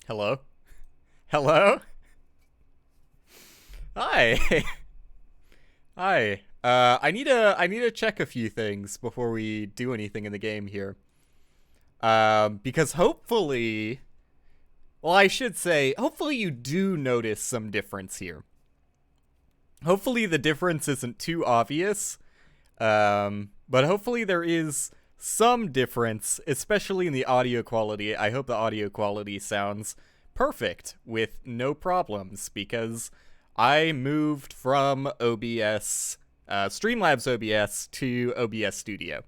Hello? Hello? Hi. Hi. I need to check a few things before we do anything in the game here. Because hopefully, well, I should say, hopefully you do notice some difference here. Hopefully the difference isn't too obvious. But hopefully there is some difference, especially in the audio quality. I hope the audio quality sounds perfect with no problems, because I moved from OBS, Streamlabs OBS to OBS Studio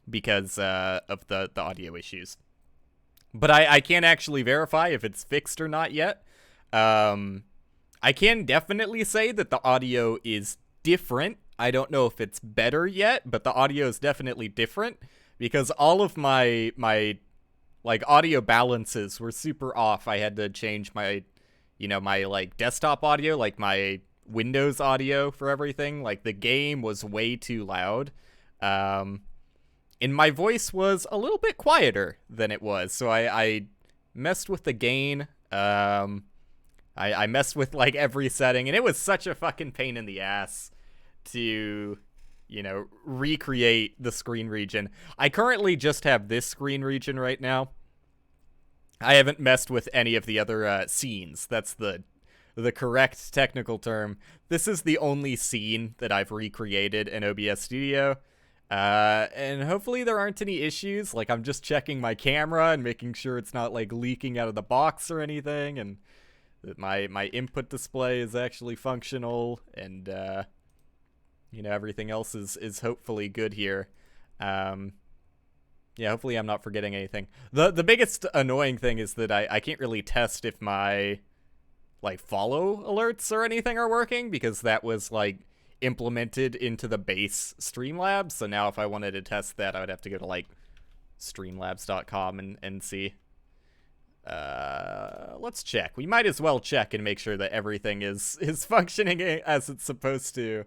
because of the audio issues. But I can't actually verify if it's fixed or not yet. I can definitely say that the audio is different. I don't know if it's better yet, but the audio is definitely different because all of my like audio balances were super off. I had to change my my like desktop audio, like my Windows audio for everything. Like the game was way too loud. And my voice was a little bit quieter than it was. So I messed with the gain. I messed with like every setting, and it was such a fucking pain in the ass to, recreate the screen region. I currently just have this screen region right now. I haven't messed with any of the other scenes. That's the correct technical term. This is the only scene that I've recreated in OBS Studio. And hopefully there aren't any issues. Like, I'm just checking my camera and making sure it's not like leaking out of the box or anything, and that my input display is actually functional, and everything else is hopefully good here. Hopefully I'm not forgetting anything. The biggest annoying thing is that I can't really test if my like follow alerts or anything are working, because that was like implemented into the base Streamlabs. So now if I wanted to test that, I would have to go to like streamlabs.com and see. Let's check. We might as well check and make sure that everything is functioning as it's supposed to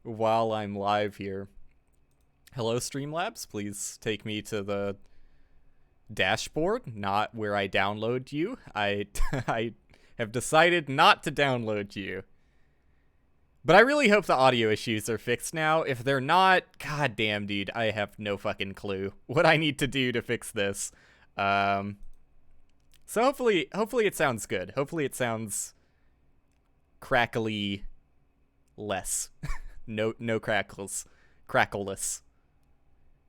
while I'm live here. Hello, Streamlabs. Please take me to the dashboard, not where I download you. I have decided not to download you. But I really hope the audio issues are fixed now. If they're not, goddamn, dude, I have no fucking clue what I need to do to fix this. So hopefully it sounds good. Hopefully it sounds crackly less. No crackles. Crackleless.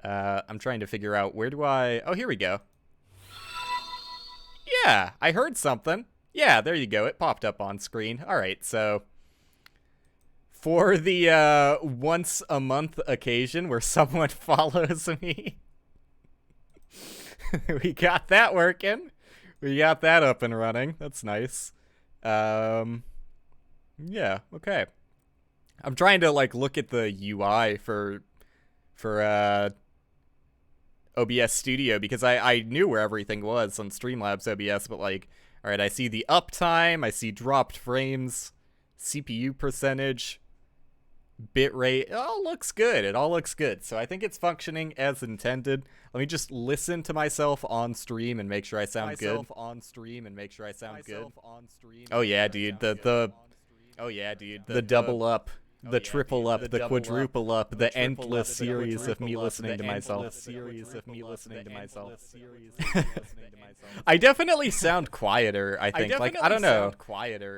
I'm trying to figure out where do I... Oh, here we go. Yeah, I heard something. Yeah, there you go. It popped up on screen. All right, so for the once a month occasion where someone follows me, we got that working. We got that up and running. That's nice. Yeah, okay. I'm trying to like look at the UI for OBS Studio, because I knew where everything was on Streamlabs OBS, but like, all right, I see the uptime, I see dropped frames, CPU percentage, bitrate. It all looks good. It all looks good. So I think it's functioning as intended. Let me just listen to myself on stream and make sure I sound good. Oh yeah, dude. The double up. The triple up, the quadruple up, the endless series of me listening to myself. I definitely sound quieter, I think. Like, I don't know.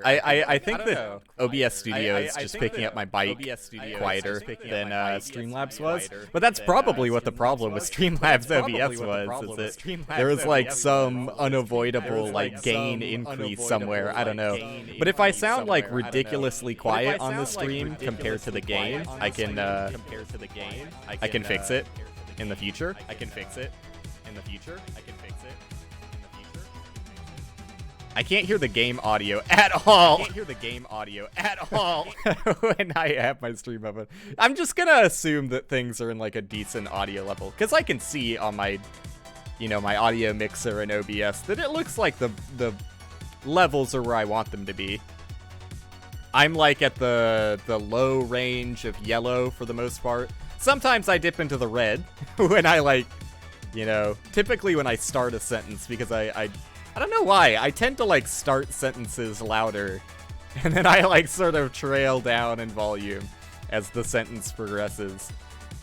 I think that OBS Studio is just picking up my bike quieter than Streamlabs was. But that's probably what the problem with Streamlabs OBS was, is that there was like some unavoidable like gain increase somewhere. I don't know. But if I sound like ridiculously quiet on the stream compared to the game, I can fix it in the future. I can't hear the game audio at all. When I have my stream open. I'm just gonna assume that things are in like a decent audio level, because I can see on my, my audio mixer in OBS that it looks like the levels are where I want them to be. I'm like at the low range of yellow for the most part. Sometimes I dip into the red when I like, typically when I start a sentence, because I I don't know why. I tend to, like, start sentences louder, and then I, like, sort of trail down in volume as the sentence progresses.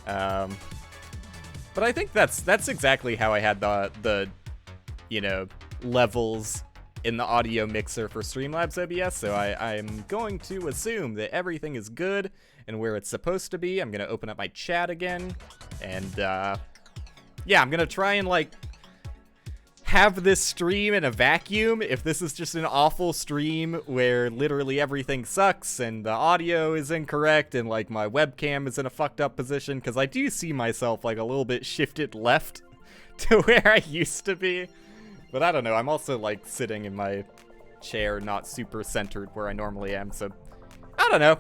But I think that's exactly how I had the you know, levels in the audio mixer for Streamlabs OBS, so I'm going to assume that everything is good and where it's supposed to be. I'm going to open up my chat again, and, yeah, I'm going to try and, like, have this stream in a vacuum if this is just an awful stream where literally everything sucks and the audio is incorrect and, like, my webcam is in a fucked up position, because I do see myself, like, a little bit shifted left to where I used to be. But I don't know, I'm also, like, sitting in my chair not super centered where I normally am, so I don't know.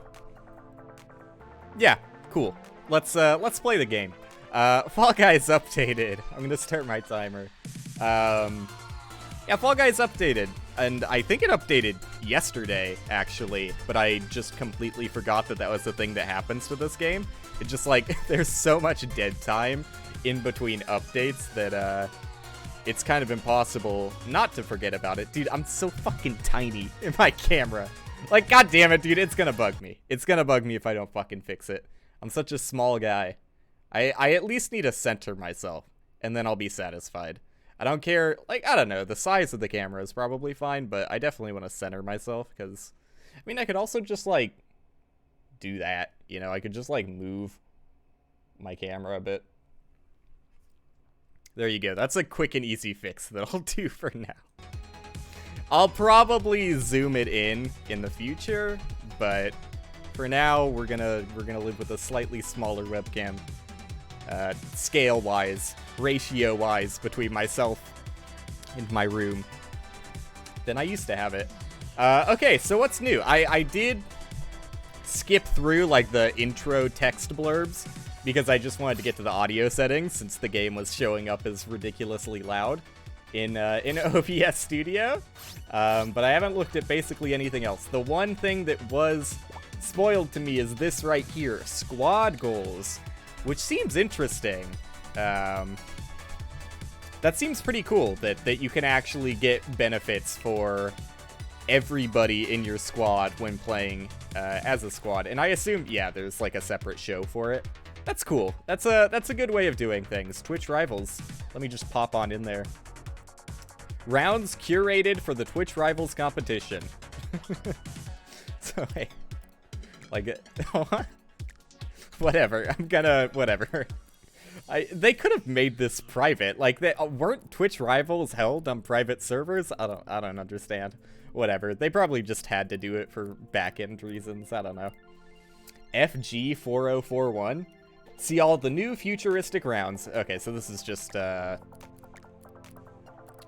Yeah, cool. Let's play the game. Fall Guys updated. I'm gonna start my timer. Yeah, Fall Guys updated, and I think it updated yesterday, actually, but I just completely forgot that that was the thing that happens with this game. It just, like, there's so much dead time in between updates that, it's kind of impossible not to forget about it. Dude, I'm so fucking tiny in my camera. Like, god damn it, dude, it's gonna bug me. It's gonna bug me if I don't fucking fix it. I'm such a small guy. I at least need to center myself, and then I'll be satisfied. I don't care, like, I don't know, the size of the camera is probably fine, but I definitely want to center myself, because, I mean, I could also just, like, do that, you know? I could just, like, move my camera a bit. There you go. That's a quick and easy fix that I'll do for now. I'll probably zoom it in the future, but for now we're gonna live with a slightly smaller webcam, scale-wise, ratio-wise, between myself and my room than I used to have it. Okay, so what's new? I did skip through, like, the intro text blurbs, because I just wanted to get to the audio settings, since the game was showing up as ridiculously loud in OBS Studio. But I haven't looked at basically anything else. The one thing that was spoiled to me is this right here, squad goals, which seems interesting. That seems pretty cool, that you can actually get benefits for everybody in your squad when playing as a squad. And I assume, yeah, there's, like, a separate show for it. That's cool. That's a good way of doing things. Twitch Rivals. Let me just pop on in there. Rounds curated for the Twitch Rivals competition. So, hey. Like, whatever. Whatever. They could have made this private. Like, weren't Twitch Rivals held on private servers? I don't understand. Whatever. They probably just had to do it for back-end reasons. I don't know. FG4041. See all the new futuristic rounds. Okay, so this is just a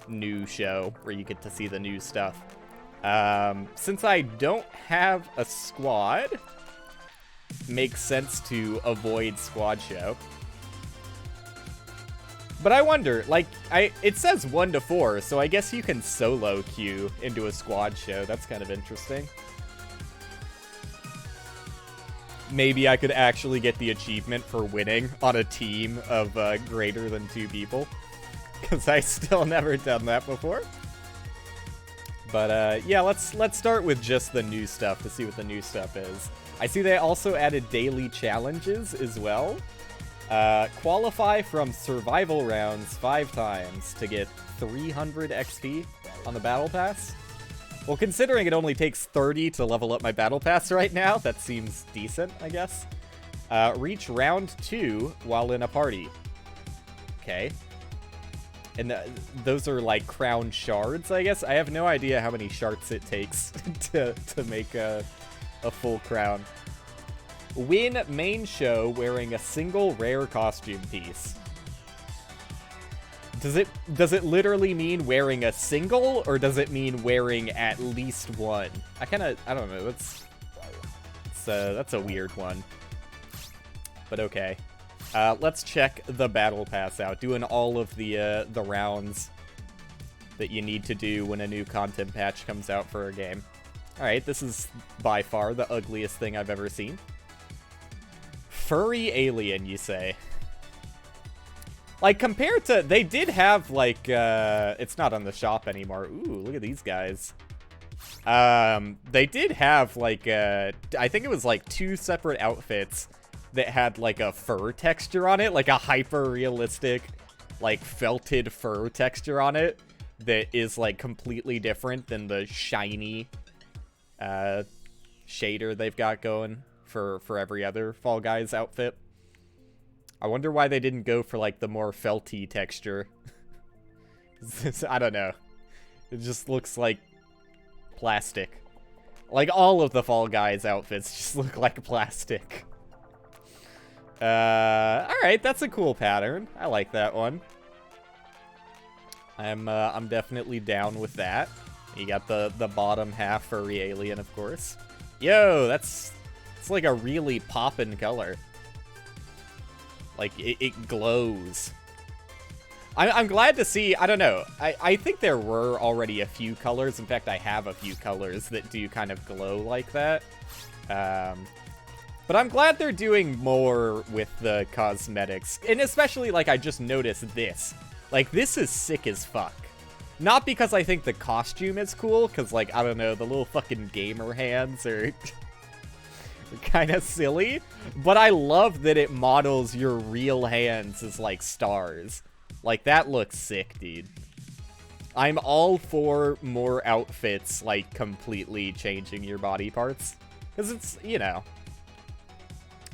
new show where you get to see the new stuff. Since I don't have a squad, makes sense to avoid squad show. But I wonder, like, it says 1 to 4, so I guess you can solo queue into a squad show. That's kind of interesting. Maybe I could actually get the achievement for winning on a team of greater than 2 people. Because I still never done that before. But yeah, let's start with just the new stuff to see what the new stuff is. I see they also added daily challenges as well. Qualify from survival rounds 5 times to get 300 XP on the battle pass. Well, considering it only takes 30 to level up my battle pass right now, that seems decent, I guess. Reach round 2 while in a party. Okay. And those are, like, crown shards, I guess? I have no idea how many shards it takes to make a full crown. Win main show wearing a single rare costume piece. Does it literally mean wearing a single, or does it mean wearing at least one? I don't know, that's a weird one. But okay. Let's check the battle pass out, doing all of the rounds that you need to do when a new content patch comes out for a game. Alright, this is by far the ugliest thing I've ever seen. Furry alien, you say? Like, compared to... They did have, like, it's not on the shop anymore. Ooh, look at these guys. They did have, like, I think it was, like, 2 separate outfits that had, like, a fur texture on it. Like, a hyper-realistic, like, felted fur texture on it that is, like, completely different than the shiny, shader they've got going for every other Fall Guys outfit. I wonder why they didn't go for, like, the more felty texture. I don't know. It just looks like plastic. Like, all of the Fall Guys outfits just look like plastic. Alright, that's a cool pattern. I like that one. I'm definitely down with that. You got the bottom half furry alien, of course. Yo, it's like a really poppin' color. Like, it glows. I'm glad to see, I don't know, I think there were already a few colors. In fact, I have a few colors that do kind of glow like that. But I'm glad they're doing more with the cosmetics. And especially, like, I just noticed this. Like, this is sick as fuck. Not because I think the costume is cool, because, like, I don't know, the little fucking gamer hands are... kind of silly, but I love that it models your real hands as, like, stars. Like, that looks sick, dude. I'm all for more outfits, like, completely changing your body parts. Because it's, you know,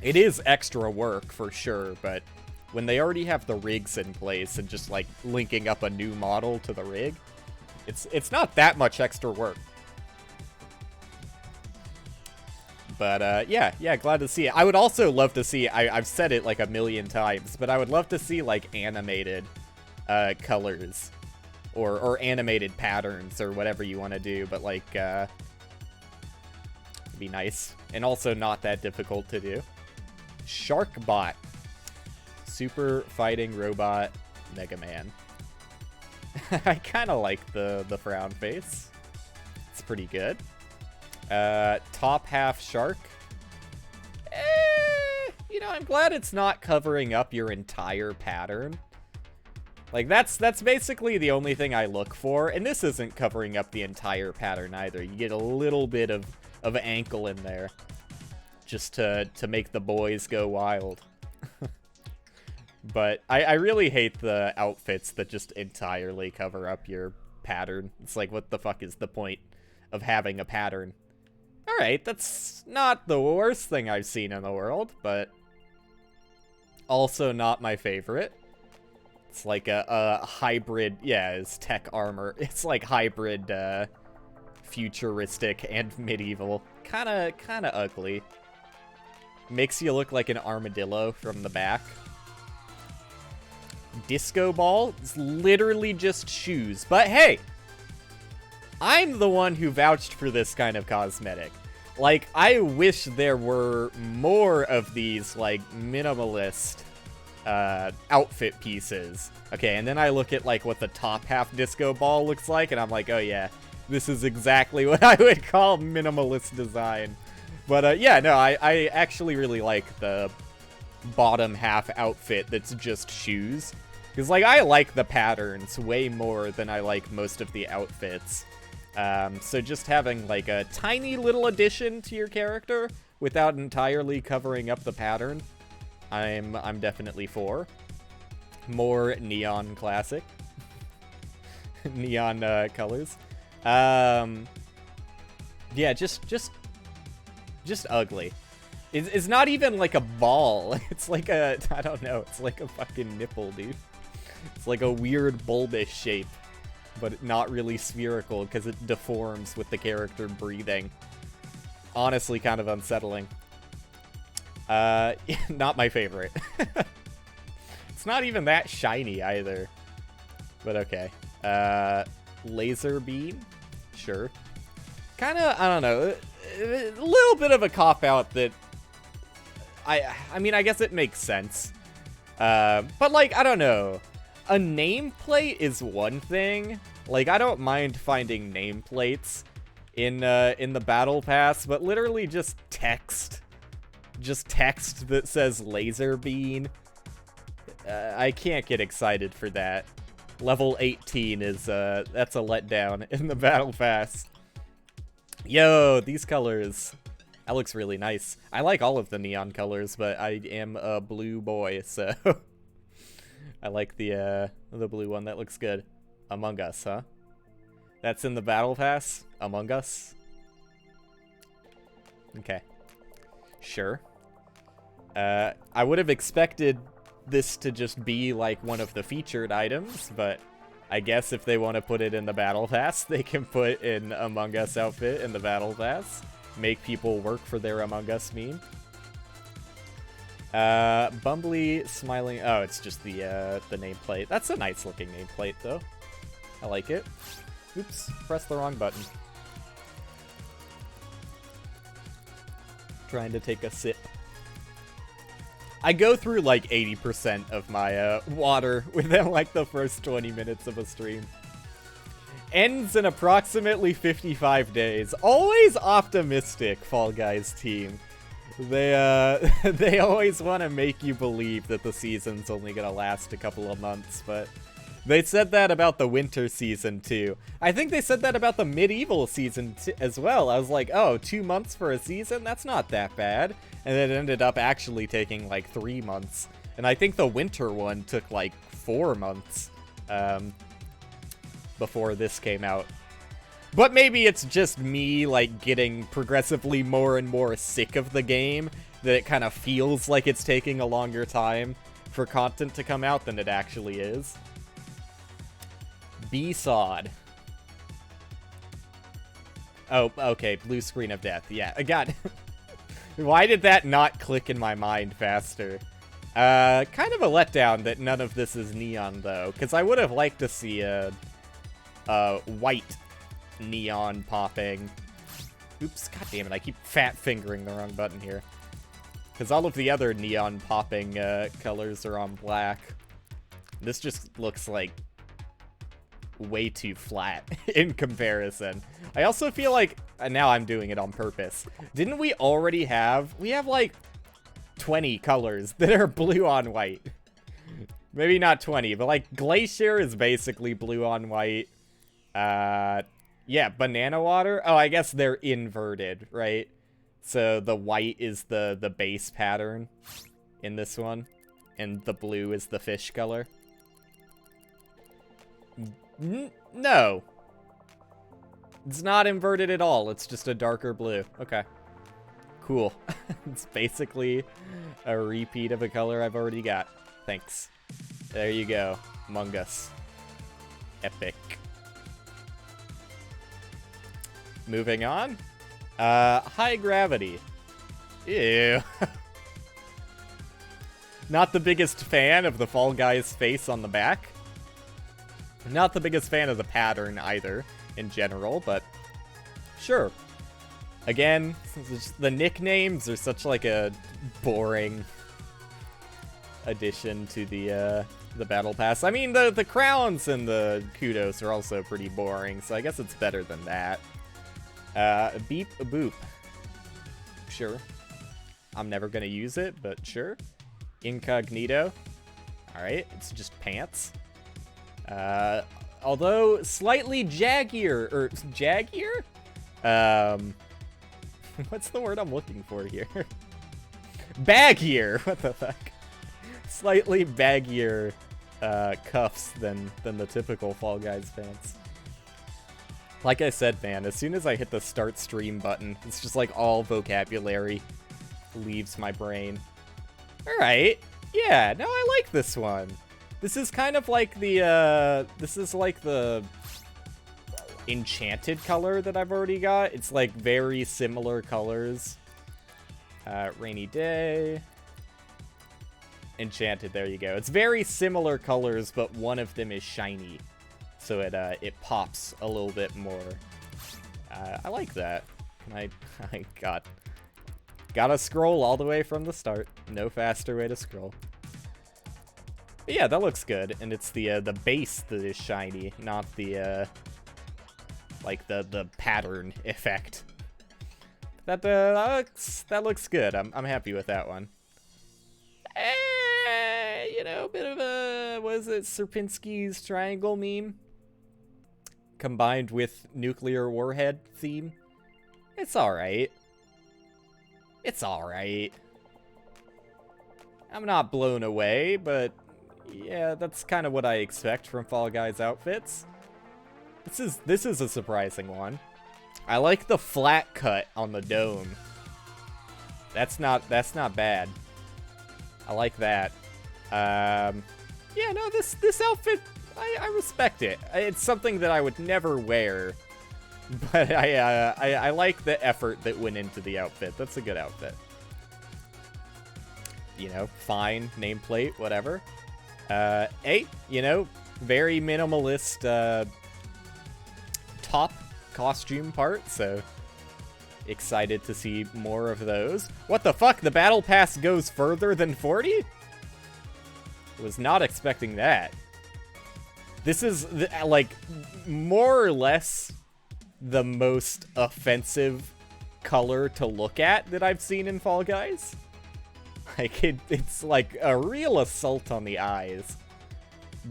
it is extra work, for sure, but when they already have the rigs in place and just, like, linking up a new model to the rig, it's not that much extra work. But, yeah, glad to see it. I would also love to see, I've said it like a million times, but I would love to see, like, animated colors. Or animated patterns, or whatever you want to do, but, like, it'd be nice. And also not that difficult to do. Sharkbot. Super Fighting Robot Mega Man. I kind of like the frown face. It's pretty good. Top half shark. You know, I'm glad it's not covering up your entire pattern. Like, that's basically the only thing I look for, and this isn't covering up the entire pattern either. You get a little bit of ankle in there, just to make the boys go wild. But I really hate the outfits that just entirely cover up your pattern. It's like, what the fuck is the point of having a pattern? Alright, that's not the worst thing I've seen in the world, but also not my favorite. It's like a hybrid, yeah, it's tech armor. It's like hybrid, futuristic and medieval. Kinda ugly. Makes you look like an armadillo from the back. Disco ball is literally just shoes, but hey! I'm the one who vouched for this kind of cosmetic. Like, I wish there were more of these, like, minimalist outfit pieces. Okay, and then I look at, like, what the top half disco ball looks like, and I'm like, oh yeah, this is exactly what I would call minimalist design. But, yeah, no, I actually really like the bottom half outfit that's just shoes. Because, like, I like the patterns way more than I like most of the outfits. So just having, like, a tiny little addition to your character without entirely covering up the pattern, I'm definitely for. More neon classic. Neon, colors. Yeah, just ugly. It's not even like a ball. It's like a, I don't know, it's like a fucking nipple, dude. It's like a weird bulbous shape, but not really spherical because it deforms with the character breathing. Honestly, kind of unsettling. Not my favorite. It's not even that shiny either. But okay. Laser beam? Sure. Kinda, I don't know, a little bit of a cop-out that... I mean, I guess it makes sense. But, like, I don't know. A nameplate is one thing. Like, I don't mind finding nameplates in the battle pass, but literally just text. Just text that says laser beam. I can't get excited for that. Level 18 is, that's a letdown in the Battle Pass. Yo, these colors. That looks really nice. I like all of the neon colors, but I am a blue boy, so... I like the blue one. That looks good. Among Us, huh? That's in the Battle Pass? Among Us? Okay. Sure. I would have expected this to just be like one of the featured items, but I guess if they want to put it in the Battle Pass, they can put an Among Us outfit in the Battle Pass. Make people work for their Among Us meme. Bumbly smiling. Oh, it's just the nameplate. That's a nice looking nameplate, though. I like it. Oops, pressed the wrong button. Trying to take a sip. I go through like 80% of my water within like the first 20 minutes of a stream. Ends in approximately 55 days. Always optimistic, Fall Guys team. They they always want to make you believe that the season's only gonna last a couple of months, but they said that about the winter season too. I think they said that about the medieval season as well. I was like, oh, 2 months for a season? That's not that bad. And it ended up actually taking like 3 months. And I think the winter one took like 4 months before this came out. But maybe it's just me, like, getting progressively more and more sick of the game, that it kind of feels like it's taking a longer time for content to come out than it actually is. B-Sod. Oh, okay, blue screen of death. Yeah, I got... Why did that not click in my mind faster? Kind of a letdown that none of this is neon, though, because I would have liked to see a white neon popping. Oops, god damn it, I keep fat fingering the wrong button here. Because all of the other neon popping colors are on black. This just looks like way too flat in comparison. I also feel like, now I'm doing it on purpose. Didn't we already have, we have like 20 colors that are blue on white. Maybe not 20, but like Glacier is basically blue on white. Yeah, Banana Water. Oh, I guess they're inverted, right? So the white is the base pattern in this one, and the blue is the fish color. No. It's not inverted at all. It's just a darker blue. Okay. Cool. It's basically a repeat of a color I've already got. Thanks. There you go. Among Us. Epic. Moving on. High Gravity. Ew. Not the biggest fan of the Fall Guys face on the back. Not the biggest fan of the pattern either, in general, but sure. Again, the nicknames are such like a boring addition to the Battle Pass. I mean, the crowns and the kudos are also pretty boring, so I guess it's better than that. Beep boop. Sure. I'm never gonna use it, but sure. Incognito. Alright, it's just pants. Although slightly jaggier, or jaggier? What's the word I'm looking for here? Baggier! What the fuck? Slightly baggier, cuffs than the typical Fall Guys pants. Like I said, man, as soon as I hit the start stream button, it's just like all vocabulary leaves my brain. Alright. Yeah, no, I like this one. This is kind of like the, this is like the enchanted color that I've already got. It's like very similar colors. Rainy Day. Enchanted, there you go. It's very similar colors, but one of them is shiny. So it pops a little bit more. I like that. I gotta scroll all the way from the start. No faster way to scroll. But yeah, that looks good, and it's the base that is shiny, not the like the pattern effect. That looks good. I'm happy with that one. you know, a bit of a, what is it, Sierpinski's triangle meme? Combined with nuclear warhead theme. It's alright. It's alright. I'm not blown away, but yeah, that's kind of what I expect from Fall Guys outfits. This is a surprising one. I like the flat cut on the dome. That's not bad. I like that. Yeah, no, this outfit, I respect it. It's something that I would never wear, but I like the effort that went into the outfit. That's a good outfit. You know, fine, nameplate, whatever. Hey, you know, very minimalist top costume part, so excited to see more of those. What the fuck? The battle pass goes further than 40? Was not expecting that. This is, like, more or less the most offensive color to look at that I've seen in Fall Guys. Like, it's like a real assault on the eyes.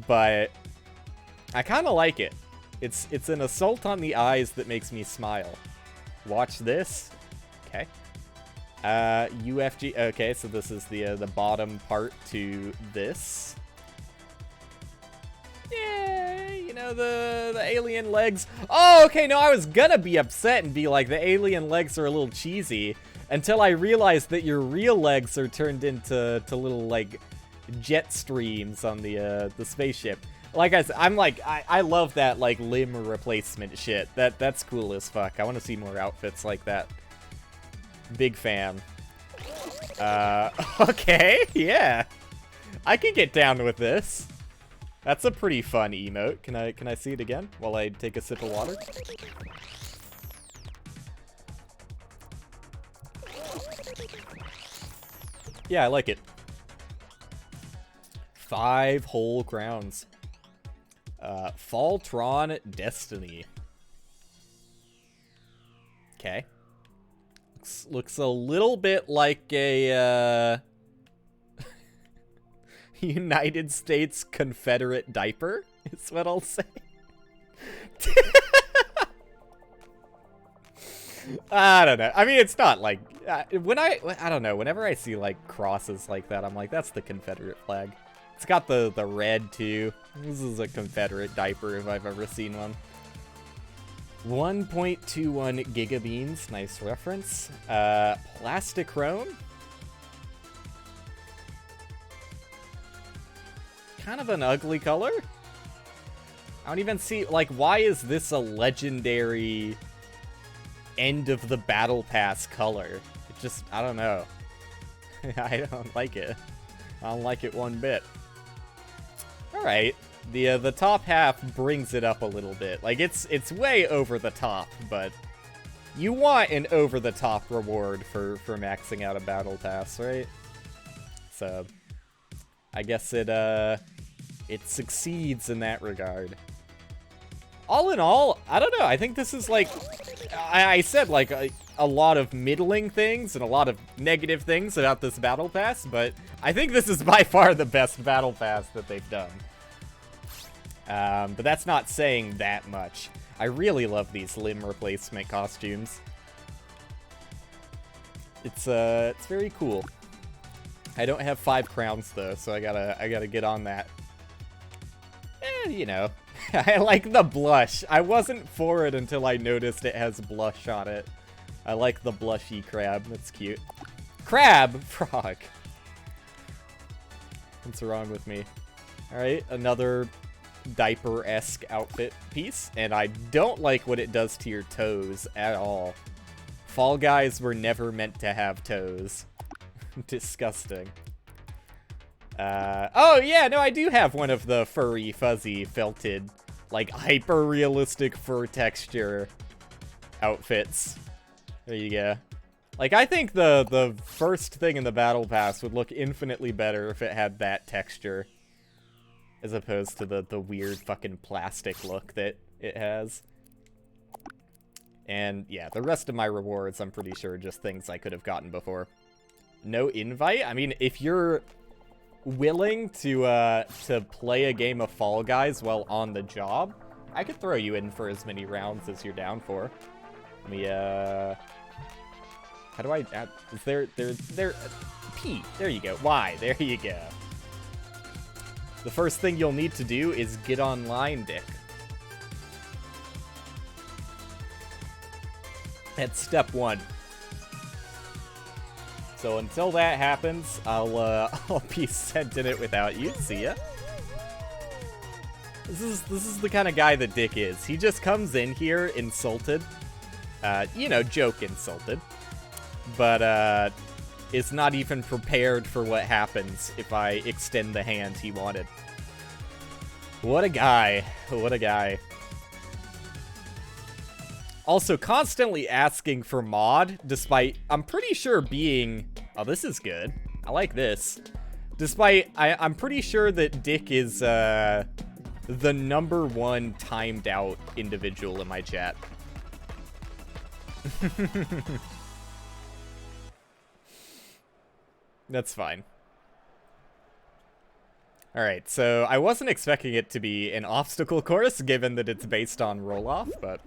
But I kind of like it. It's an assault on the eyes that makes me smile. Watch this. Okay. UFG. Okay, so this is the bottom part to this. Yeah, you know, the alien legs. Oh, okay, no, I was gonna be upset and be like, the alien legs are a little cheesy, until I realized that your real legs are turned into little, like, jet streams on the spaceship. Like I said, I love that, like, limb replacement shit. That's cool as fuck. I want to see more outfits like that. Big fan. Okay, yeah. I can get down with this. That's a pretty fun emote. Can I see it again while I take a sip of water? Yeah, I like it. 5 whole crowns. Falltron Destiny. Okay. Looks a little bit like a United States Confederate diaper, is what I'll say. I don't know. I mean, it's not like I don't know. Whenever I see like crosses like that, I'm like, that's the Confederate flag. It's got the red too. This is a Confederate diaper if I've ever seen one. 1.21 gigabeans, nice reference. Plastichrome. Kind of an ugly color. I don't even see, like, why is this a legendary end of the battle pass color? It just, I don't know. I don't like it. I don't like it one bit. Alright. The top half brings it up a little bit. Like, it's way over the top, but you want an over-the-top reward for maxing out a battle pass, right? So, I guess it succeeds in that regard. All in all, I don't know. I think this is like, I said like a lot of middling things and a lot of negative things about this battle pass, but I think this is by far the best battle pass that they've done. But that's not saying that much. I really love these limb replacement costumes. It's very cool. I don't have 5 crowns though, so I gotta get on that. You know, I like the blush. I wasn't for it until I noticed it has blush on it. I like the blushy crab. That's cute. Crab frog. What's wrong with me? All right, another diaper-esque outfit piece, and I don't like what it does to your toes at all. Fall Guys were never meant to have toes. Disgusting. Oh yeah, no, I do have one of the furry, fuzzy, felted, like, hyper-realistic fur texture outfits. There you go. Like, I think the first thing in the Battle Pass would look infinitely better if it had that texture, as opposed to the weird fucking plastic look that it has. And yeah, the rest of my rewards, I'm pretty sure, just things I could have gotten before. No invite? I mean, if you're willing to play a game of Fall Guys while on the job, I could throw you in for as many rounds as you're down for. Let me, how do I add, is there, P, there you go, Y, there you go. The first thing you'll need to do is get online, Dick. That's step 1. So until that happens, I'll be sending it without you. See ya. This is the kind of guy that Dick is. He just comes in here insulted. You know, joke insulted. But, is not even prepared for what happens if I extend the hand he wanted. What a guy. What a guy. Also, constantly asking for mod, despite, I'm pretty sure being... Oh, this is good. I like this. Despite, I'm pretty sure that Dick is, the #1 timed out individual in my chat. That's fine. Alright, so I wasn't expecting it to be an obstacle course, given that it's based on roll-off, but...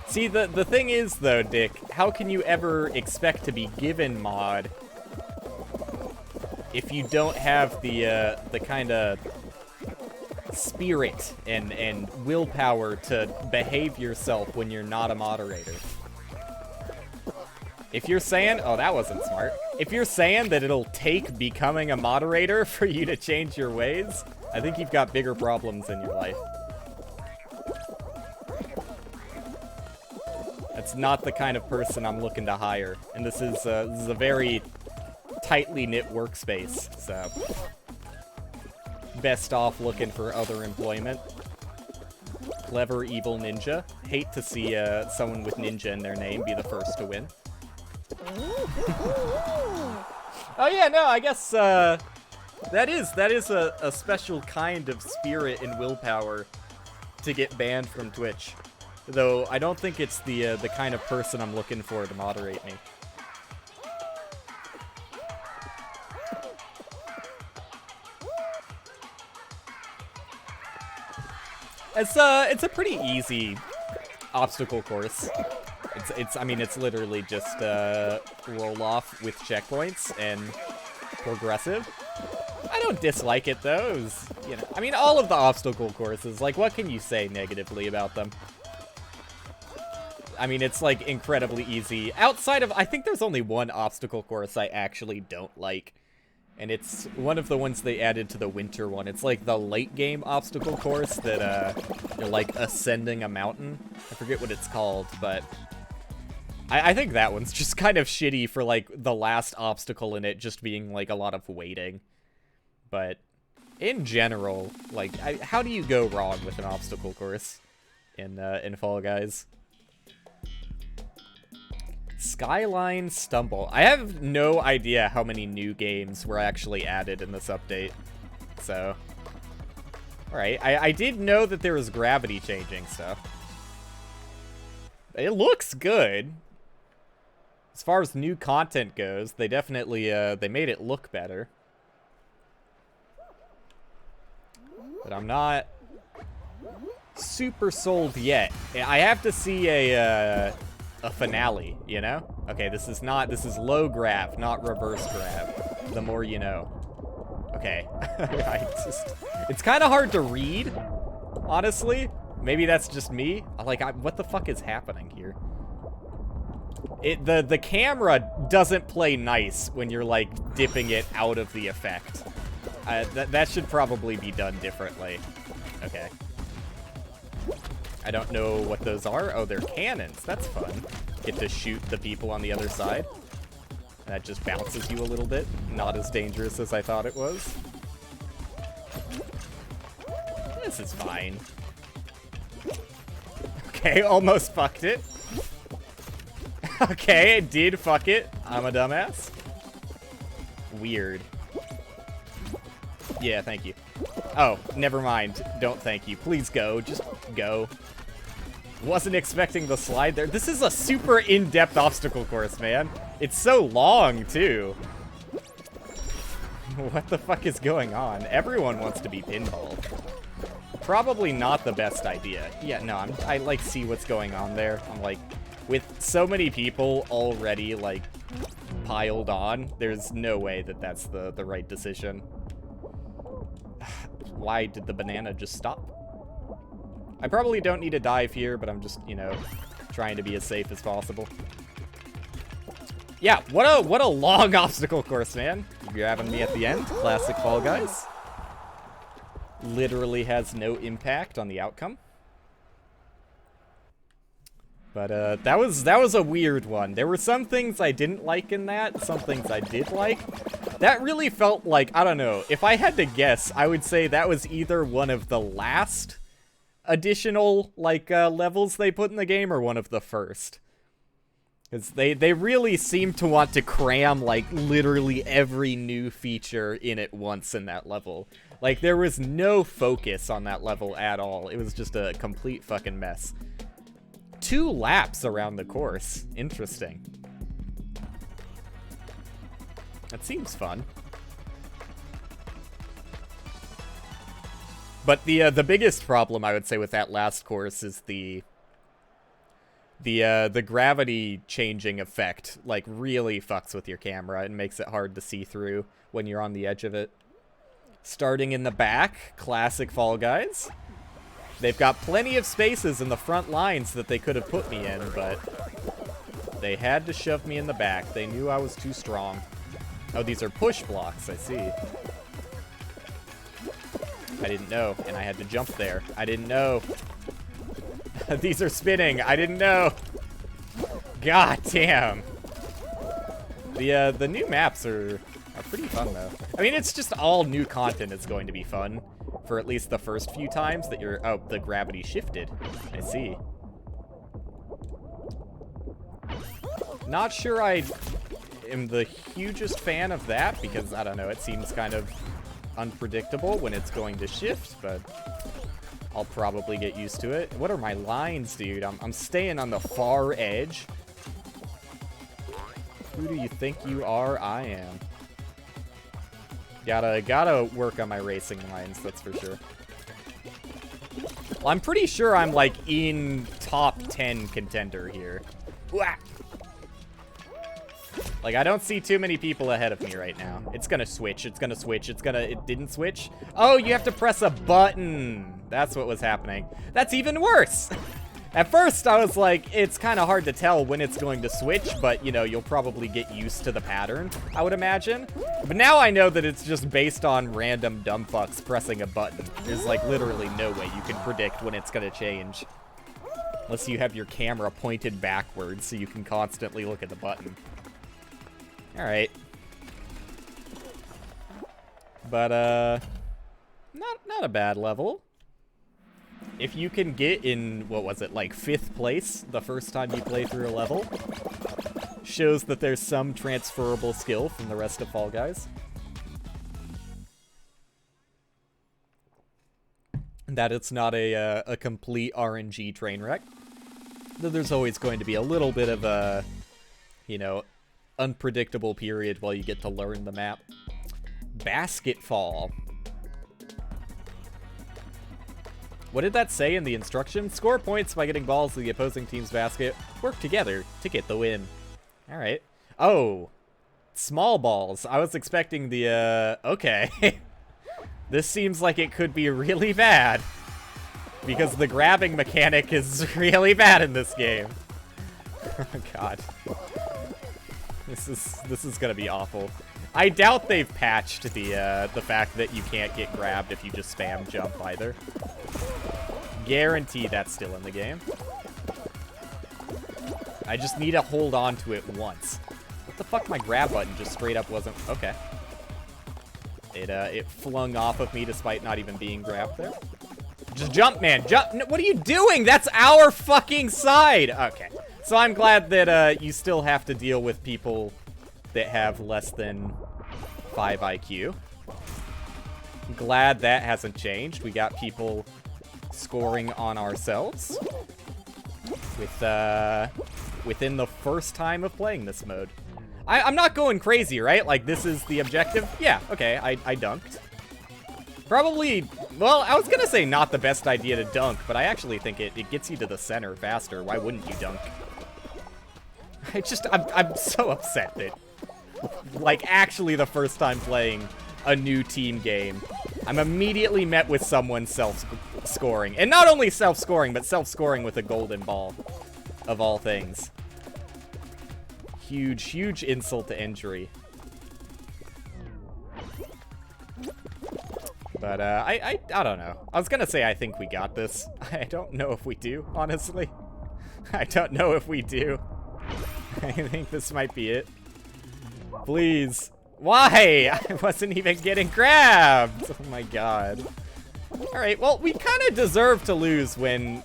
See, the thing is, though, Dick, how can you ever expect to be given mod if you don't have the kind of spirit and willpower to behave yourself when you're not a moderator? If you're saying... Oh, that wasn't smart. If you're saying that it'll take becoming a moderator for you to change your ways, I think you've got bigger problems in your life. That's not the kind of person I'm looking to hire. And this is a very tightly knit workspace, so... Best off looking for other employment. Clever, evil ninja. Hate to see someone with ninja in their name be the first to win. Oh yeah, no, I guess that is a special kind of spirit and willpower to get banned from Twitch. Though I don't think it's the kind of person I'm looking for to moderate me. It's a pretty easy obstacle course. I mean, it's literally just roll off with checkpoints and progressive. I don't dislike it though. It was, you know, I mean, all of the obstacle courses, like, what can you say negatively about them? I mean, it's like incredibly easy. Outside of, I think there's only one obstacle course I actually don't like. And it's one of the ones they added to the winter one. It's like the late game obstacle course that you're like ascending a mountain. I forget what it's called, but I think that one's just kind of shitty for like the last obstacle in it just being like a lot of waiting. But in general, like, how do you go wrong with an obstacle course in Fall Guys? Skyline Stumble. I have no idea how many new games were actually added in this update. So, alright. I did know that there was gravity changing stuff. It looks good. As far as new content goes, they definitely, they made it look better. But I'm not super sold yet. I have to see a finale, you know? Okay, this is low grav, not reverse grav. The more you know. Okay. It's kind of hard to read, honestly. Maybe that's just me. What the fuck is happening here? The camera doesn't play nice when you're, like, dipping it out of the effect. That should probably be done differently. Okay. I don't know what those are. Oh, they're cannons. That's fun. Get to shoot the people on the other side. That just bounces you a little bit. Not as dangerous as I thought it was. This is fine. Okay, almost fucked it. Okay, it did fuck it. I'm a dumbass. Weird. Yeah, thank you. Oh, never mind. Don't thank you. Please go. Just go. Wasn't expecting the slide there. This is a super in-depth obstacle course, man. It's so long, too. What the fuck is going on? Everyone wants to be pinballed. Probably not the best idea. Yeah, no, I like, see what's going on there. I'm like, with so many people already, like, piled on, there's no way that that's the right decision. Why did the banana just stop? I probably don't need to dive here, but I'm just, you know, trying to be as safe as possible. Yeah, what a long obstacle course, man. You're having me at the end. Classic Fall Guys. Literally has no impact on the outcome. But that was a weird one. There were some things I didn't like in that, some things I did like. That really felt like, I don't know, if I had to guess, I would say that was either one of the last additional, like, levels they put in the game, or one of the first. Because they really seem to want to cram, like, literally every new feature in at once in that level. Like, there was no focus on that level at all. It was just a complete fucking mess. 2 laps around the course. Interesting. That seems fun. But the biggest problem, I would say, with that last course is the gravity changing effect, like, really fucks with your camera and makes it hard to see through when you're on the edge of it. Starting in the back, classic Fall Guys. They've got plenty of spaces in the front lines that they could have put me in, but they had to shove me in the back. They knew I was too strong. Oh, these are push blocks, I see. I didn't know, and I had to jump there. I didn't know. These are spinning. I didn't know. God damn. The new maps are pretty fun, though. I mean, it's just all new content is going to be fun for at least the first few times that you're... Oh, the gravity shifted. I see. Not sure I am the hugest fan of that, because, I don't know, it seems kind of unpredictable when it's going to shift, but I'll probably get used to it. What are my lines, dude? I'm staying on the far edge. Who do you think you are? I am. Gotta work on my racing lines, that's for sure. Well, I'm pretty sure I'm, like, in top 10 contender here. Wah! Like, I don't see too many people ahead of me right now. It's gonna switch, it's gonna switch, it didn't switch? Oh, you have to press a button! That's what was happening. That's even worse! At first, I was like, it's kind of hard to tell when it's going to switch, but, you know, you'll probably get used to the pattern, I would imagine. But now I know that it's just based on random dumb fucks pressing a button. There's, like, literally no way you can predict when it's going to change. Unless you have your camera pointed backwards so you can constantly look at the button. Alright. But, not a bad level. If you can get in, what was it, like 5th place the first time you play through a level, shows that there's some transferable skill from the rest of Fall Guys. That it's not a complete RNG train wreck. That there's always going to be a little bit of a, you know, unpredictable period while you get to learn the map. Basketball. What did that say in the instructions? Score points by getting balls to the opposing team's basket. Work together to get the win. Alright. Oh. Small balls. I was expecting the, okay. This seems like it could be really bad. Because the grabbing mechanic is really bad in this game. Oh, God. This is gonna be awful. I doubt they've patched the fact that you can't get grabbed if you just spam jump either. Guarantee that's still in the game. I just need to hold on to it once. What the fuck? My grab button just straight up wasn't... Okay. It flung off of me despite not even being grabbed there. Just jump, man. Jump. No, what are you doing? That's our fucking side. Okay. So I'm glad that you still have to deal with people that have less than 5 IQ. I'm glad that hasn't changed. We got people scoring on ourselves. within the first time of playing this mode. I'm not going crazy, right? Like, this is the objective? Yeah, okay, I dunked. Probably, well, I was gonna say not the best idea to dunk, but I actually think it gets you to the center faster. Why wouldn't you dunk? I'm so upset that, like, actually the first time playing a new team game, I'm immediately met with someone self-scoring. And not only self-scoring, but self-scoring with a golden ball, of all things. Huge, huge insult to injury. But, I don't know. I was gonna say I think we got this. I don't know if we do, honestly. I don't know if we do. I think this might be it. Please. Why? I wasn't even getting grabbed. Oh my god. Alright, well, we kind of deserve to lose when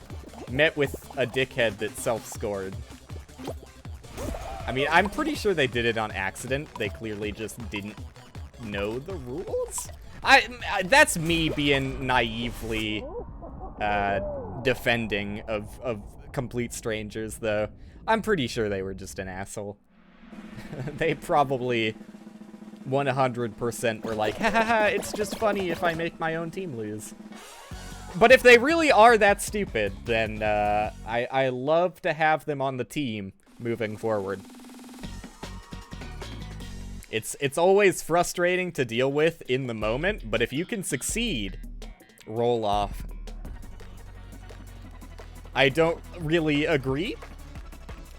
met with a dickhead that self-scored. I mean, I'm pretty sure they did it on accident. They clearly just didn't know the rules. That's me being naively defending of complete strangers, though. I'm pretty sure they were just an asshole. They probably 100% were like, ha ha ha, it's just funny if I make my own team lose. But if they really are that stupid, then I love to have them on the team moving forward. It's always frustrating to deal with in the moment, but if you can succeed, roll off. I don't really agree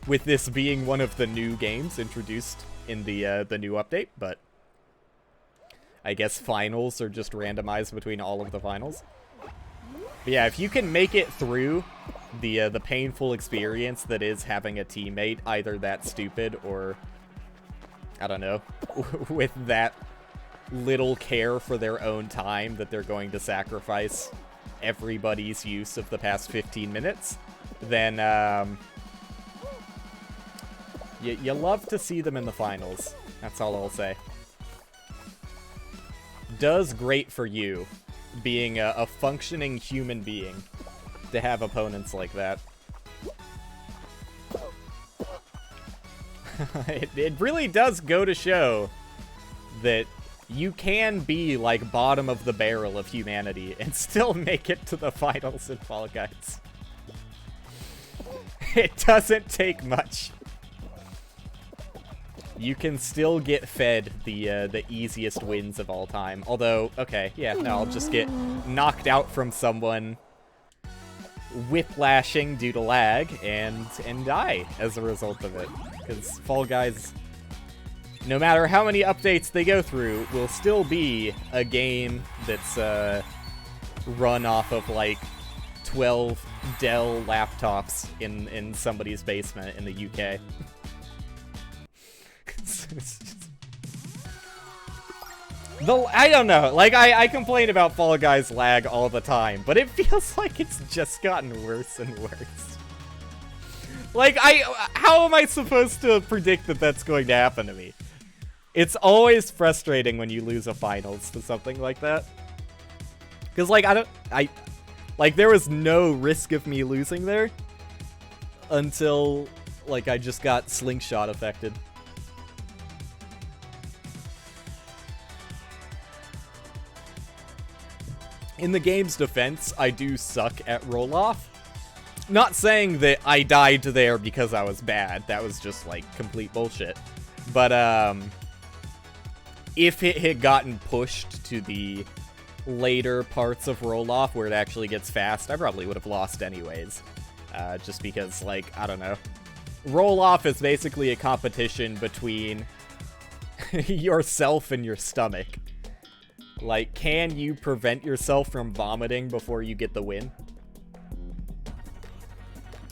with this being one of the new games introduced in the new update, but I guess finals are just randomized between all of the finals. But yeah, if you can make it through the painful experience that is having a teammate either that stupid or, I don't know, with that little care for their own time that they're going to sacrifice everybody's use of the past 15 minutes, then you love to see them in the finals. That's all I'll say. Does great for you, being a functioning human being, to have opponents like that. It really does go to show that you can be like bottom of the barrel of humanity and still make it to the finals in Fall Guys. It doesn't take much. You can still get fed the easiest wins of all time. Although, okay, yeah, no, I'll just get knocked out from someone, whiplashing due to lag, and die as a result of it. Because Fall Guys, no matter how many updates they go through, will still be a game that's run off of like 12 Dell laptops in somebody's basement in the UK. I don't know, like, I complain about Fall Guys lag all the time, but it feels like it's just gotten worse and worse. Like, how am I supposed to predict that that's going to happen to me? It's always frustrating when you lose a finals to something like that. Because, like, like, there was no risk of me losing there until, like, I just got slingshot affected. In the game's defense, I do suck at roll-off. Not saying that I died there because I was bad. That was just, like, complete bullshit. But, if it had gotten pushed to the later parts of roll-off where it actually gets fast, I probably would have lost anyways. Just because, like, I don't know. Roll-off is basically a competition between yourself and your stomach. Like, can you prevent yourself from vomiting before you get the win?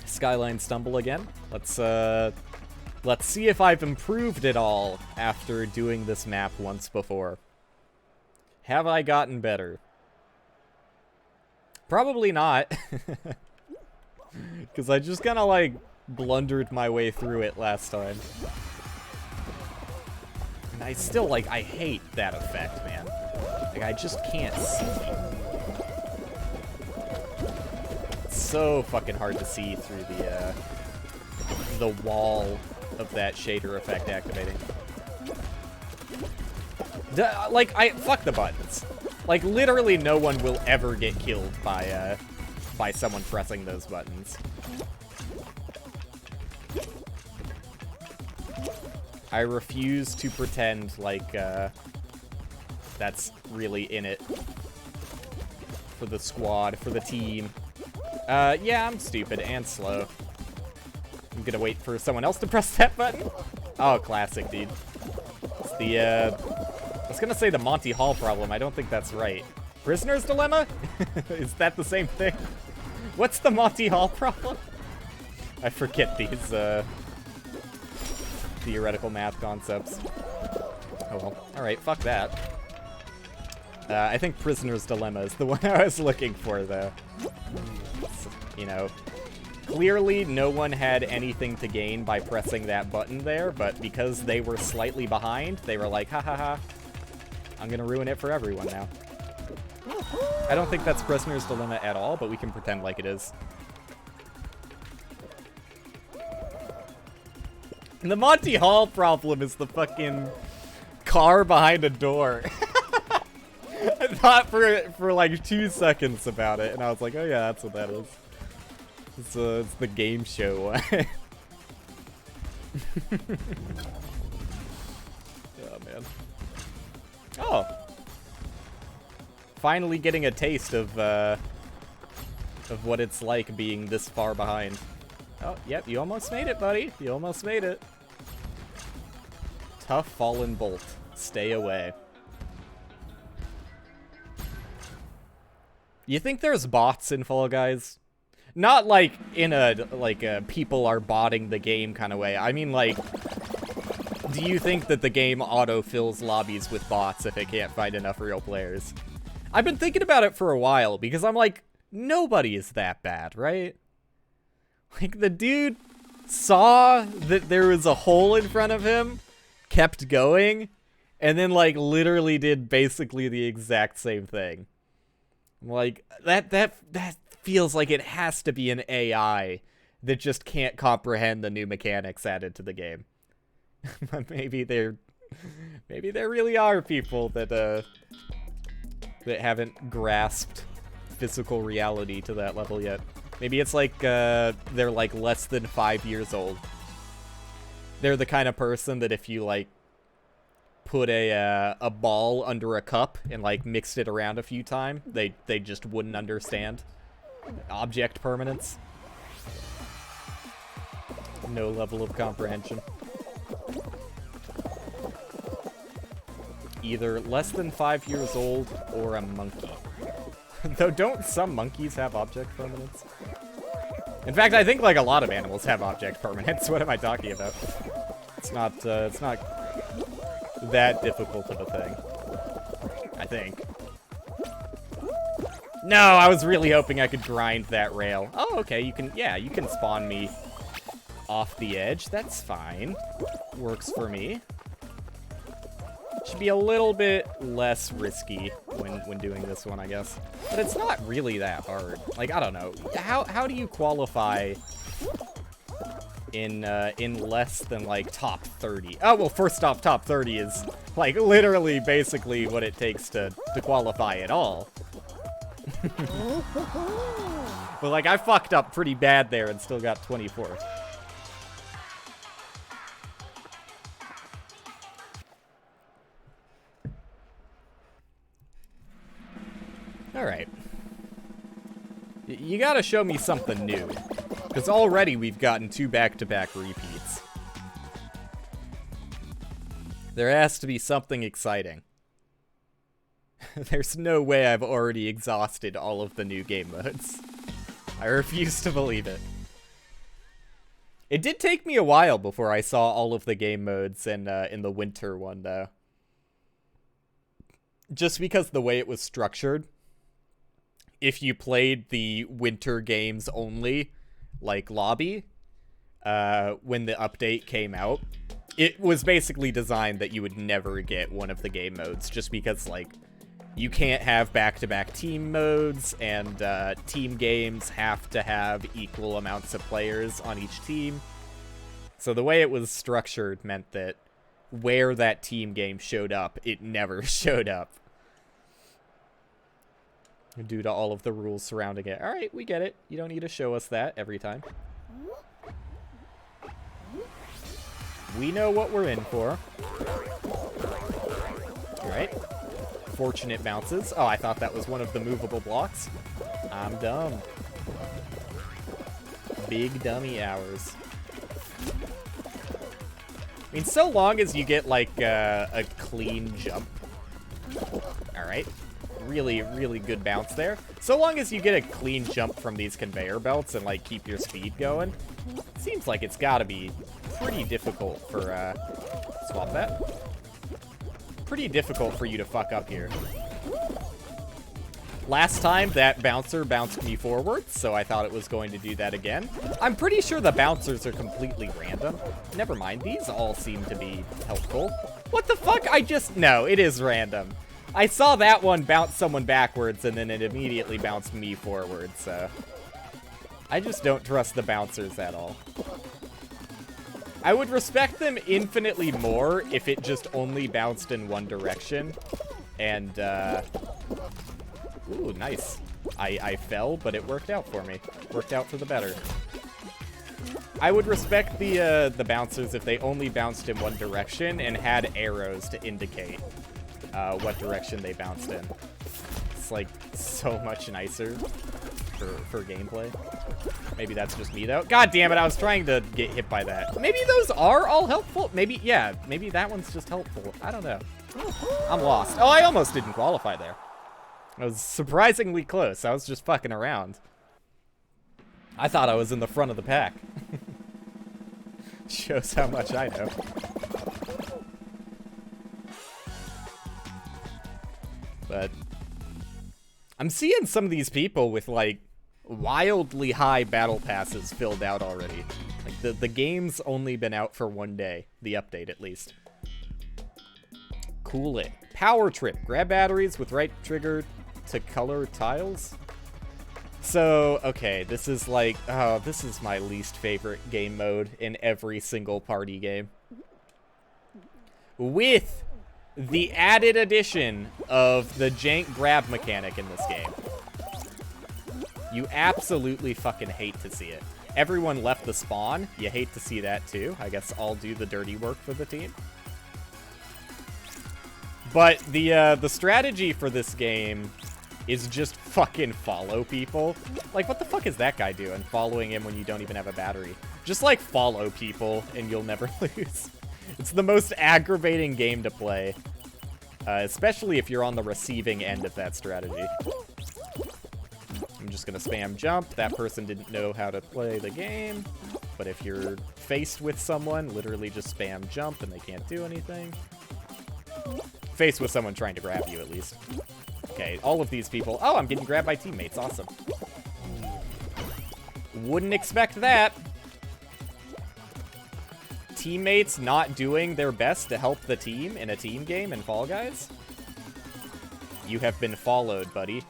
Skyline stumble again. Let's see if I've improved at all after doing this map once before. Have I gotten better? Probably not. Because I just kind of, like, blundered my way through it last time. And I still, like, I hate that effect, man. Like, I just can't see. It's so fucking hard to see through the wall of that shader effect activating. Fuck the buttons. Like, literally no one will ever get killed by someone pressing those buttons. I refuse to pretend like, that's really in it. For the squad, for the team. Yeah, I'm stupid and slow. I'm gonna wait for someone else to press that button. Oh, classic, dude. It's the, I was gonna say the Monty Hall problem. I don't think that's right. Prisoner's Dilemma? Is that the same thing? What's the Monty Hall problem? I forget these, theoretical math concepts. Oh well. Alright, fuck that. I think Prisoner's Dilemma is the one I was looking for, though. You know, clearly no one had anything to gain by pressing that button there, but because they were slightly behind, they were like, ha ha ha, I'm gonna ruin it for everyone now. I don't think that's Prisoner's Dilemma at all, but we can pretend like it is. And the Monty Hall problem is the fucking car behind a door. I thought for like 2 seconds about it, and I was like, oh yeah, that's what that is. It's the game show one. Oh, man. Oh. Finally getting a taste of what it's like being this far behind. Oh, yep, you almost made it, buddy. You almost made it. Tough fallen bolt. Stay away. You think there's bots in Fall Guys? Not like in a people are botting the game kind of way. I mean, like, do you think that the game auto-fills lobbies with bots if it can't find enough real players? I've been thinking about it for a while because I'm like, nobody is that bad, right? Like, the dude saw that there was a hole in front of him, kept going, and then, like, literally did basically the exact same thing. Like, that feels like it has to be an AI that just can't comprehend the new mechanics added to the game. But maybe there really are people that haven't grasped physical reality to that level yet. Maybe it's like they're like less than 5 years old. They're the kind of person that if you like put a ball under a cup and like mixed it around a few times, they just wouldn't understand object permanence. No level of comprehension. Either less than 5 years old or a monkey. Though don't some monkeys have object permanence? In fact, I think like a lot of animals have object permanence. What am I talking about? It's not that difficult of a thing. I think. No, I was really hoping I could grind that rail. Oh, okay, you can spawn me off the edge. That's fine. Works for me. Should be a little bit less risky when doing this one, I guess. But it's not really that hard. Like, I don't know. How do you qualify in less than, like, top 30? Oh, well, first off, top 30 is, like, literally basically what it takes to qualify at all. But, like, I fucked up pretty bad there and still got 24th. Alright. You gotta show me something new. Because already we've gotten 2 back-to-back repeats. There has to be something exciting. There's no way I've already exhausted all of the new game modes. I refuse to believe it. It did take me a while before I saw all of the game modes in the winter one, though. Just because the way it was structured. If you played the winter games only, like lobby, when the update came out, it was basically designed that you would never get one of the game modes, just because, like, you can't have back-to-back team modes, and team games have to have equal amounts of players on each team. So the way it was structured meant that where that team game showed up, it never showed up. Due to all of the rules surrounding it. Alright, we get it. You don't need to show us that every time. We know what we're in for. Alright. Fortunate bounces. Oh, I thought that was one of the movable blocks. I'm dumb. Big dummy hours. I mean, so long as you get, like, a clean jump. Alright. Really, really good bounce there. So long as you get a clean jump from these conveyor belts and, like, keep your speed going. Seems like it's gotta be pretty difficult for, swap that. Pretty difficult for you to fuck up here. Last time, that bouncer bounced me forward, so I thought it was going to do that again. I'm pretty sure the bouncers are completely random. Never mind, these all seem to be helpful. What the fuck? No, it is random. I saw that one bounce someone backwards, and then it immediately bounced me forward, so... I just don't trust the bouncers at all. I would respect them infinitely more if it just only bounced in one direction. And, ooh, nice. I fell, but it worked out for me. Worked out for the better. I would respect the bouncers if they only bounced in one direction and had arrows to indicate what direction they bounced in. It's, like, so much nicer for gameplay. Maybe that's just me, though. God damn it, I was trying to get hit by that. Maybe those are all helpful? Maybe, yeah, maybe that one's just helpful. I don't know. I'm lost. Oh, I almost didn't qualify there. I was surprisingly close. I was just fucking around. I thought I was in the front of the pack. Shows how much I know. But I'm seeing some of these people with, like, wildly high battle passes filled out already. Like, the game's only been out for one day. The update, at least. Cool it. Power trip. Grab batteries with right trigger to color tiles. So, okay, this is like, oh, this is my least favorite game mode in every single party game. With the added addition of the jank grab mechanic in this game. You absolutely fucking hate to see it. Everyone left the spawn. You hate to see that too. I guess I'll do the dirty work for the team. But the strategy for this game is just fucking follow people. Like, what the fuck is that guy doing? Following him when you don't even have a battery. Just, like, follow people and you'll never lose. It's the most aggravating game to play. Especially if you're on the receiving end of that strategy. I'm just gonna spam jump. That person didn't know how to play the game. But if you're faced with someone, literally just spam jump and they can't do anything. Faced with someone trying to grab you, at least. Okay, all of these people... Oh, I'm getting grabbed by teammates. Awesome. Wouldn't expect that. Teammates not doing their best to help the team in a team game in Fall Guys? You have been followed, buddy.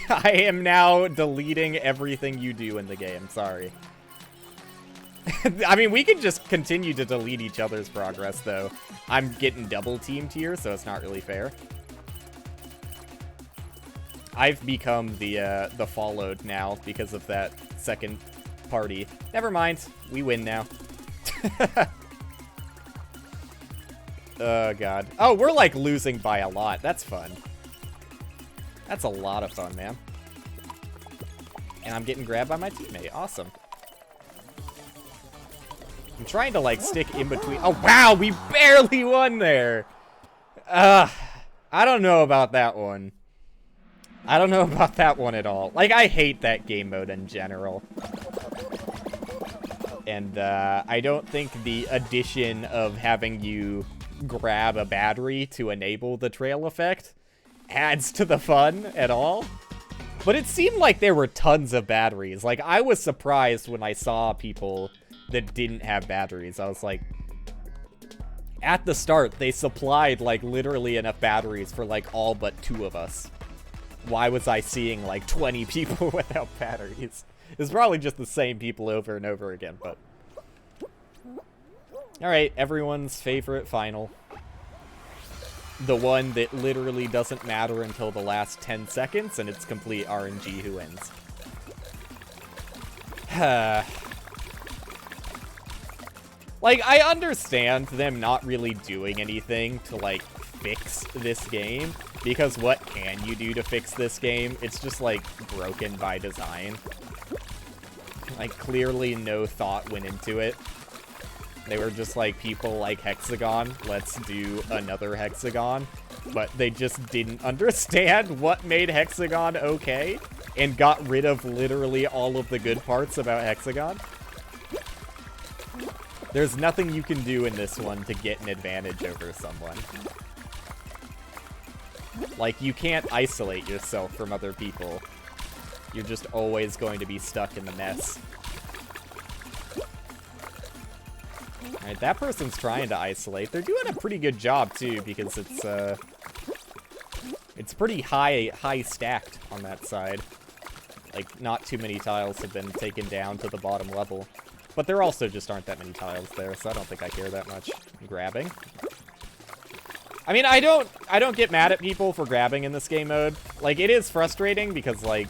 I am now deleting everything you do in the game. Sorry. I mean, we can just continue to delete each other's progress, though. I'm getting double teamed here, so it's not really fair. I've become the followed now because of that second party. Never mind. We win now. Oh, God. Oh, we're, like, losing by a lot. That's fun. That's a lot of fun, man. And I'm getting grabbed by my teammate. Awesome. I'm trying to, like, stick in between. Oh, wow! We barely won there! I don't know about that one. I don't know about that one at all. Like, I hate that game mode in general. And, I don't think the addition of having you grab a battery to enable the trail effect adds to the fun at all. But it seemed like there were tons of batteries. Like, I was surprised when I saw people that didn't have batteries. I was like, at the start, they supplied, like, literally enough batteries for, like, all but 2 of us. Why was I seeing, like, 20 people without batteries? It's probably just the same people over and over again, but... Alright, everyone's favorite final. The one that literally doesn't matter until the last 10 seconds, and it's complete RNG who wins. Like, I understand them not really doing anything to, like, fix this game, because what can you do to fix this game? It's just, like, broken by design. Like, clearly no thought went into it. They were just like, people like Hexagon, let's do another Hexagon. But they just didn't understand what made Hexagon okay, and got rid of literally all of the good parts about Hexagon. There's nothing you can do in this one to get an advantage over someone. Like, you can't isolate yourself from other people. You're just always going to be stuck in the mess. Alright, that person's trying to isolate. They're doing a pretty good job, too, because it's pretty high stacked on that side. Like, not too many tiles have been taken down to the bottom level. But there also just aren't that many tiles there, so I don't think I care that much. Grabbing. I mean, I don't get mad at people for grabbing in this game mode. Like, it is frustrating because, like,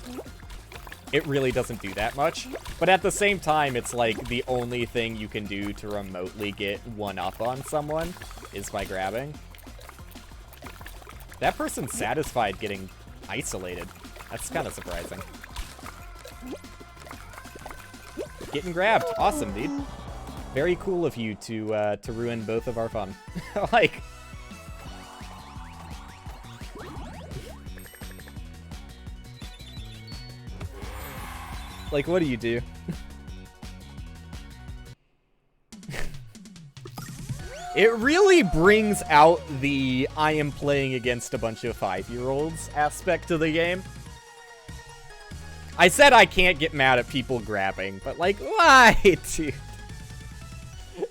it really doesn't do that much. But at the same time, it's like the only thing you can do to remotely get one up on someone is by grabbing. That person's satisfied getting isolated. That's kind of surprising. Getting grabbed. Awesome, dude. Very cool of you to ruin both of our fun. Like... Like, what do you do? It really brings out the I am playing against a bunch of 5-year-olds aspect of the game. I said I can't get mad at people grabbing, but like, why, dude?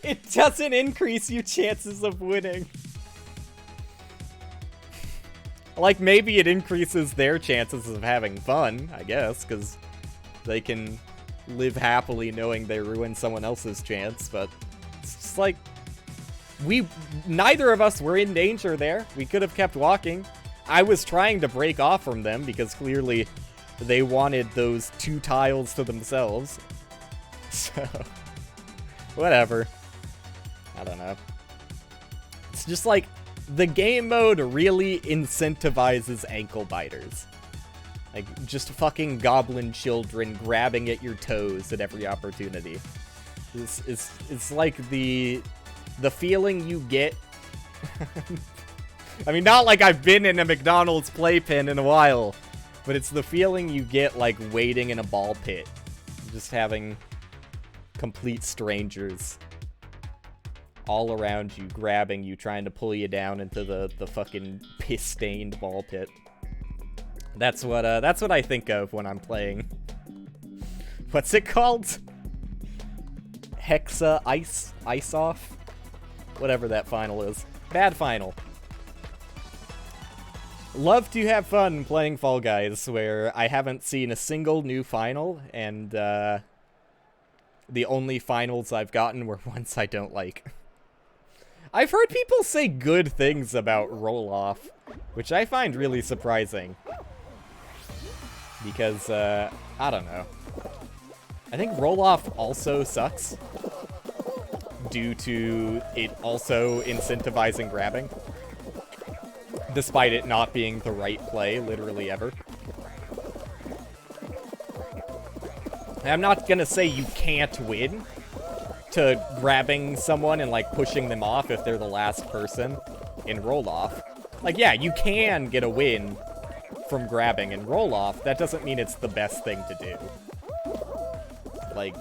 It doesn't increase your chances of winning. Like, maybe it increases their chances of having fun, I guess, because they can live happily knowing they ruined someone else's chance, but it's just like, neither of us were in danger there. We could have kept walking. I was trying to break off from them because clearly they wanted those 2 tiles to themselves. So, whatever. I don't know. It's just like, the game mode really incentivizes ankle biters. Like, just fucking goblin children grabbing at your toes at every opportunity. It's like the feeling you get... I mean, not like I've been in a McDonald's playpen in a while, but it's the feeling you get, like, waiting in a ball pit. Just having complete strangers all around you, grabbing you, trying to pull you down into the fucking piss-stained ball pit. That's what I think of when I'm playing. What's it called? Hexa Ice Off? Whatever that final is. Bad final. Love to have fun playing Fall Guys, where I haven't seen a single new final, and the only finals I've gotten were ones I don't like. I've heard people say good things about Roll-Off, which I find really surprising. Because, I don't know. I think Roll-Off also sucks, due to it also incentivizing grabbing, despite it not being the right play, literally ever. And I'm not gonna say you can't win to grabbing someone and, like, pushing them off if they're the last person in Roll-Off. Like, yeah, you can get a win from grabbing and Roll-Off. That doesn't mean it's the best thing to do. Like,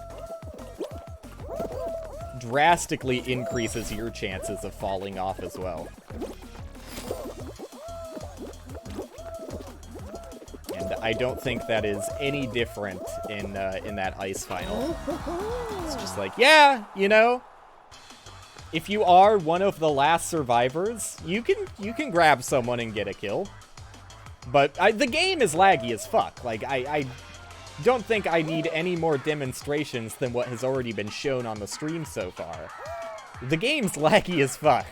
drastically increases your chances of falling off as well. And I don't think that is any different in that ice final. It's just like, yeah, you know, if you are one of the last survivors, you can grab someone and get a kill. But the game is laggy as fuck. Like, I don't think I need any more demonstrations than what has already been shown on the stream so far. The game's laggy as fuck.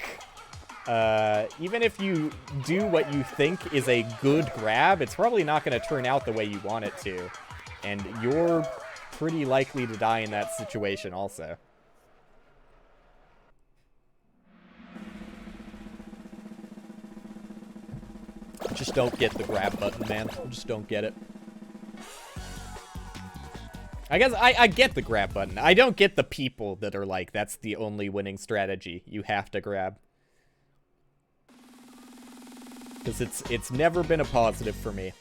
Even if you do what you think is a good grab, it's probably not going to turn out the way you want it to. And you're pretty likely to die in that situation also. Just don't get the grab button, man. Just don't get it. I guess I get the grab button. I don't get the people that are like, that's the only winning strategy. You have to grab. Because it's never been a positive for me.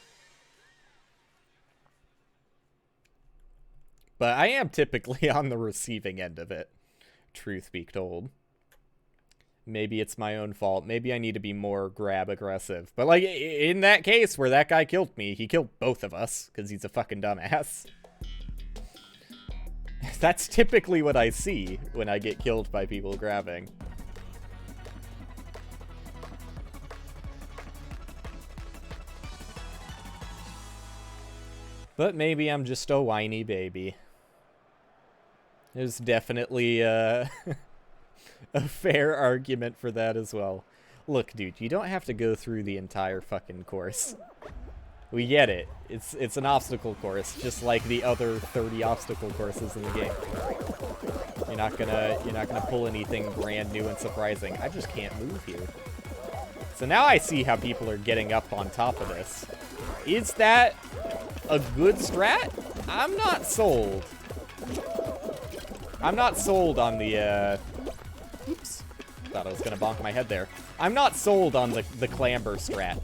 But I am typically on the receiving end of it, truth be told. Maybe it's my own fault. Maybe I need to be more grab aggressive. But, like, in that case where that guy killed me, he killed both of us because he's a fucking dumbass. That's typically what I see when I get killed by people grabbing. But maybe I'm just a whiny baby. There's definitely a fair argument for that as well. Look, dude, you don't have to go through the entire fucking course. We get it. It's an obstacle course, just like the other 30 obstacle courses in the game. You're not gonna pull anything brand new and surprising. I just can't move here. So now I see how people are getting up on top of this. Is that a good strat? I'm not sold. I'm not sold on the, oops. Thought I was gonna bonk my head there. I'm not sold on the clamber strat.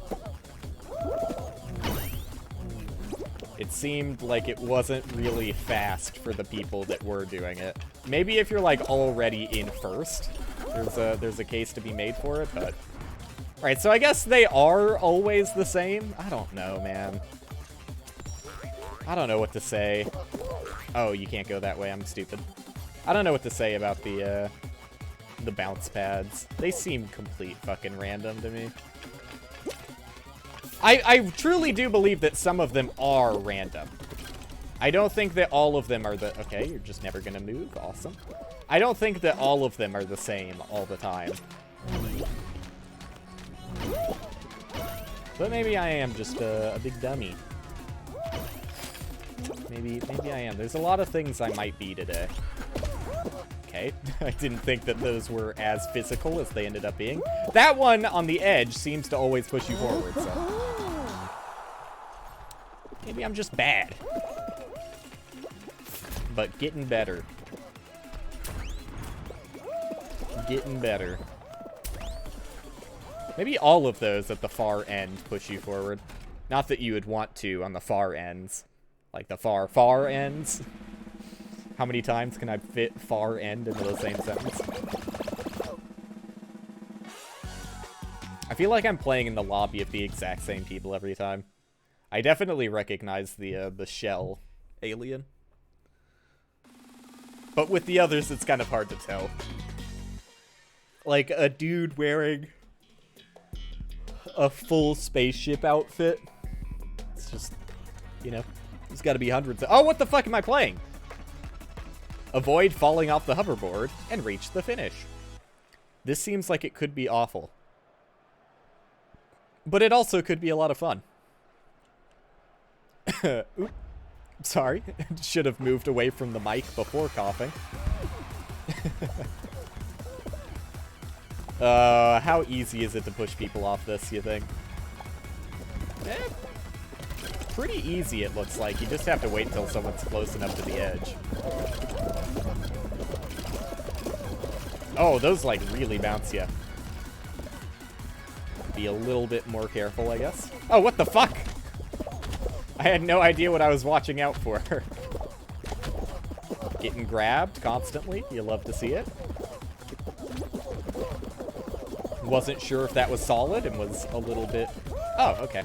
It seemed like it wasn't really fast for the people that were doing it. Maybe if you're, like, already in first, there's a case to be made for it, but... Alright, so I guess they are always the same? I don't know, man. I don't know what to say. Oh, you can't go that way. I'm stupid. I don't know what to say about the bounce pads. They seem complete fucking random to me. I truly do believe that some of them are random. I don't think that all of them are the... Okay, you're just never gonna move. Awesome. I don't think that all of them are the same all the time. But maybe I am just a big dummy. Maybe I am. There's a lot of things I might be today. Okay, I didn't think that those were as physical as they ended up being. That one on the edge seems to always push you forward, so... Maybe I'm just bad. But getting better. Getting better. Maybe all of those at the far end push you forward. Not that you would want to on the far ends. Like the far ends. How many times can I fit far end into the same sentence? I feel like I'm playing in the lobby of the exact same people every time. I definitely recognize the shell alien. But with the others, it's kind of hard to tell. Like a dude wearing a full spaceship outfit. It's just, you know, there's got to be hundreds of... Oh, what the fuck am I playing? Avoid falling off the hoverboard and reach the finish. This seems like it could be awful. But it also could be a lot of fun. Oop. Sorry. Should have moved away from the mic before coughing. How easy is it to push people off this, you think? Pretty easy, it looks like. You just have to wait till someone's close enough to the edge. Oh, those, like, really bounce you. Be a little bit more careful, I guess. Oh, what the fuck? I had no idea what I was watching out for. Getting grabbed constantly. You love to see it. Wasn't sure if that was solid and was a little bit... Oh, okay.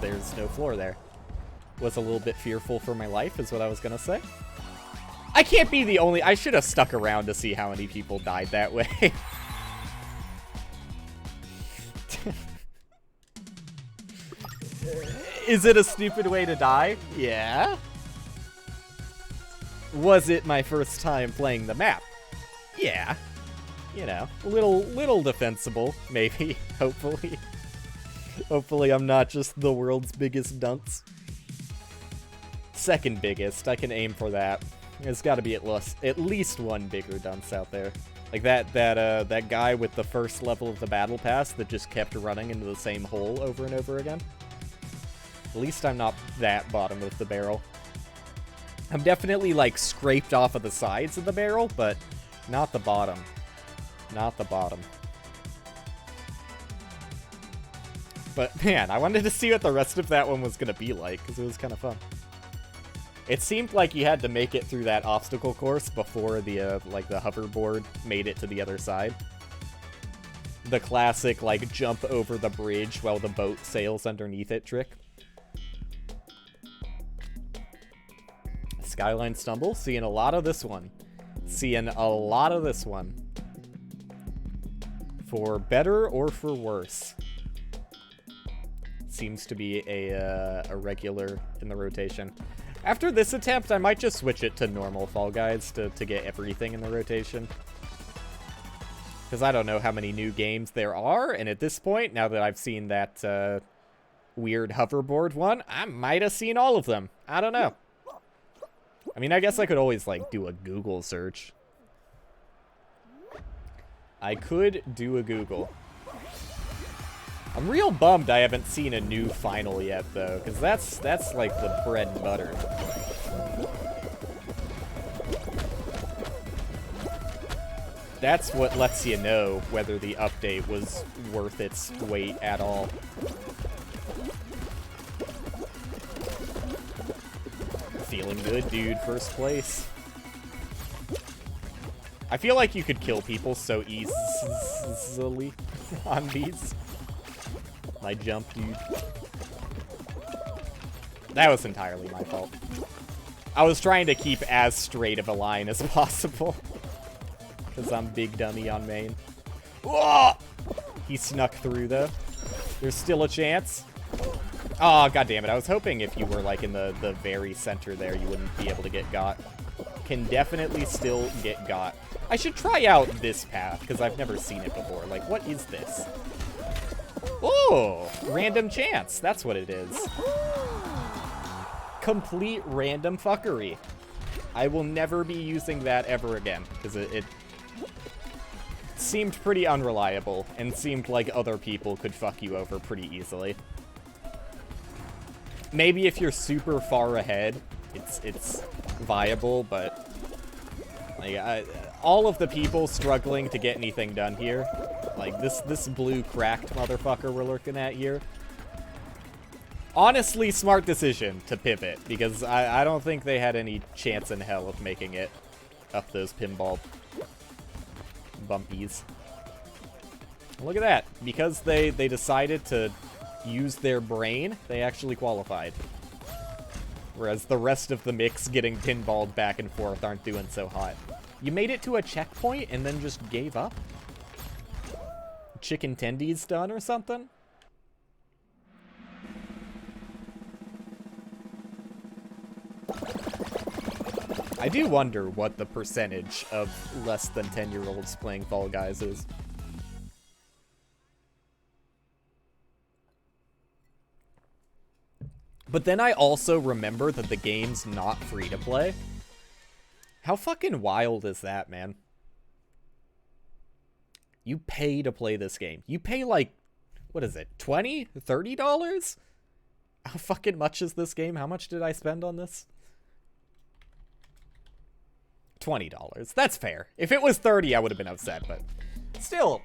There's no floor there. Was a little bit fearful for my life is what I was gonna say. I can't be the only... I should have stuck around to see how many people died that way. Is it a stupid way to die? Yeah. Was it my first time playing the map? Yeah. You know, a little defensible, maybe, hopefully. Hopefully I'm not just the world's biggest dunce. Second biggest, I can aim for that. There's got to be at least one bigger dunce out there. Like that guy with the first level of the battle pass that just kept running into the same hole over and over again. At least I'm not that bottom of the barrel. I'm definitely, like, scraped off of the sides of the barrel, but not the bottom. Not the bottom. But, man, I wanted to see what the rest of that one was going to be like, because it was kind of fun. It seemed like you had to make it through that obstacle course before the, like, the hoverboard made it to the other side. The classic, like, jump over the bridge while the boat sails underneath it trick. Skyline Stumble, seeing a lot of this one. Seeing a lot of this one. For better or for worse. Seems to be a regular in the rotation. After this attempt, I might just switch it to normal Fall Guys to get everything in the rotation. Because I don't know how many new games there are, and at this point, now that I've seen that weird hoverboard one, I might have seen all of them. I don't know. I mean, I guess I could always, like, do a Google search. I could do a Google. I'm real bummed I haven't seen a new final yet, though, because that's like the bread and butter. That's what lets you know whether the update was worth its weight at all. Feeling good, dude. First place. I feel like you could kill people so easily on these. My jump, dude. That was entirely my fault. I was trying to keep as straight of a line as possible. Because I'm big dummy on main. Whoa! He snuck through, though. There's still a chance. Oh, goddammit. I was hoping if you were, like, in the very center there, you wouldn't be able to get got. Can definitely still get got. I should try out this path, because I've never seen it before. Like, what is this? Oh, random chance. That's what it is. Complete random fuckery. I will never be using that ever again, because it seemed pretty unreliable, and seemed like other people could fuck you over pretty easily. Maybe if you're super far ahead, it's viable, but like all of the people struggling to get anything done here, like this blue cracked motherfucker we're looking at here. Honestly, smart decision to pivot, because I don't think they had any chance in hell of making it up those pinball bumpies. Look at that. Because they decided to use their brain, they actually qualified. Whereas the rest of the mix getting pinballed back and forth aren't doing so hot. You made it to a checkpoint and then just gave up? Chicken tendies done or something? I do wonder what the percentage of less than 10-year-olds playing Fall Guys is. But then I also remember that the game's not free to play. How fucking wild is that, man? You pay to play this game. You pay like, what is it, $20? $30? How fucking much is this game? How much did I spend on this? $20. That's fair. If it was 30, I would have been upset, but still.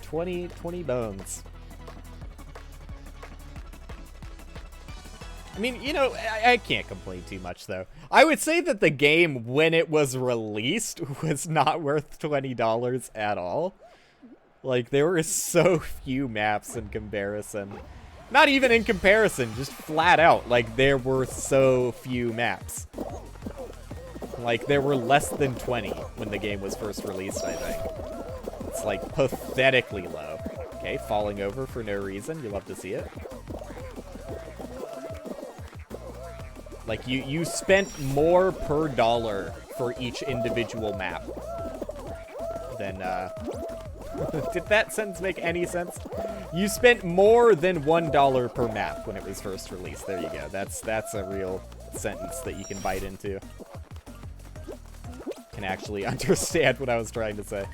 20 bones. I mean, you know, I can't complain too much, though. I would say that the game, when it was released, was not worth $20 at all. Like, there were so few maps in comparison. Not even in comparison, just flat out. Like, there were so few maps. Like, there were less than 20 when the game was first released, I think. It's, like, pathetically low. Okay, falling over for no reason. You love to see it. Like, you spent more per dollar for each individual map than, Did that sentence make any sense? You spent more than $1 per map when it was first released. There you go. That's a real sentence that you can bite into. Can actually understand what I was trying to say.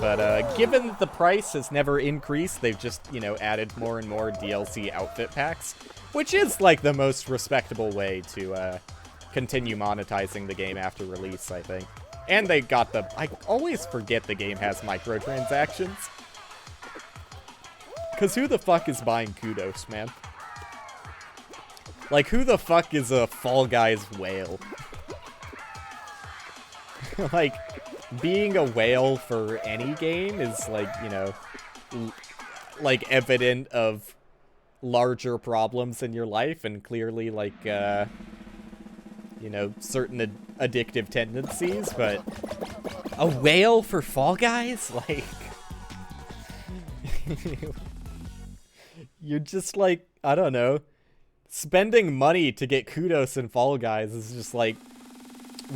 But, given the price has never increased, they've just, you know, added more and more DLC outfit packs, which is, like, the most respectable way to, continue monetizing the game after release, I think. And they got the... I always forget the game has microtransactions. Because who the fuck is buying Kudos, man? Like, who the fuck is a Fall Guys whale? Like... being a whale for any game is, like, you know, like, evident of larger problems in your life, and clearly, like, you know, certain addictive tendencies, but a whale for Fall Guys? Like, you're just, like, I don't know, spending money to get Kudos in Fall Guys is just, like,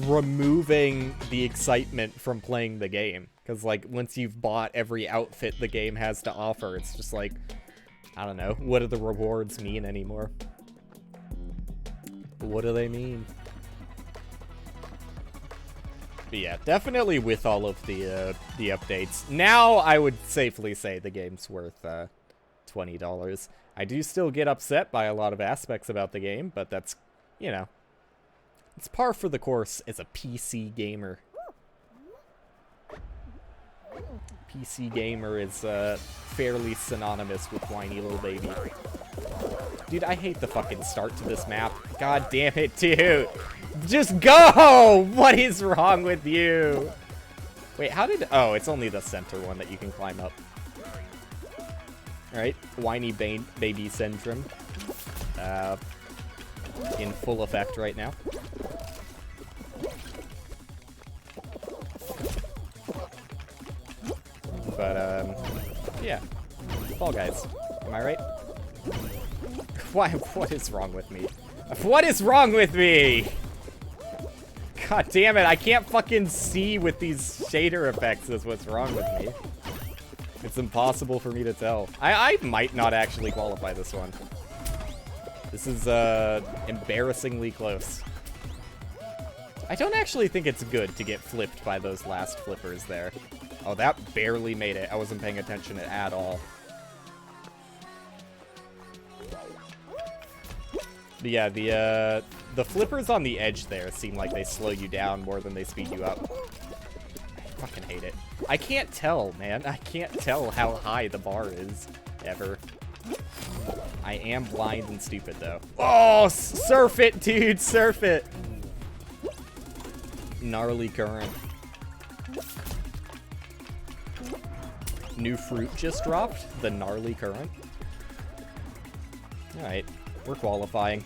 removing the excitement from playing the game. Because, like, once you've bought every outfit the game has to offer, it's just like, I don't know, what do the rewards mean anymore? What do they mean? But yeah, definitely with all of the updates. Now, I would safely say the game's worth, $20. I do still get upset by a lot of aspects about the game, but that's, you know, it's par for the course as a PC gamer. PC gamer is fairly synonymous with whiny little baby. Dude, I hate the fucking start to this map. God damn it, dude. Just go! What is wrong with you? Wait, how did... oh, it's only the center one that you can climb up. Alright, whiny baby syndrome. In full effect right now. But, yeah. Fall Guys. Am I right? Why? What is wrong with me? What is wrong with me? God damn it, I can't fucking see with these shader effects is what's wrong with me. It's impossible for me to tell. I might not actually qualify this one. This is, embarrassingly close. I don't actually think it's good to get flipped by those last flippers there. Oh, that barely made it. I wasn't paying attention at all. But yeah, the flippers on the edge there seem like they slow you down more than they speed you up. I fucking hate it. I can't tell, man. I can't tell how high the bar is, ever. I am blind and stupid, though. Oh, surf it, dude, surf it. Gnarly current. New fruit just dropped. The gnarly current. Alright, we're qualifying.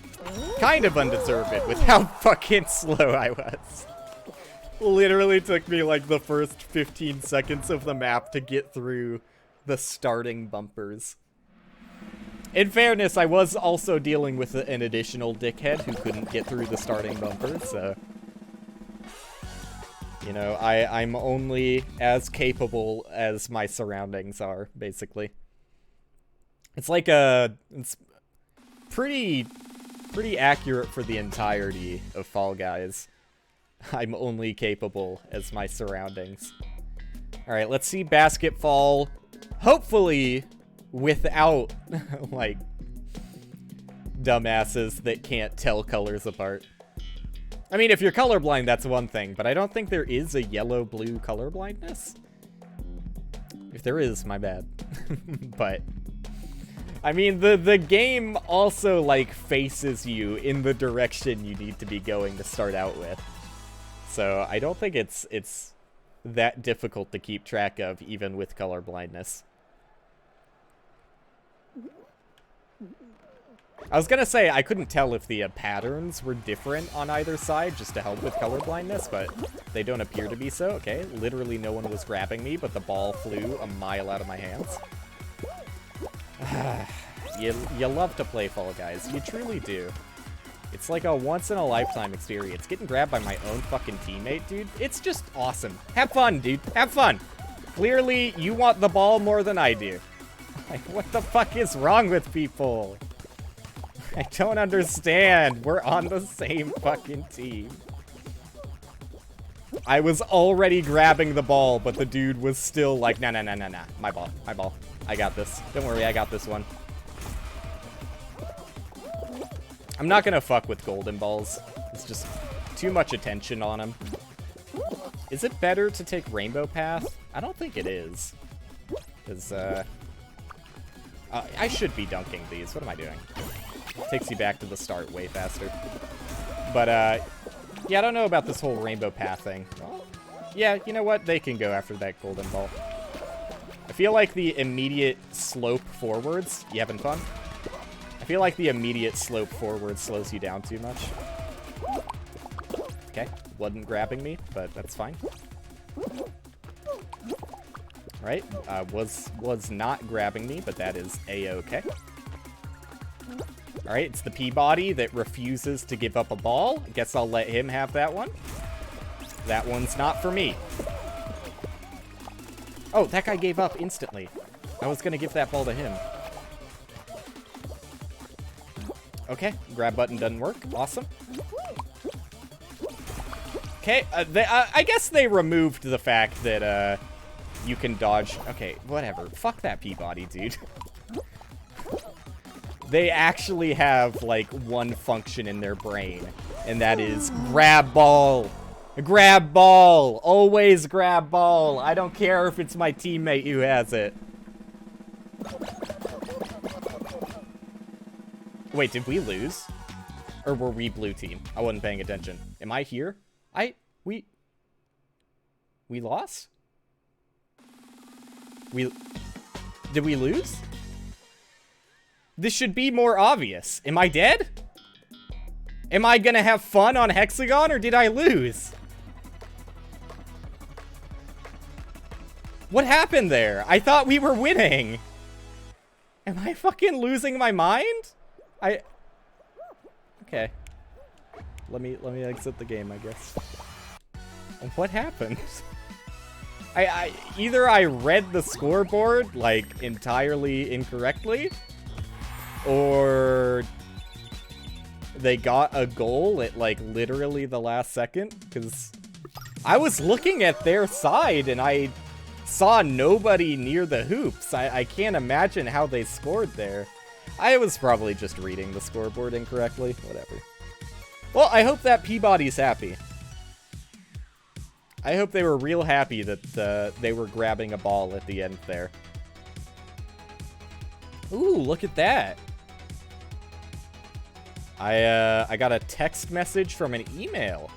Kind of undeserved with how fucking slow I was. Literally took me like the first 15 seconds of the map to get through the starting bumpers. In fairness, I was also dealing with an additional dickhead who couldn't get through the starting bumpers, so... you know, I'm only as capable as my surroundings are, basically. It's like it's pretty accurate for the entirety of Fall Guys. I'm only capable as my surroundings. Alright, let's see basketball, hopefully without, like, dumbasses that can't tell colors apart. I mean, if you're colorblind, that's one thing, but I don't think there is a yellow-blue colorblindness. If there is, my bad. But, I mean, the game also, like, faces you in the direction you need to be going to start out with. So, I don't think it's that difficult to keep track of, even with color blindness. I was gonna say I couldn't tell if the patterns were different on either side just to help with color blindness, but they don't appear to be so. Okay, literally no one was grabbing me, but the ball flew a mile out of my hands. You love to play Fall Guys. You truly do. It's like a once-in-a-lifetime experience. Getting grabbed by my own fucking teammate, dude, it's just awesome. Have fun, dude. Have fun. Clearly, you want the ball more than I do. Like, what the fuck is wrong with people? I don't understand. We're on the same fucking team. I was already grabbing the ball, but the dude was still like, nah. My ball. I got this. Don't worry, I got this one. I'm not gonna fuck with golden balls. It's just too much attention on them. Is it better to take Rainbow Path? I don't think it is. Because, I should be dunking these. What am I doing? Takes you back to the start way faster. But, yeah, I don't know about this whole Rainbow Path thing. Well, yeah, you know what? They can go after that golden ball. I feel like the immediate slope forwards... You having fun? I feel like the immediate slope forward slows you down too much. Okay, wasn't grabbing me, but that's fine. Alright, was not grabbing me, but that is a-okay. Alright, it's the Peabody that refuses to give up a ball. I guess I'll let him have that one. That one's not for me. Oh, that guy gave up instantly. I was gonna give that ball to him. Okay, grab button doesn't work. Awesome. Okay, I guess they removed the fact that, you can dodge... Okay, whatever. Fuck that Peabody, dude. They actually have, like, one function in their brain, and that is grab ball. Grab ball. Always grab ball. I don't care if it's my teammate who has it. Wait, did we lose? Or were we blue team? I wasn't paying attention. Am I here? We lost? Did we lose? This should be more obvious. Am I dead? Am I gonna have fun on Hexagon, or did I lose? What happened there? I thought we were winning. Am I fucking losing my mind? Okay. Let me exit the game, I guess. What happened? Either I read the scoreboard, like, entirely incorrectly, or they got a goal at, like, literally the last second, because I was looking at their side, and I saw nobody near the hoops. I can't imagine how they scored there. I was probably just reading the scoreboard incorrectly. Whatever. Well, I hope that Peabody's happy. I hope they were real happy that they were grabbing a ball at the end there. Ooh, look at that. I got a text message from an email.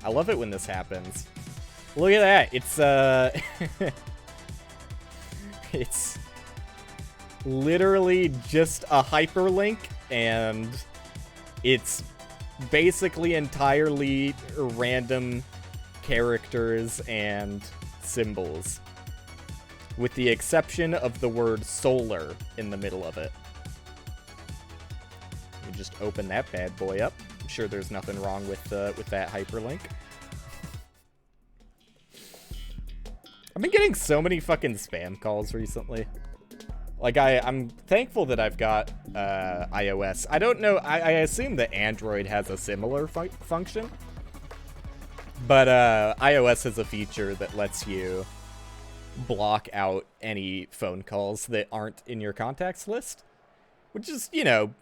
I love it when this happens. Look at that. It's, it's literally just a hyperlink, and it's basically entirely random characters and symbols, with the exception of the word solar in the middle of it. Let me just open that bad boy up. I'm sure there's nothing wrong with that hyperlink. I've been getting so many fucking spam calls recently. Like, I'm thankful that I've got iOS. I don't know, I assume that Android has a similar function. But iOS has a feature that lets you block out any phone calls that aren't in your contacts list. Which is, you know,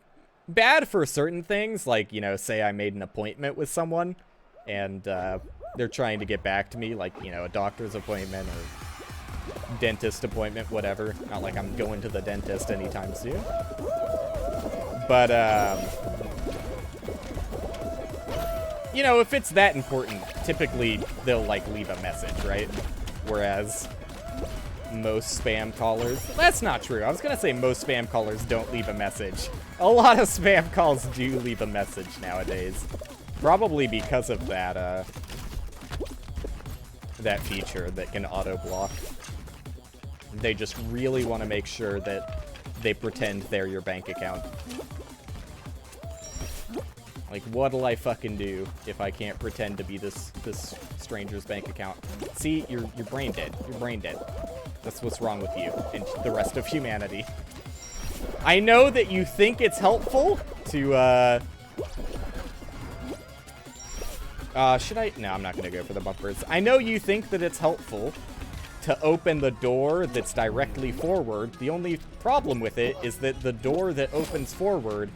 bad for certain things. Like, you know, say I made an appointment with someone and they're trying to get back to me, like, you know, a doctor's appointment or dentist appointment, whatever. Not like I'm going to the dentist anytime soon. But, you know, if it's that important, typically they'll, like, leave a message, right? Whereas most spam callers... That's not true. I was gonna say most spam callers don't leave a message. A lot of spam calls do leave a message nowadays. Probably because of that, that feature that can auto-block. They just really want to make sure that they pretend they're your bank account. Like, what'll I fucking do if I can't pretend to be this stranger's bank account? See, you're brain dead. You're brain dead. That's what's wrong with you and the rest of humanity. I know that you think it's helpful to, should I? No, I'm not gonna go for the bumpers. I know you think that it's helpful to open the door that's directly forward. The only problem with it is that the door that opens forward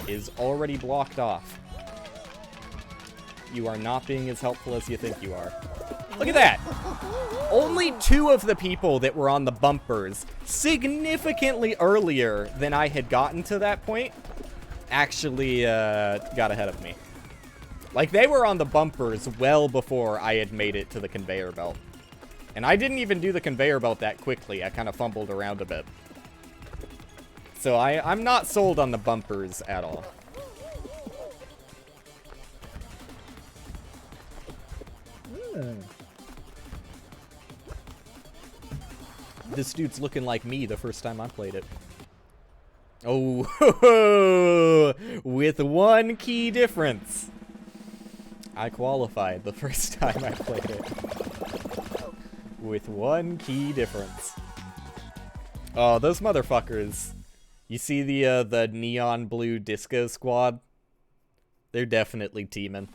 is already blocked off. You are not being as helpful as you think you are. Look at that! Only 2 of the people that were on the bumpers, significantly earlier than I had gotten to that point, actually got ahead of me. Like, they were on the bumpers well before I had made it to the conveyor belt. And I didn't even do the conveyor belt that quickly. I kind of fumbled around a bit. So I'm not sold on the bumpers at all. This dude's looking like me the first time I played it. Oh, with one key difference. I qualified the first time I played it. With one key difference. Oh, those motherfuckers. You see the neon blue disco squad? They're definitely teaming.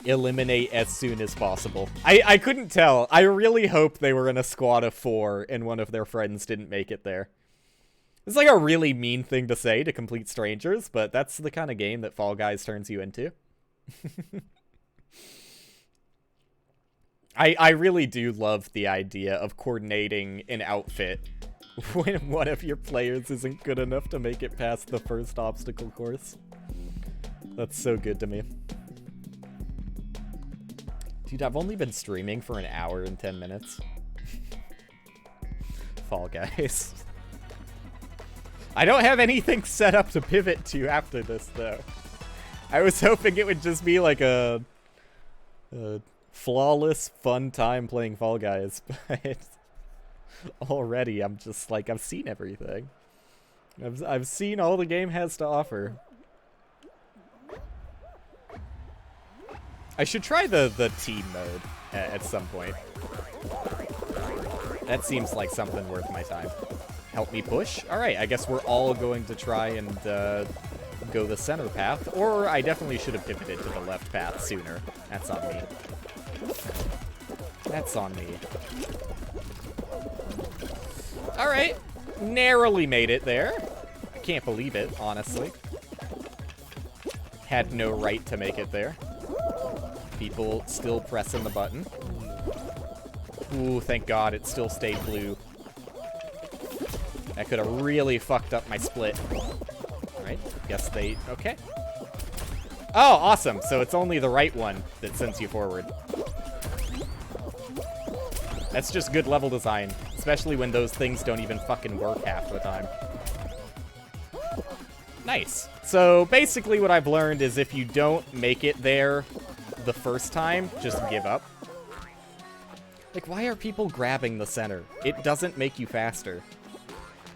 Eliminate as soon as possible. I couldn't tell. I really hope they were in a squad of 4 and one of their friends didn't make it there. It's like a really mean thing to say to complete strangers, but that's the kind of game that Fall Guys turns you into. I really do love the idea of coordinating an outfit when one of your players isn't good enough to make it past the first obstacle course. That's so good to me. Dude, I've only been streaming for 1 hour and 10 minutes. Fall Guys. I don't have anything set up to pivot to after this, though. I was hoping it would just be like a flawless, fun time playing Fall Guys, but already I'm just like, I've seen everything. I've seen all the game has to offer. I should try the team mode at some point. That seems like something worth my time. Help me push? Alright, I guess we're all going to try and go the center path, or I definitely should have pivoted to the left path sooner. That's on me. That's on me. Alright, narrowly made it there. I can't believe it, honestly. Had no right to make it there. People still pressing the button. Ooh, thank God it still stayed blue. That could have really fucked up my split. Alright, guess they... Okay. Oh, awesome. So it's only the right one that sends you forward. That's just good level design. Especially when those things don't even fucking work half the time. Nice. So basically what I've learned is if you don't make it there the first time, just give up. Like, why are people grabbing the center? It doesn't make you faster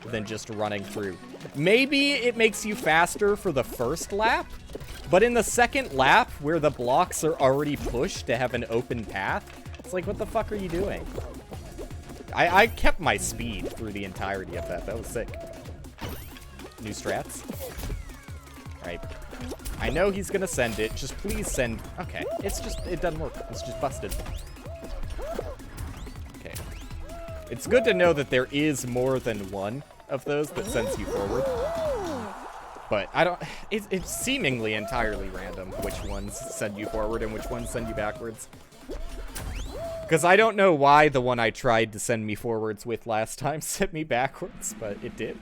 than just running through. Maybe it makes you faster for the first lap, but in the second lap, where the blocks are already pushed to have an open path, it's like, what the fuck are you doing? I kept my speed through the entirety of that. That was sick. New strats. Right. I know he's gonna send it. Just please send... Okay. It's just... It doesn't work. It's just busted. Okay. It's good to know that there is more than one of those that sends you forward. But I don't... It's seemingly entirely random which ones send you forward and which ones send you backwards. Because I don't know why the one I tried to send me forwards with last time sent me backwards, but it did.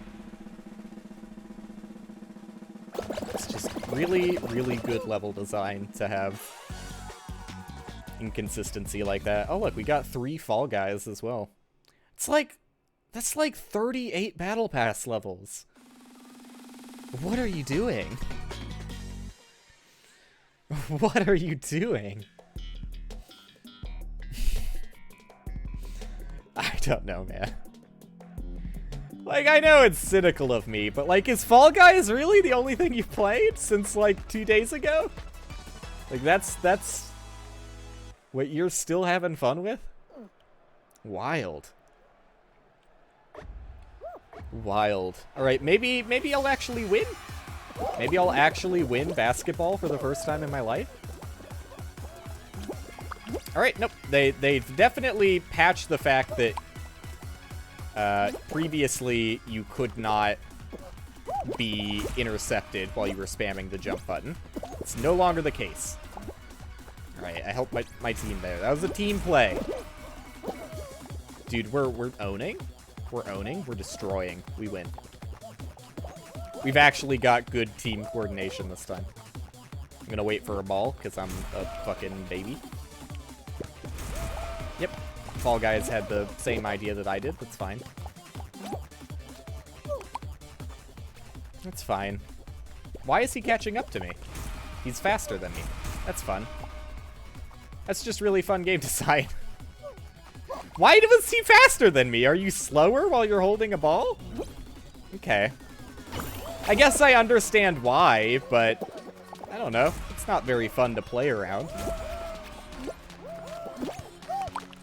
Let's just Really, really good level design to have inconsistency like that. Oh, look, we got 3 Fall Guys as well. It's like, that's like 38 Battle Pass levels. What are you doing? What are you doing? I don't know, man. Like, I know it's cynical of me, but like, is Fall Guys really the only thing you've played since like 2 days ago? Like, that's what you're still having fun with? Wild. Wild. Alright, maybe I'll actually win? Maybe I'll actually win basketball for the first time in my life? Alright, nope. They've definitely patched the fact that previously you could not be intercepted while you were spamming the jump button. It's no longer the case. Alright, I helped my team there. That was a team play. Dude, we're owning. We're owning. We're destroying. We win. We've actually got good team coordination this time. I'm gonna wait for a ball, because I'm a fucking baby. Yep. Fall Guys had the same idea that I did. That's fine. That's fine. Why is he catching up to me? He's faster than me. That's fun. That's just really fun game design. Why was he faster than me? Are you slower while you're holding a ball? Okay. I guess I understand why, but I don't know. It's not very fun to play around.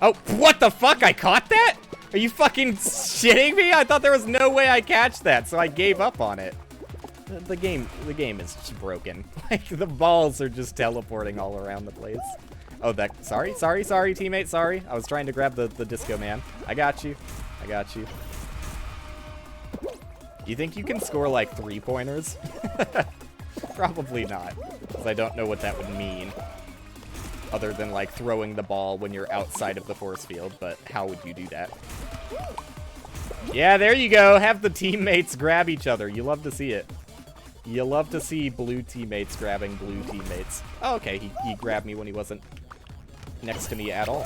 Oh, what the fuck? I caught that? Are you fucking shitting me? I thought there was no way I'd catch that, so I gave up on it. The game is just broken. Like, the balls are just teleporting all around the place. Oh, sorry, teammate, sorry. I was trying to grab the disco man. I got you. I got you. You think you can score, like, 3-pointers? Probably not, because I don't know what that would mean. Other than, like, throwing the ball when you're outside of the force field, but how would you do that? Yeah, there you go. Have the teammates grab each other. You love to see it. You love to see blue teammates grabbing blue teammates. Oh, okay, he grabbed me when he wasn't next to me at all.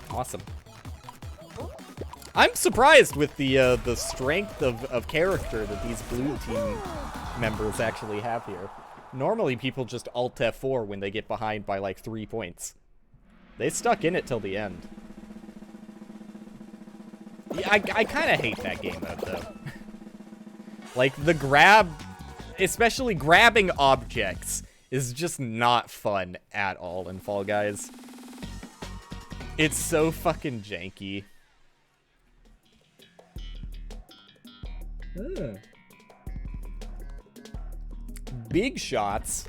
Awesome. I'm surprised with the strength of character that these blue team members actually have here. Normally, people just Alt F4 when they get behind by, like, 3 points. They stuck in it till the end. Yeah, I kind of hate that game mode, though. Like, the grab, especially grabbing objects, is just not fun at all in Fall Guys. It's so fucking janky. Big shots?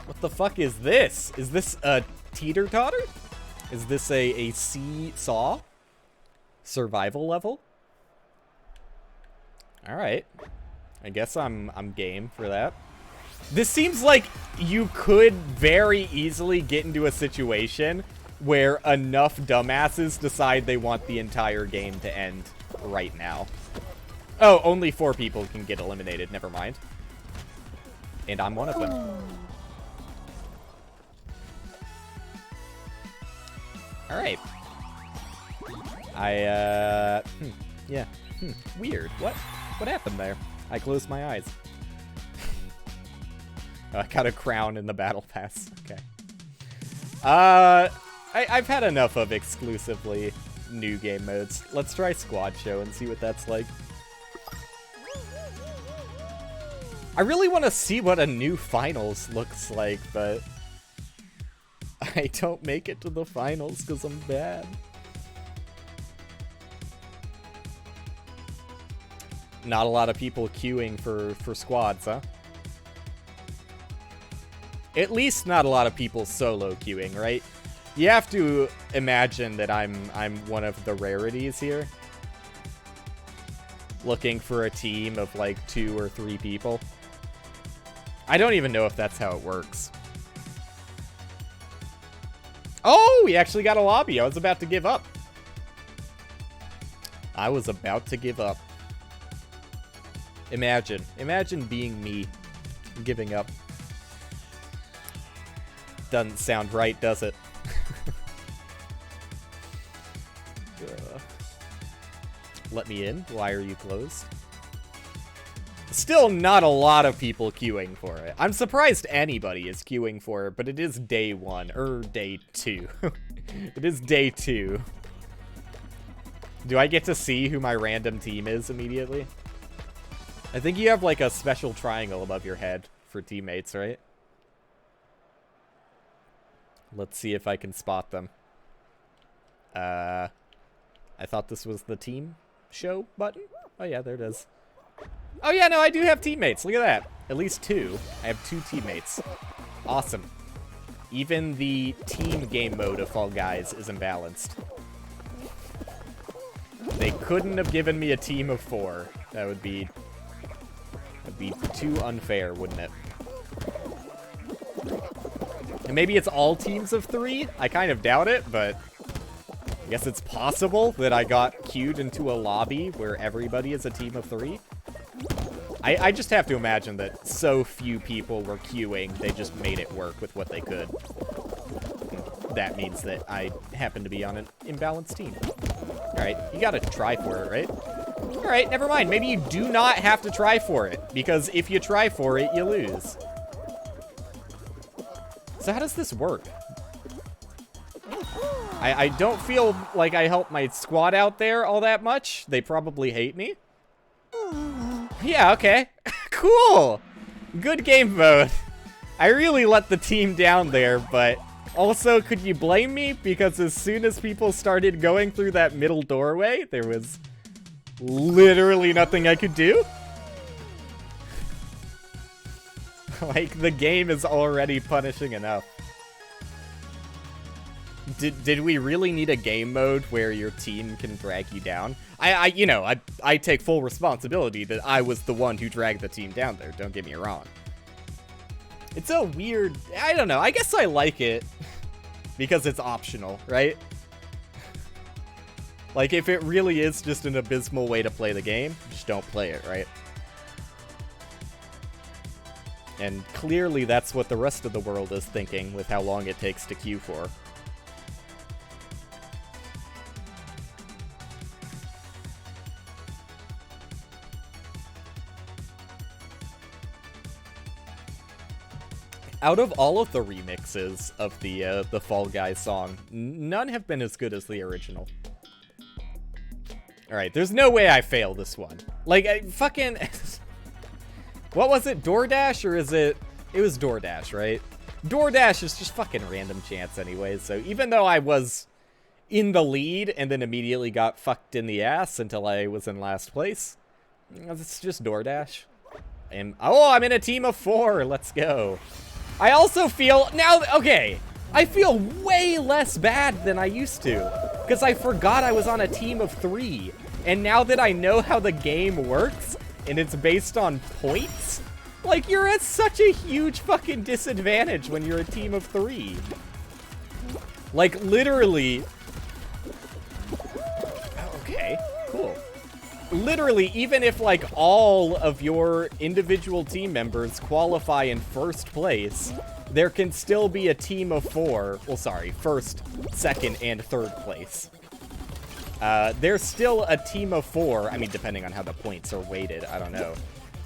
What the fuck is this? Is this a teeter-totter? Is this a seesaw? Survival level? Alright. I guess I'm game for that. This seems like you could very easily get into a situation where enough dumbasses decide they want the entire game to end right now. Oh, only 4 people can get eliminated. Never mind. And I'm one of them. Alright. Yeah. Weird. What happened there? I closed my eyes. Oh, I got a crown in the battle pass. Okay. I've had enough of exclusively new game modes. Let's try Squad Show and see what that's like. I really want to see what a new finals looks like, but I don't make it to the finals because I'm bad. Not a lot of people queuing for squads, huh? At least not a lot of people solo queuing, right? You have to imagine that I'm one of the rarities here. Looking for a team of like 2 or 3 people. I don't even know if that's how it works. Oh, we actually got a lobby. I was about to give up. I was about to give up. Imagine being me. Giving up. Doesn't sound right, does it? Let me in. Why are you closed? Still not a lot of people queuing for it. I'm surprised anybody is queuing for it, but it is day 1, or day 2. It is day 2. Do I get to see who my random team is immediately? I think you have like a special triangle above your head for teammates, right? Let's see if I can spot them. I thought this was the team show button. Oh yeah, there it is. Oh yeah, no, I do have teammates. Look at that. At least 2. I have 2 teammates. Awesome. Even the team game mode of Fall Guys is imbalanced. They couldn't have given me a team of 4. That would be too unfair, wouldn't it? And maybe it's all teams of 3? I kind of doubt it, but I guess it's possible that I got queued into a lobby where everybody is a team of 3. I just have to imagine that so few people were queuing, they just made it work with what they could. That means that I happen to be on an imbalanced team. Alright, you gotta try for it, right? Alright, never mind. Maybe you do not have to try for it, because if you try for it, you lose. So how does this work? I don't feel like I helped my squad out there all that much. They probably hate me. Yeah, okay. Cool. Good game mode. I really let the team down there, but also, could you blame me? Because as soon as people started going through that middle doorway, there was literally nothing I could do. Like, the game is already punishing enough. Did we really need a game mode where your team can drag you down? I take full responsibility that I was the one who dragged the team down there, don't get me wrong. It's a weird, I don't know, I guess I like it because it's optional, right? Like, if it really is just an abysmal way to play the game, just don't play it, right? And clearly that's what the rest of the world is thinking with how long it takes to queue for. Out of all of the remixes of the Fall Guys song, none have been as good as the original. Alright, there's no way I fail this one. Like, I fucking... What was it? DoorDash, or is it... It was DoorDash, right? DoorDash is just fucking random chance anyways, so even though I was in the lead and then immediately got fucked in the ass until I was in last place, it's just DoorDash. Oh, I'm in a team of 4, let's go. I also feel, now, okay, I feel way less bad than I used to, because I forgot I was on a team of 3, and now that I know how the game works, and it's based on points, like, you're at such a huge fucking disadvantage when you're a team of 3. Like, literally, okay, cool. Literally, even if, like, all of your individual team members qualify in first place, there can still be a team of 4. Well, sorry, first, second, and third place. There's still a team of 4. I mean, depending on how the points are weighted, I don't know.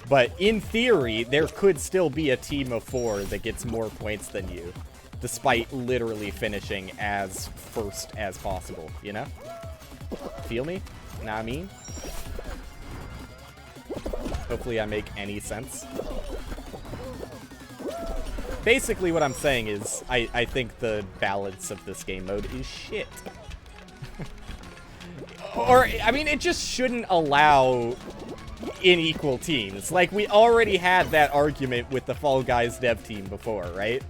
But in theory, there could still be a team of 4 that gets more points than you, despite literally finishing as first as possible, you know? Feel me? Know what I mean? Hopefully I make any sense. Basically what I'm saying is, I think the balance of this game mode is shit. Or, I mean, it just shouldn't allow unequal teams. Like, we already had that argument with the Fall Guys dev team before, right?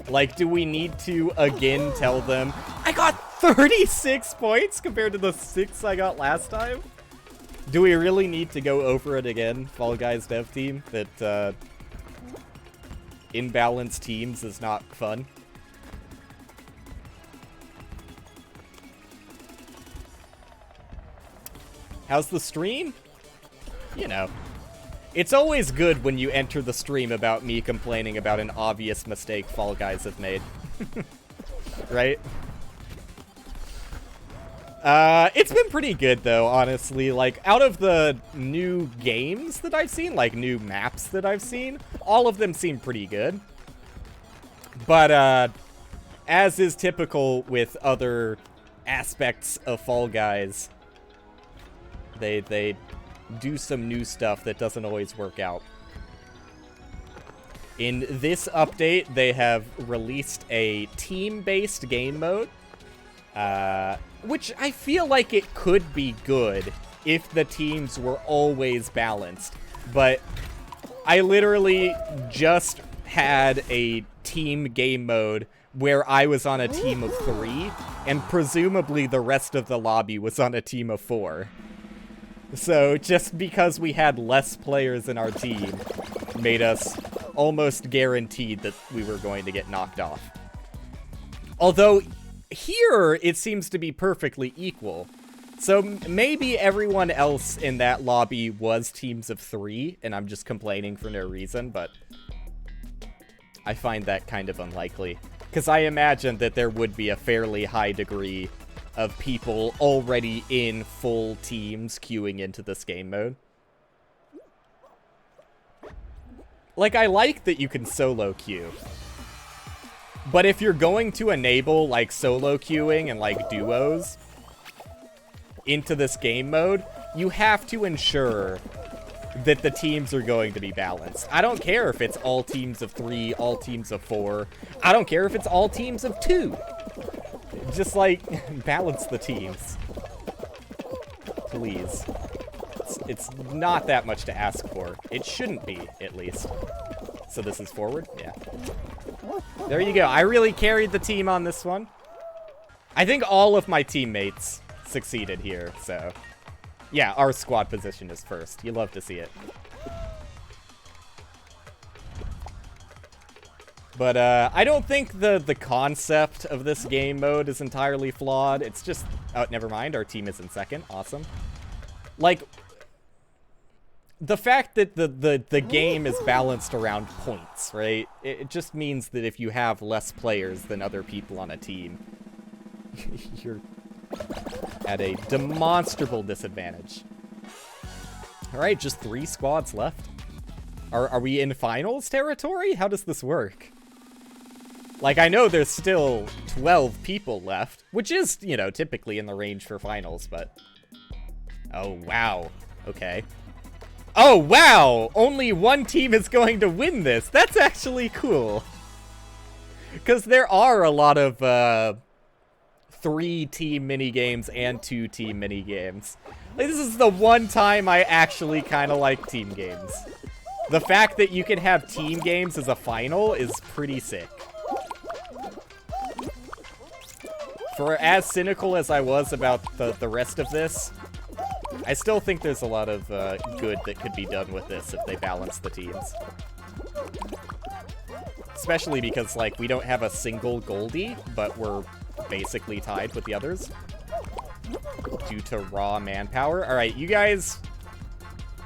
Like, do we need to again tell them, I got 36 points compared to the 6 I got last time? Do we really need to go over it again, Fall Guys dev team, that imbalanced teams is not fun? How's the stream? You know, It's always good when you enter the stream about me complaining about an obvious mistake Fall Guys have made. Right? It's been pretty good, though, honestly. Like, out of the new games that I've seen, like, new maps that I've seen, all of them seem pretty good. But, as is typical with other aspects of Fall Guys, they do some new stuff that doesn't always work out. In this update, they have released a team-based game mode, which I feel like it could be good if the teams were always balanced. But I literally just had a team game mode where I was on a team of 3, and presumably the rest of the lobby was on a team of 4. So just because we had less players in our team made us almost guaranteed that we were going to get knocked off. Although here it seems to be perfectly equal. So maybe everyone else in that lobby was teams of 3 and I'm just complaining for no reason, but I find that kind of unlikely. Because I imagine that there would be a fairly high degree of people already in full teams queuing into this game mode. Like, I like that you can solo queue. But if you're going to enable, like, solo queuing and, like, duos into this game mode, you have to ensure that the teams are going to be balanced. I don't care if it's all teams of 3, all teams of 4. I don't care if it's all teams of 2. Just, like, balance the teams. Please. It's not that much to ask for. It shouldn't be, at least. So this is forward? Yeah. There you go. I really carried the team on this one. I think all of my teammates succeeded here, so... Yeah, our squad position is first. You love to see it. But, I don't think the concept of this game mode is entirely flawed. It's just... Oh, never mind. Our team is in second. Awesome. Like... The fact that the game is balanced around points, right? It just means that if you have less players than other people on a team, you're at a demonstrable disadvantage. Alright, just 3 squads left. Are we in finals territory? How does this work? Like, I know there's still 12 people left, which is, you know, typically in the range for finals, but... Oh, wow. Okay. Oh, wow! Only one team is going to win this. That's actually cool. Because there are a lot of 3-team minigames and 2-team minigames. Like, this is the one time I actually kind of like team games. The fact that you can have team games as a final is pretty sick. For as cynical as I was about the rest of this, I still think there's a lot of good that could be done with this if they balance the teams. Especially because, like, we don't have a single Goldie, but we're basically tied with the others. Due to raw manpower. Alright, you guys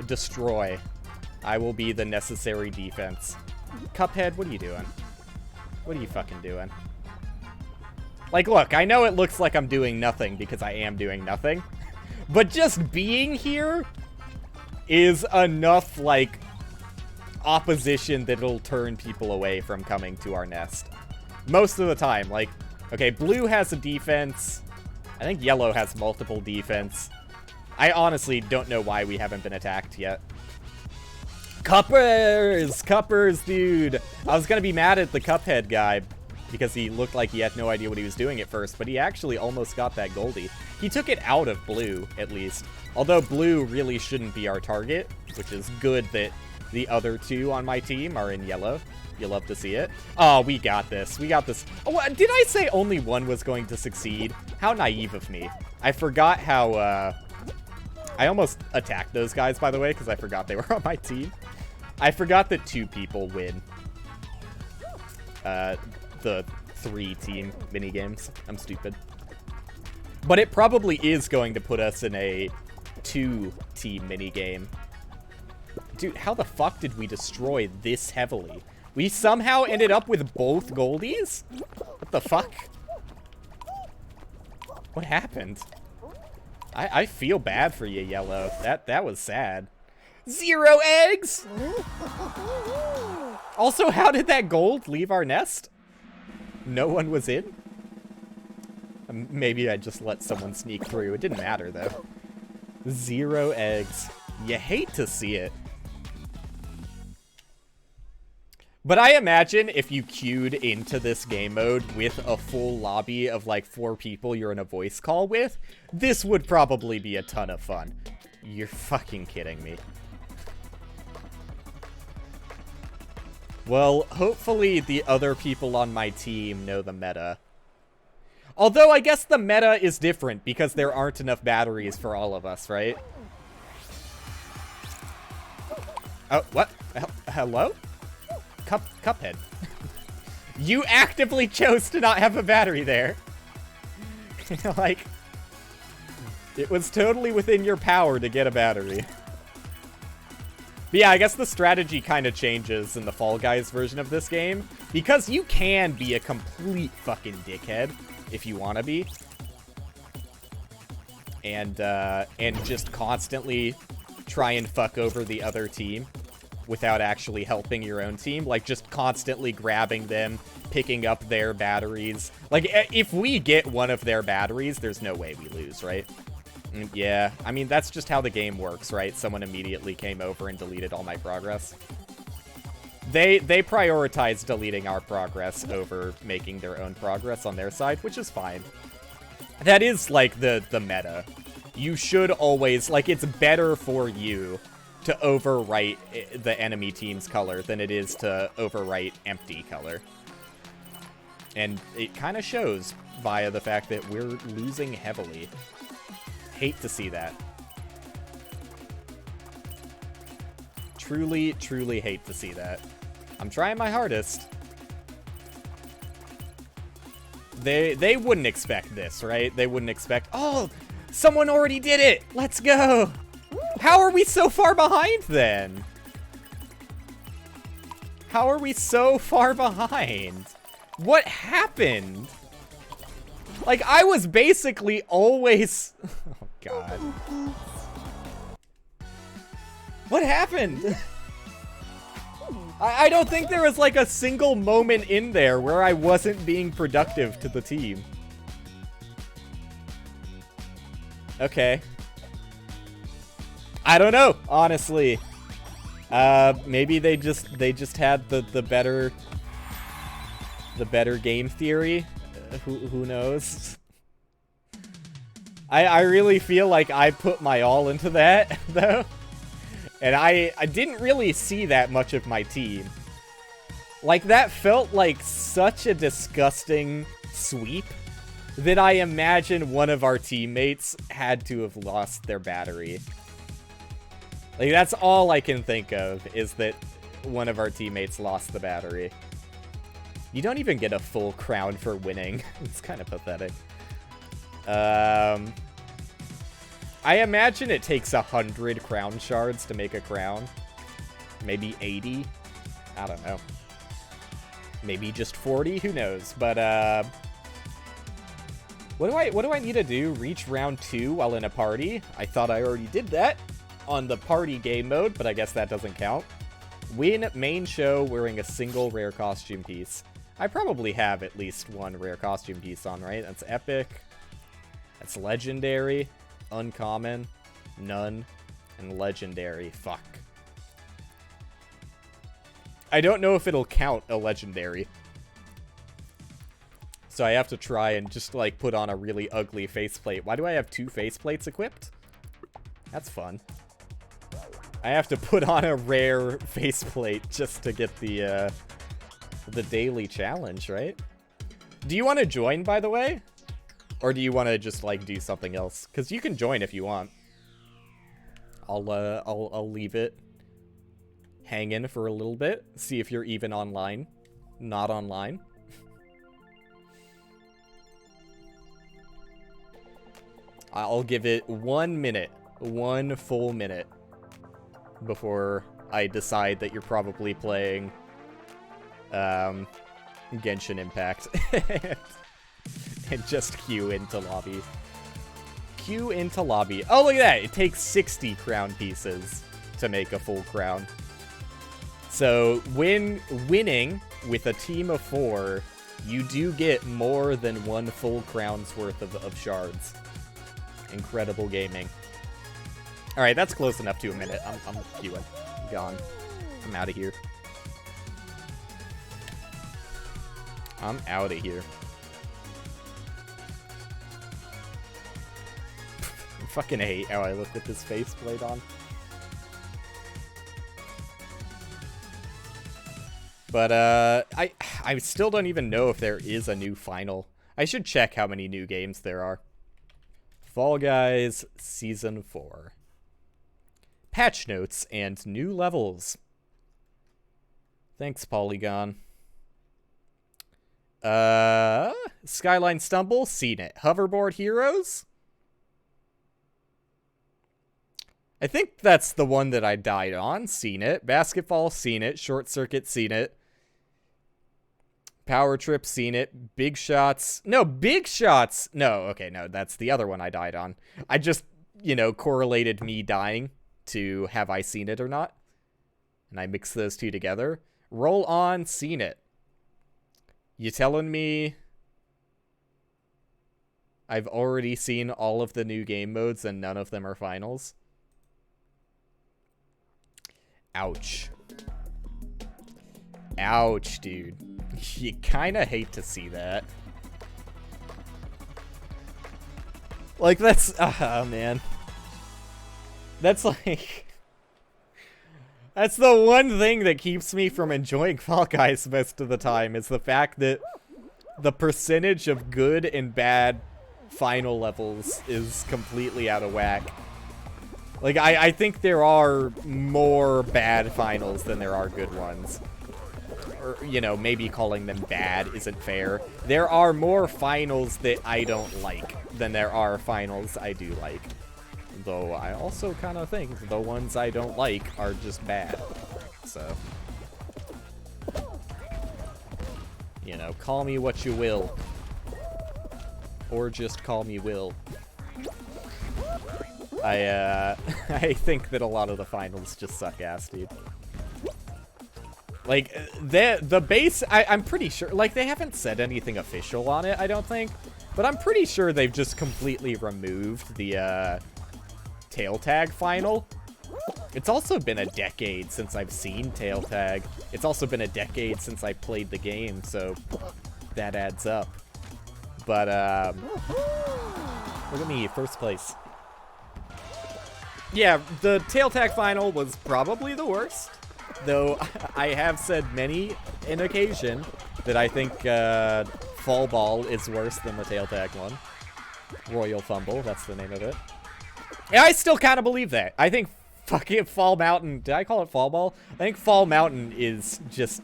destroy. I will be the necessary defense. Cuphead, what are you doing? What are you fucking doing? Like, look, I know it looks like I'm doing nothing because I am doing nothing. But just being here is enough, like, opposition that it'll turn people away from coming to our nest. Most of the time, like, okay, blue has a defense. I think yellow has multiple defense. I honestly don't know why we haven't been attacked yet. Cuppers! Cuppers, dude! I was gonna be mad at the Cuphead guy because he looked like he had no idea what he was doing at first, but he actually almost got that Goldie. He took it out of blue, at least. Although blue really shouldn't be our target, which is good that the other 2 on my team are in yellow. You love to see it. Oh, we got this. We got this. Oh, did I say only one was going to succeed? How naive of me. I forgot how, I almost attacked those guys, by the way, because I forgot they were on my team. I forgot that 2 people win. The 3-team minigames. I'm stupid. But it probably is going to put us in a 2-team minigame. Dude, how the fuck did we destroy this heavily? We somehow ended up with both goldies? What the fuck? What happened? I feel bad for you, Yellow. That was sad. 0 eggs! Also, how did that gold leave our nest? No one was in? Maybe I just let someone sneak through. It didn't matter, though. 0 eggs. You hate to see it. But I imagine if you queued into this game mode with a full lobby of like 4 people you're in a voice call with, this would probably be a ton of fun. You're fucking kidding me. Well, hopefully the other people on my team know the meta. Although I guess the meta is different because there aren't enough batteries for all of us, right? Oh, what? Hello? Cuphead. You actively chose to not have a battery there. Like, it was totally within your power to get a battery. But yeah, I guess the strategy kind of changes in the Fall Guys version of this game, because you can be a complete fucking dickhead if you want to be. And just constantly try and fuck over the other team without actually helping your own team. Like, just constantly grabbing them, picking up their batteries. Like, if we get one of their batteries, there's no way we lose, right? Yeah, I mean, that's just how the game works, right? Someone immediately came over and deleted all my progress. They prioritize deleting our progress over making their own progress on their side, which is fine. That is, like, the meta. You should always, like, it's better for you to overwrite the enemy team's color than it is to overwrite empty color. And it kind of shows via the fact that we're losing heavily. Hate to see that. Truly, truly hate to see that. I'm trying my hardest. They wouldn't expect this, right? They wouldn't expect, oh, someone already did it! Let's go! How are we so far behind, then? How are we so far behind? What happened? Like, I was basically always... Oh, God. What happened? I don't think there was, like, a single moment in there where I wasn't being productive to the team. Okay. I don't know, honestly. Maybe they just had the better game theory. Who knows? I really feel like I put my all into that, though. And I didn't really see that much of my team. Like, that felt like such a disgusting sweep that I imagine one of our teammates had to have lost their battery. Like, that's all I can think of, is that one of our teammates lost the battery. You don't even get a full crown for winning. It's kind of pathetic. I imagine it takes 100 crown shards to make a crown. Maybe 80? I don't know. Maybe just 40? Who knows? But, what do I need to do? Reach round 2 while in a party? I thought I already did that on the party game mode, but I guess that doesn't count. Win main show wearing a single rare costume piece. I probably have at least one rare costume piece on, right? That's epic. That's legendary. Uncommon. None. And legendary. Fuck. I don't know if it'll count a legendary. So I have to try and just, like, put on a really ugly faceplate. Why do I have 2 faceplates equipped? That's fun. I have to put on a rare faceplate just to get the daily challenge, right? Do you want to join, by the way? Or do you want to just, like, do something else? Because you can join if you want. I'll leave it hanging for a little bit. See if you're even online. Not online. I'll give it 1 minute. 1 full minute before I decide that you're probably playing Genshin Impact. And just queue into lobby. Queue into lobby. Oh, look at that! It takes 60 crown pieces to make a full crown. So, winning with a team of 4, you do get more than 1 full crown's worth of shards. Incredible gaming. Alright, that's close enough to a minute. I'm queuing. I'm gone. I'm out of here. I'm out of here. I fucking hate how I look with this faceplate on. But, I still don't even know if there is a new final. I should check how many new games there are. Fall Guys Season 4. Patch notes and new levels. Thanks, Polygon. Skyline Stumble, seen it. Hoverboard Heroes? I think that's the one that I died on, seen it. Basketball, seen it. Short Circuit, seen it. Power Trip, seen it. Big Shots. No, Big Shots. No, okay, no, that's the other one I died on. I just, you know, correlated me dying to have I seen it or not. And I mixed those two together. Roll On, seen it. You telling me I've already seen all of the new game modes and none of them are finals? Ouch. Ouch, dude. You kind of hate to see that. Like, that's... Oh, man. That's like... That's the one thing that keeps me from enjoying Fall Guys most of the time, is the fact that the percentage of good and bad final levels is completely out of whack. Like, I think there are more bad finals than there are good ones. Or, you know, maybe calling them bad isn't fair. There are more finals that I don't like than there are finals I do like. Though I also kind of think the ones I don't like are just bad. So, you know, call me what you will. Or just call me Will. I think that a lot of the finals just suck ass, dude. Like, the base, I'm pretty sure, like, they haven't said anything official on it, I don't think. But I'm pretty sure they've just completely removed the, tail tag final. It's also been a decade since I've seen tail tag. It's also been a decade since I played the game, so that adds up. But, look at me, first place. Yeah, the tail tag final was probably the worst. Though, I have said many an occasion that I think Fall Ball is worse than the tail tag one. Royal Fumble, that's the name of it. And I still kind of believe that. I think fucking Fall Mountain... Did I call it Fall Ball? I think Fall Mountain is just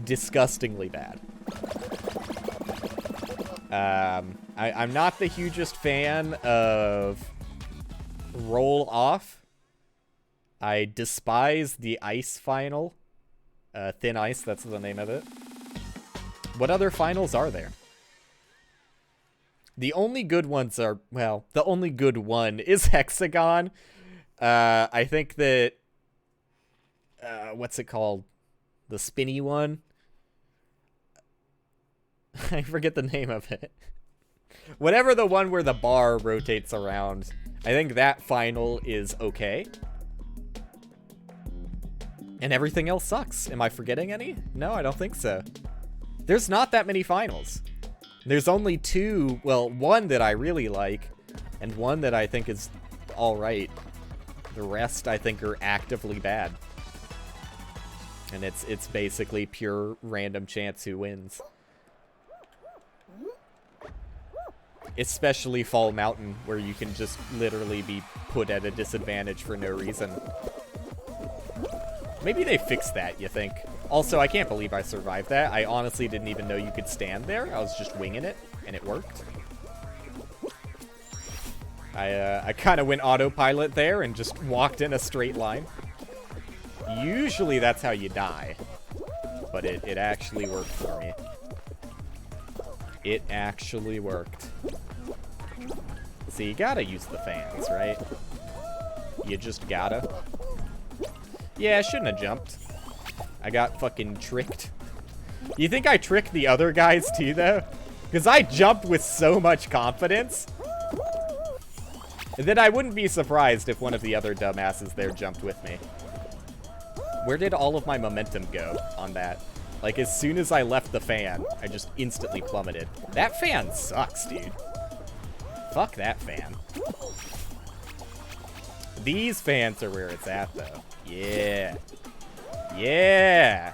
disgustingly bad. I'm not the hugest fan of Roll Off. I despise the Ice final. Thin Ice, that's the name of it. What other finals are there? The only good ones are, well, the only good one is Hexagon. I think that, what's it called? The spinny one? I forget the name of it. Whatever the one where the bar rotates around, I think that final is okay. And everything else sucks. Am I forgetting any? No, I don't think so. There's not that many finals. There's only two, well, one that I really like, and one that I think is alright. The rest, I think, are actively bad. And it's basically pure random chance who wins. Especially Fall Mountain, where you can just literally be put at a disadvantage for no reason. Maybe they fixed that, you think? Also, I can't believe I survived that. I honestly didn't even know you could stand there. I was just winging it, and it worked. I kind of went autopilot there and just walked in a straight line. Usually that's how you die. But it actually worked for me. It actually worked. See, you gotta use the fans, right? You just gotta. Yeah, I shouldn't have jumped. I got fucking tricked. You think I tricked the other guys too, though? Because I jumped with so much confidence. And then I wouldn't be surprised if one of the other dumbasses there jumped with me. Where did all of my momentum go on that? Like, as soon as I left the fan, I just instantly plummeted. That fan sucks, dude. Fuck that fan. These fans are where it's at, though. Yeah. Yeah!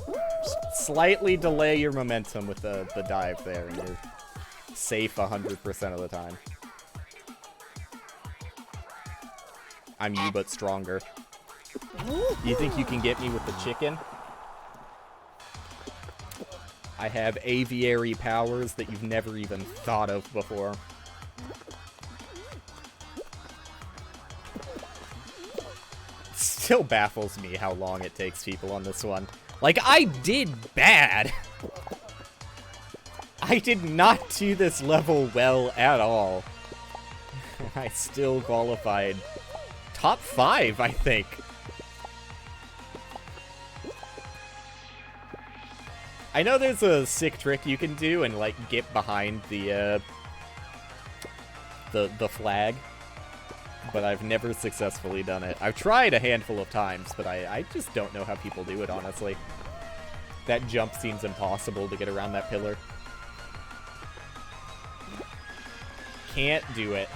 Just slightly delay your momentum with the dive there, and you're safe 100% of the time. I'm you, but stronger. You think you can get me with the chicken? I have aviary powers that you've never even thought of before. Still baffles me how long it takes people on this one. Like, I did bad. I did not do this level well at all. I still qualified top 5, I think. I know there's a sick trick you can do and, like, get behind the flag, but I've never successfully done it. I've tried a handful of times, but I just don't know how people do it, honestly. That jump seems impossible to get around that pillar. Can't do it.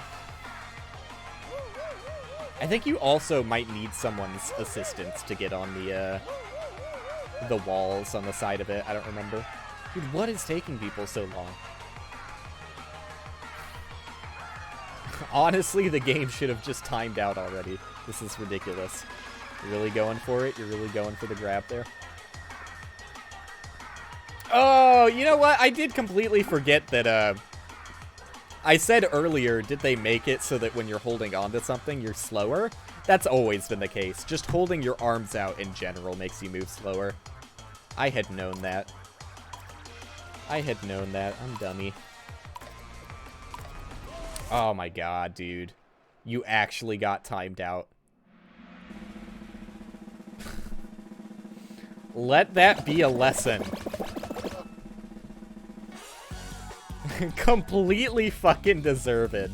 I think you also might need someone's assistance to get on the walls on the side of it. I don't remember. Dude, what is taking people so long? Honestly, the game should have just timed out already. This is ridiculous. You're really going for it? You're really going for the grab there? Oh, you know what? I did completely forget that, I said earlier, did they make it so that when you're holding on to something, you're slower? That's always been the case. Just holding your arms out in general makes you move slower. I had known that. I had known that. I'm dummy. Oh my god, dude. You actually got timed out. Let that be a lesson. Completely fucking deserved.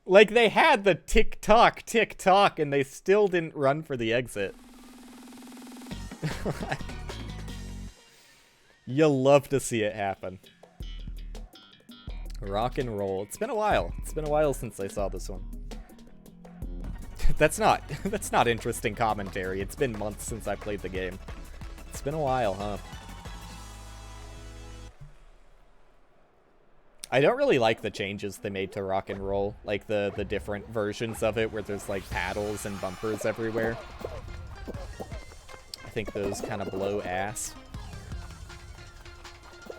Like, they had the tick-tock, tick-tock, and they still didn't run for the exit. You'll love to see it happen. Rock and roll. It's been a while. It's been a while since I saw this one. That's not interesting commentary. It's been months since I played the game. It's been a while, huh? I don't really like the changes they made to rock and roll. Like the different versions of it where there's like paddles and bumpers everywhere. I think those kind of blow ass.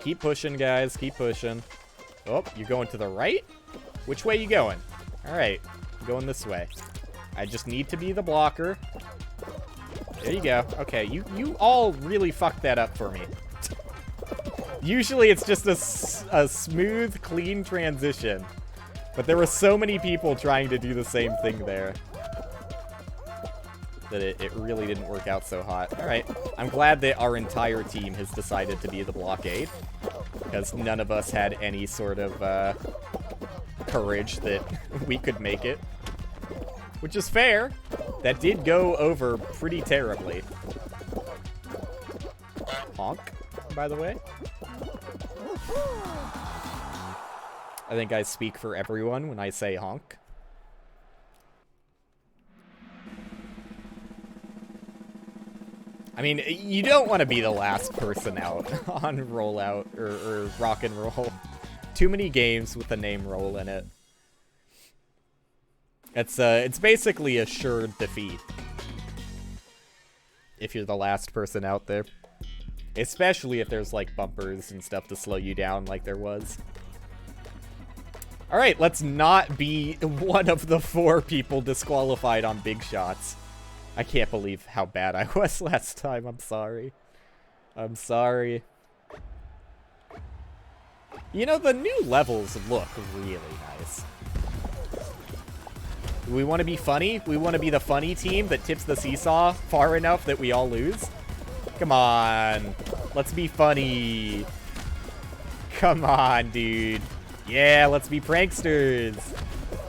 Keep pushing, guys. Keep pushing. Oh, you're going to the right? Which way you going? Alright, I'm going this way. I just need to be the blocker. There you go. Okay, you all really fucked that up for me. Usually it's just a smooth, clean transition. But there were so many people trying to do the same thing there that it really didn't work out so hot. Alright, I'm glad that our entire team has decided to be the blockade, because none of us had any sort of courage that we could make it. Which is fair. That did go over pretty terribly. Honk, by the way. I think I speak for everyone when I say honk. I mean, you don't want to be the last person out on rollout or rock and roll. Too many games with the name roll in it. It's basically assured defeat if you're the last person out there. Especially if there's like bumpers and stuff to slow you down like there was. Alright, let's not be one of the 4 people disqualified on big shots. I can't believe how bad I was last time. I'm sorry. I'm sorry. You know, the new levels look really nice. We want to be funny? We want to be the funny team that tips the seesaw far enough that we all lose? Come on. Let's be funny. Come on, dude. Yeah, let's be pranksters.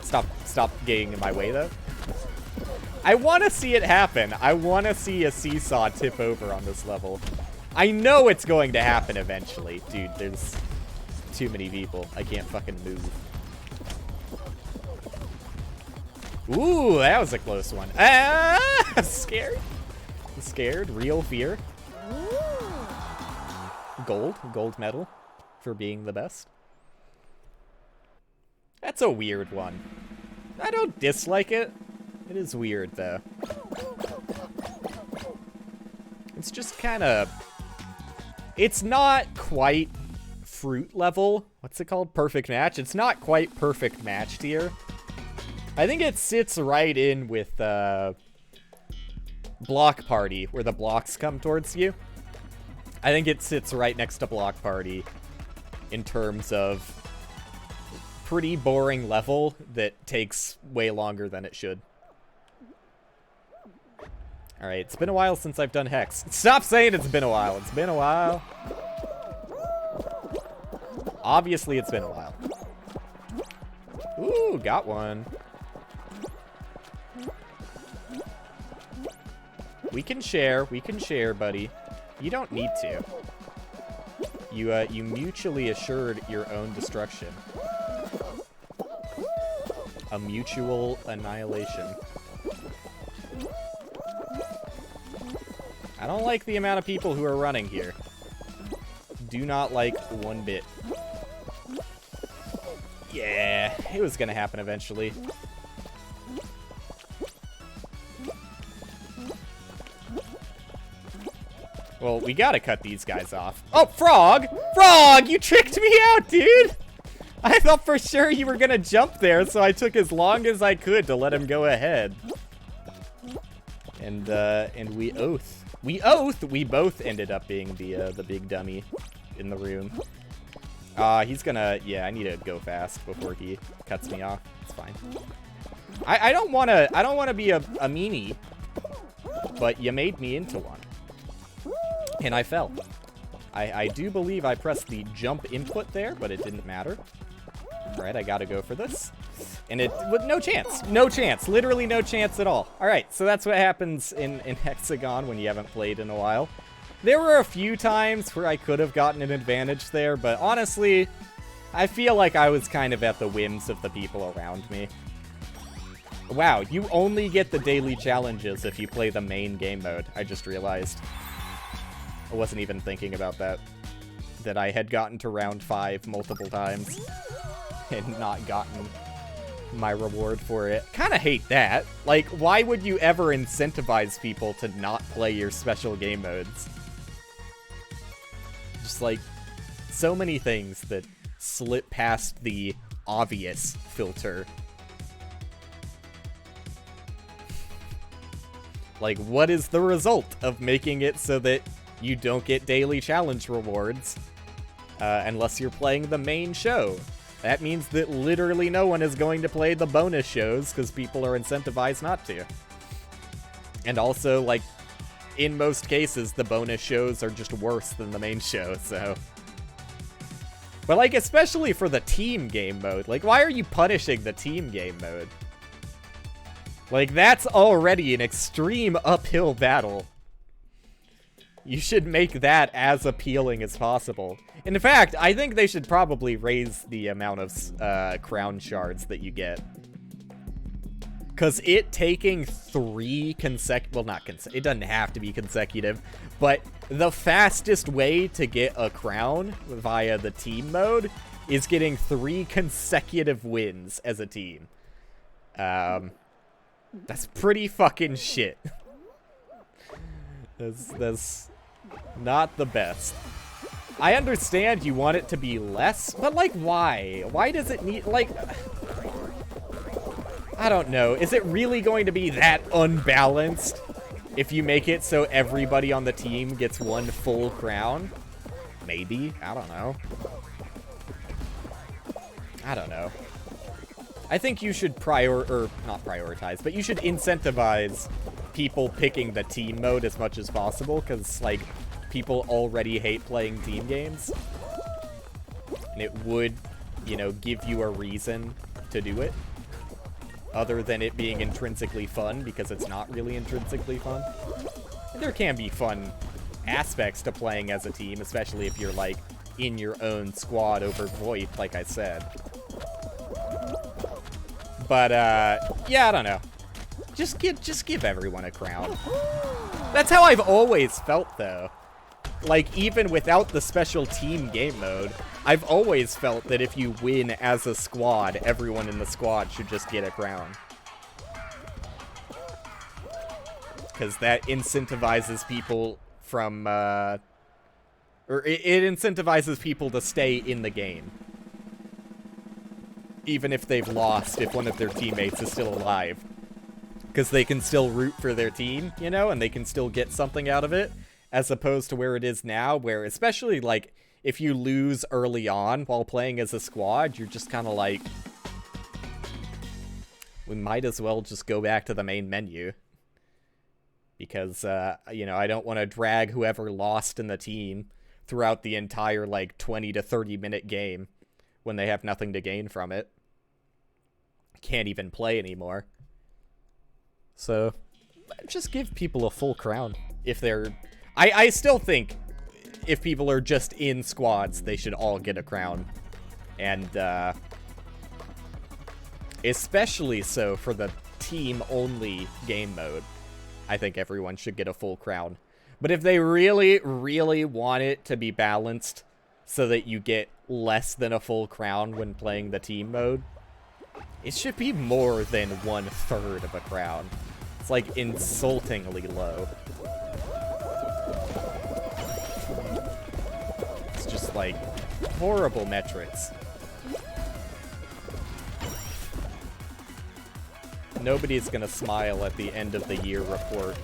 Stop getting in my way, though. I want to see it happen. I want to see a seesaw tip over on this level. I know it's going to happen eventually. Dude, there's too many people. I can't fucking move. Ooh, that was a close one. Ah! Scared. Scared. Real fear. Gold medal for being the best. That's a weird one. I don't dislike it. It is weird, though. It's just kind of... It's not quite fruit level. What's it called? Perfect match. It's not quite perfect match tier. I think it sits right in with Block Party, where the blocks come towards you. I think it sits right next to Block Party in terms of pretty boring level that takes way longer than it should. Alright, it's been a while since I've done Hex. Stop saying it's been a while. It's been a while. Obviously, it's been a while. Ooh, got one. We can share, buddy. You don't need to. You mutually assured your own destruction. A mutual annihilation. I don't like the amount of people who are running here. Do not like one bit. Yeah, it was gonna happen eventually. Well, we gotta cut these guys off. Oh, Frog! Frog! You tricked me out, dude! I thought for sure you were gonna jump there, so I took as long as I could to let him go ahead. And we oath. We both ended up being the big dummy in the room. He's gonna, yeah, I need to go fast before he cuts me off. It's fine. I don't wanna be a meanie, but you made me into one. And I fell. I do believe I pressed the jump input there, but it didn't matter. Alright, I gotta go for this. And it, with no chance. No chance. Literally no chance at all. Alright, so that's what happens in Hexagon when you haven't played in a while. There were a few times where I could have gotten an advantage there, but honestly, I feel like I was kind of at the whims of the people around me. Wow, you only get the daily challenges if you play the main game mode, I just realized. I wasn't even thinking about that. That I had gotten to round 5 multiple times and not gotten my reward for it. Kinda hate that. Like, why would you ever incentivize people to not play your special game modes? Just like, so many things that slip past the obvious filter. Like, what is the result of making it so that you don't get daily challenge rewards unless you're playing the main show? That means that literally no one is going to play the bonus shows because people are incentivized not to. And also, like, in most cases, the bonus shows are just worse than the main show, so... But, like, especially for the team game mode. Like, why are you punishing the team game mode? Like, that's already an extreme uphill battle. You should make that as appealing as possible. In fact, I think they should probably raise the amount of crown shards that you get. Because it taking 3 consecutive... Well, not consecutive. It doesn't have to be consecutive. But the fastest way to get a crown via the team mode is getting 3 consecutive wins as a team. That's pretty fucking shit. That's not the best. I understand you want it to be less, but, like, why? Why does it need, like... I don't know. Is it really going to be that unbalanced If you make it so everybody on the team gets one full crown, maybe. I don't know. I don't know. I think you should not prioritize, but you should incentivize people picking the team mode as much as possible, because, like, people already hate playing team games. And it would, you know, give you a reason to do it, other than it being intrinsically fun, because it's not really intrinsically fun. And there can be fun aspects to playing as a team, especially if you're, like, in your own squad over VoIP, like I said. But, yeah, I don't know. Just give everyone a crown. That's how I've always felt, though. Like, even without the special team game mode, I've always felt that if you win as a squad, everyone in the squad should just get a crown. Because that incentivizes people from, or it incentivizes people to stay in the game. Even if they've lost, if one of their teammates is still alive. Because they can still root for their team, you know, and they can still get something out of it. As opposed to where it is now, where especially, like, if you lose early on while playing as a squad, you're just kind of like, we might as well just go back to the main menu. Because, you know, I don't want to drag whoever lost in the team throughout the entire, like, 20 to 30 minute game when they have nothing to gain from it. Can't even play anymore. So, just give people a full crown if they're... I still think if people are just in squads, they should all get a crown. And, especially so for the team-only game mode, I think everyone should get a full crown. But if they really, really want it to be balanced so that you get less than a full crown when playing the team mode, it should be more than 1/3 of a crown. It's, like, insultingly low. It's just, like, horrible metrics. Nobody's gonna smile at the end of the year report,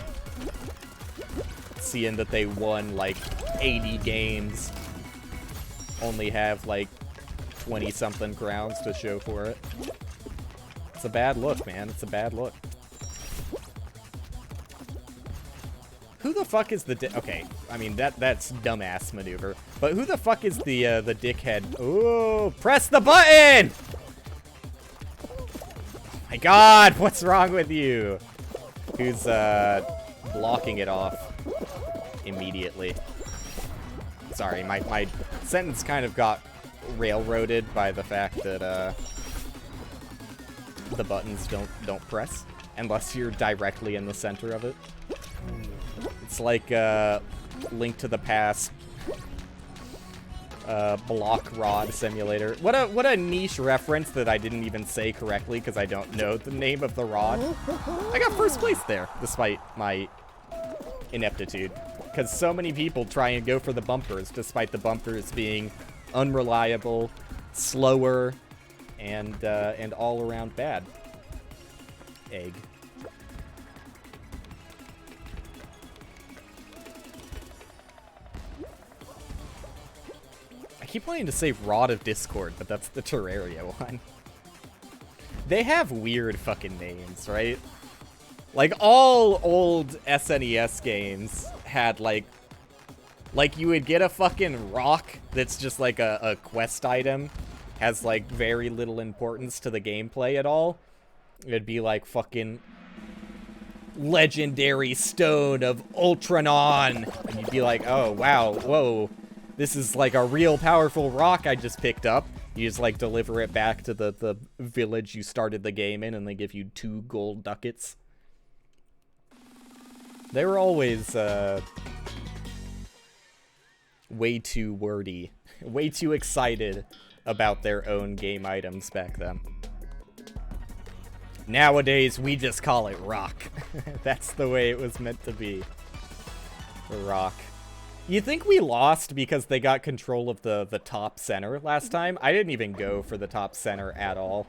seeing that they won, like, 80 games, only have, like, 20-something crowns to show for it. It's a bad look, man. It's a bad look. Who the fuck is the okay, I mean, that's dumbass maneuver. But who the fuck is the dickhead? Ooh, press the button! Oh my god, what's wrong with you? Who's, blocking it off immediately. Sorry, my sentence kind of got railroaded by the fact that, the buttons don't press unless you're directly in the center of it. It's like Link to the Past block rod simulator. What a niche reference that I didn't even say correctly because I don't know the name of the rod. I got first place there despite my ineptitude, because so many people try and go for the bumpers despite the bumpers being unreliable, slower, and all around bad. Egg. I keep wanting to say Rod of Discord, but that's the Terraria one. They have weird fucking names, right? Like, all old SNES games had, like you would get a fucking rock that's just like a quest item, has, like, very little importance to the gameplay at all. It'd be like fucking legendary stone of Ultranon, and you'd be like, oh, wow, whoa. This is, like, a real powerful rock I just picked up. You just, like, deliver it back to the village you started the game in, and they give you 2 gold ducats. They were always, way too wordy. Way too excited about their own game items back then. Nowadays, we just call it rock. That's the way it was meant to be. Rock. You think we lost because they got control of the top center last time? I didn't even go for the top center at all.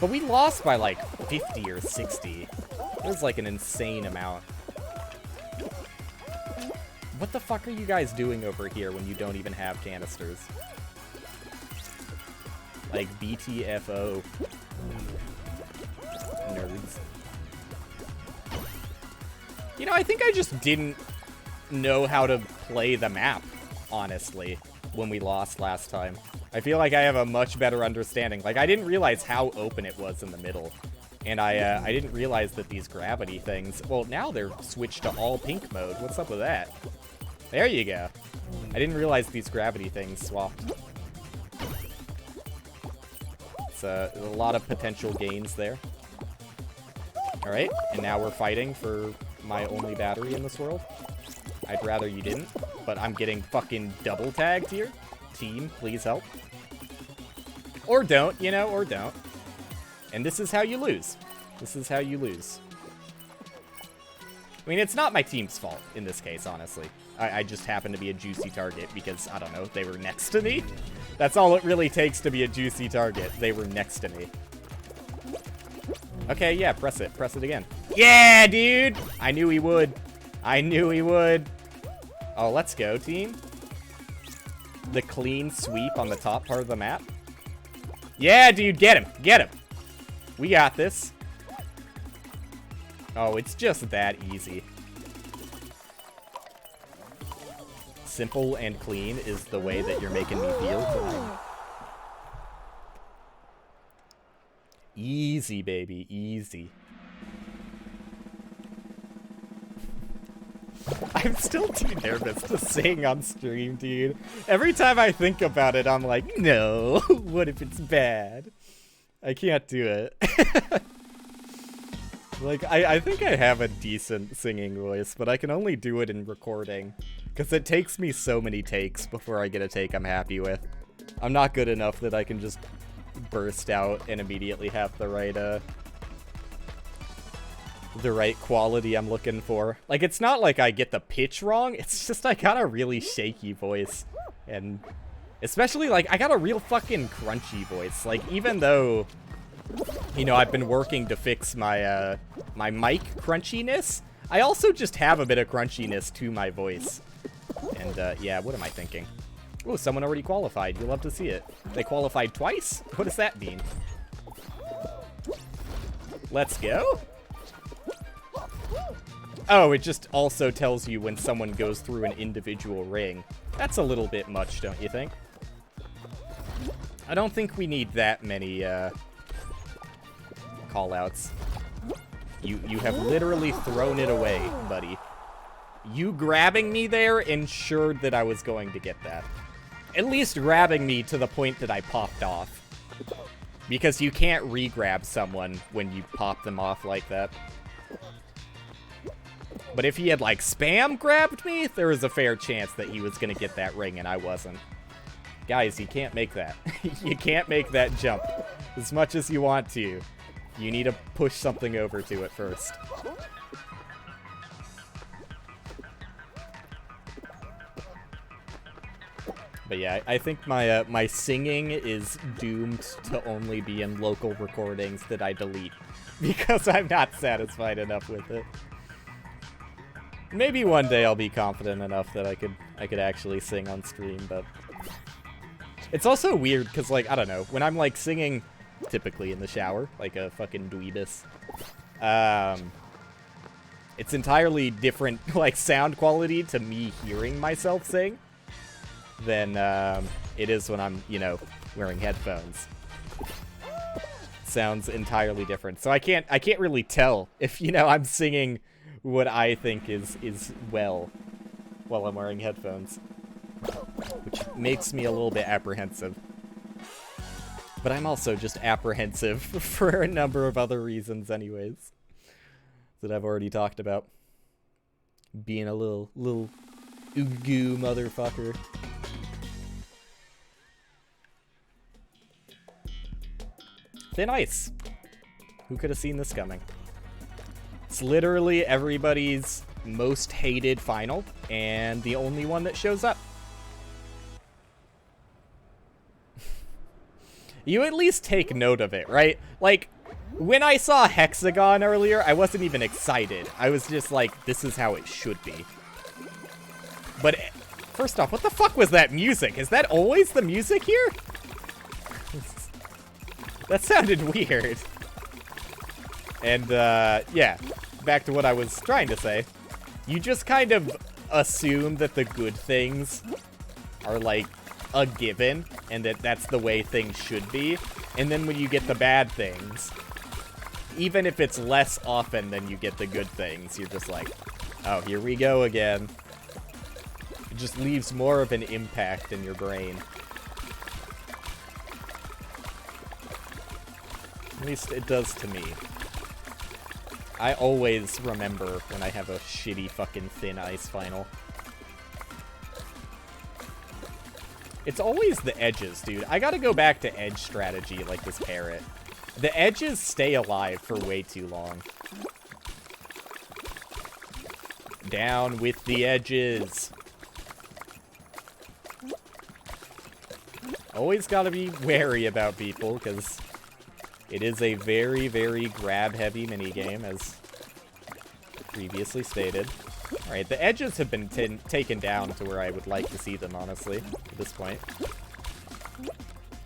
But we lost by like 50 or 60. It was like an insane amount. What the fuck are you guys doing over here when you don't even have canisters? Like, BTFO. Nerds. You know, I think I just didn't know how to play the map, honestly, when we lost last time. I feel like I have a much better understanding. Like, I didn't realize how open it was in the middle. And I didn't realize that these gravity things... Well, now they're switched to all pink mode. What's up with that? There you go. I didn't realize these gravity things swapped. It's a lot of potential gains there. Alright, and now we're fighting for my only battery in this world. I'd rather you didn't, but I'm getting fucking double tagged here. Team, please help. Or don't, you know, or don't. And this is how you lose. This is how you lose. I mean, it's not my team's fault in this case, honestly. I just happen to be a juicy target because, I don't know, they were next to me. That's all it really takes to be a juicy target. They were next to me. Okay, yeah, press it. Press it again. Yeah, dude! I knew he would. I knew he would. Oh, let's go, team. The clean sweep on the top part of the map. Yeah, dude, get him. Get him. We got this. Oh, it's just that easy. Simple and clean is the way that you're making me feel tonight. Easy, baby. Easy. I'm still too nervous to sing on stream, dude. Every time I think about it, I'm like, no. What if it's bad? I can't do it. Like, I think I have a decent singing voice, but I can only do it in recording. Because it takes me so many takes before I get a take I'm happy with. I'm not good enough that I can just burst out and immediately have the right quality I'm looking for. Like, it's not like I get the pitch wrong, it's just I got a really shaky voice. And especially, like, I got a real fucking crunchy voice. Like, even though, you know, I've been working to fix my, my mic crunchiness, I also just have a bit of crunchiness to my voice. And, yeah, what am I thinking? Oh, someone already qualified. You'll love to see it. They qualified twice? What does that mean? Let's go. Oh, it just also tells you when someone goes through an individual ring. That's a little bit much, don't you think? I don't think we need that many, call-outs. You have literally thrown it away, buddy. You grabbing me there ensured that I was going to get that. At least grabbing me to the point that I popped off. Because you can't re-grab someone when you pop them off like that. But if he had, like, spam grabbed me, there was a fair chance that he was going to get that ring and I wasn't. Guys, you can't make that. You can't make that jump. As much as you want to. You need to push something over to it first. But yeah, I think my my singing is doomed to only be in local recordings that I delete. Because I'm not satisfied enough with it. Maybe one day I'll be confident enough that I could actually sing on stream, but it's also weird because, like, I don't know, when I'm like singing typically in the shower, like a fucking dweebus, it's entirely different, like, sound quality to me hearing myself sing than it is when I'm, you know, wearing headphones. Sounds entirely different. So I can't really tell if, you know, I'm singing what I think is well while I'm wearing headphones, which makes me a little bit apprehensive. But I'm also just apprehensive for a number of other reasons anyways that I've already talked about. Being a little ooh-goo motherfucker. Thin Ice. Who could have seen this coming? It's literally everybody's most hated final, and the only one that shows up. you at least take note of it, right? Like, when I saw Hexagon earlier, I wasn't even excited. I was just like, this is how it should be. But first off, what the fuck was that music? Is that always the music here? That sounded weird. And, yeah, back to what I was trying to say. You just kind of assume that the good things are, like, a given, and that that's the way things should be. And then when you get the bad things, even if it's less often than you get the good things, you're just like, oh, here we go again. It just leaves more of an impact in your brain. At least it does to me. I always remember when I have a shitty fucking thin ice final. It's always the edges, dude. I gotta go back to edge strategy like this parrot. The edges stay alive for way too long. Down with the edges. Always gotta be wary about people, because it is a very, very grab-heavy minigame, as previously stated. Alright, the edges have been taken down to where I would like to see them, honestly, at this point.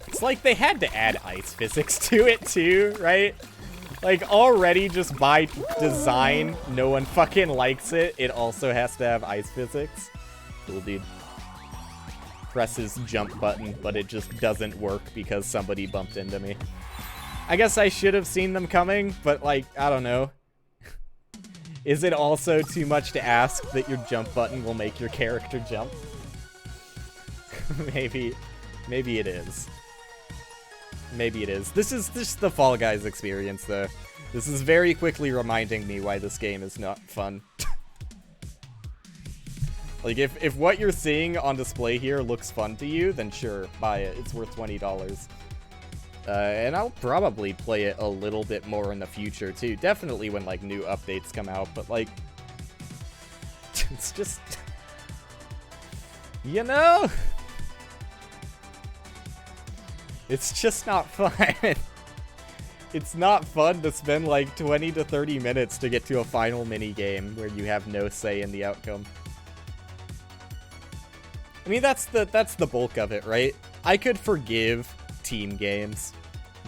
It's like they had to add ice physics to it, too, right? Like, already, just by design, no one fucking likes it. It also has to have ice physics. Cool, dude. Press his jump button, but it just doesn't work because somebody bumped into me. I guess I should have seen them coming, but, like, I don't know. Is it also too much to ask that your jump button will make your character jump? Maybe it is. Maybe it is. This is just the Fall Guys experience, though. This is very quickly reminding me why this game is not fun. Like, if what you're seeing on display here looks fun to you, then sure, buy it. It's worth $20. And I'll probably play it a little bit more in the future, too. Definitely when, like, new updates come out, but, like... it's just... you know? It's just not fun. It's not fun to spend, like, 20 to 30 minutes to get to a final mini-game where you have no say in the outcome. I mean, that's the bulk of it, right? I could forgive team games,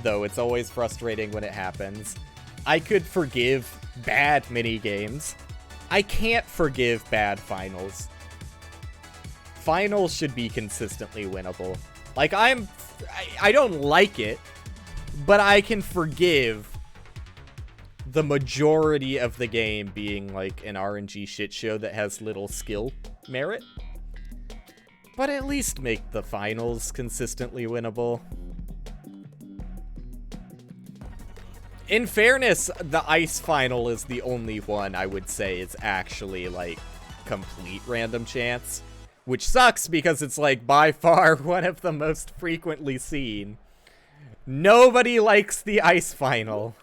though it's always frustrating when it happens. I could forgive bad mini games. I can't forgive bad finals. Finals should be consistently winnable. Like, I don't like it, but I can forgive the majority of the game being like an RNG shit show that has little skill merit. But at least make the finals consistently winnable. In fairness, the ice final is the only one I would say is actually, like, complete random chance. Which sucks because it's, like, by far one of the most frequently seen. Nobody likes the ice final.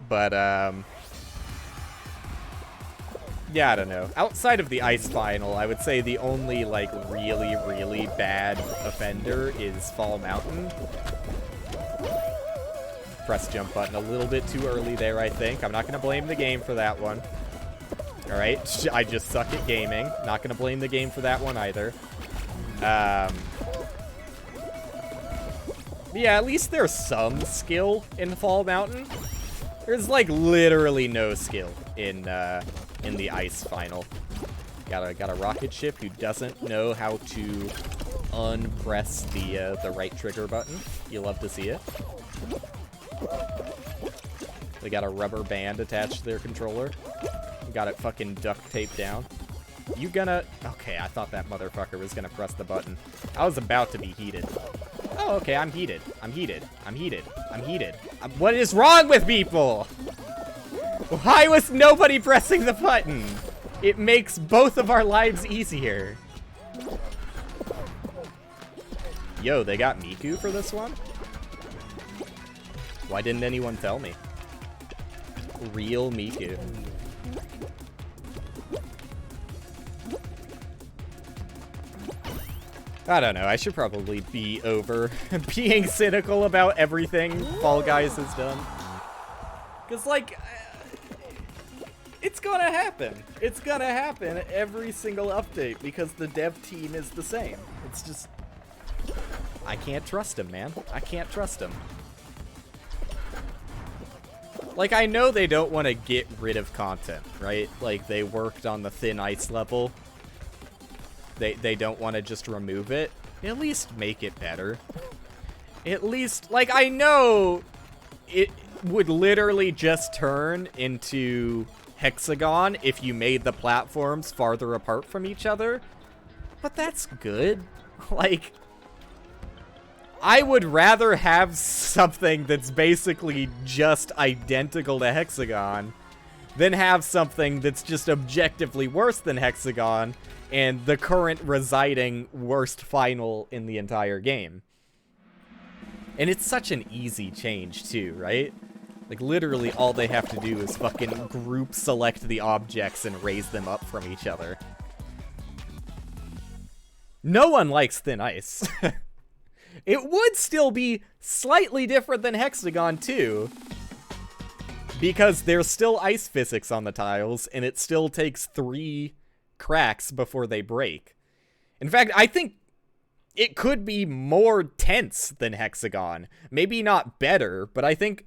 But, yeah, I don't know. Outside of the ice final, I would say the only, like, really, really bad offender is Fall Mountain. Press jump button a little bit too early there, I think. I'm not going to blame the game for that one. Alright, I just suck at gaming. Not going to blame the game for that one either. Yeah, at least there's some skill in Fall Mountain. There's, like, literally no skill in the ice final. Got a rocket ship who doesn't know how to unpress the right trigger button. You love to see it. They got a rubber band attached to their controller. Got it fucking duct taped down. You gonna... Okay, I thought that motherfucker was gonna press the button. I was about to be heated. Oh, okay, I'm heated. I'm heated. I'm heated. I'm heated. What is wrong with people? Why was nobody pressing the button? It makes both of our lives easier. Yo, they got Miku for this one? Why didn't anyone tell me? Real Miku. I don't know, I should probably be over being cynical about everything Fall Guys has done. Because, like, it's gonna happen. It's gonna happen every single update because the dev team is the same. It's just... I can't trust him, man. I can't trust him. Like, I know they don't want to get rid of content, right? Like, they worked on the Thin Ice level. They don't want to just remove it. At least make it better. At least, like, I know it would literally just turn into Hexagon if you made the platforms farther apart from each other. But that's good. Like, I would rather have something that's basically just identical to Hexagon than have something that's just objectively worse than Hexagon and the current residing worst final in the entire game. And it's such an easy change too, right? Like, literally all they have to do is fucking group select the objects and raise them up from each other. No one likes Thin Ice. It would still be slightly different than Hexagon too, because there's still ice physics on the tiles, and it still takes 3 cracks before they break. In fact, I think it could be more tense than Hexagon. Maybe not better, but I think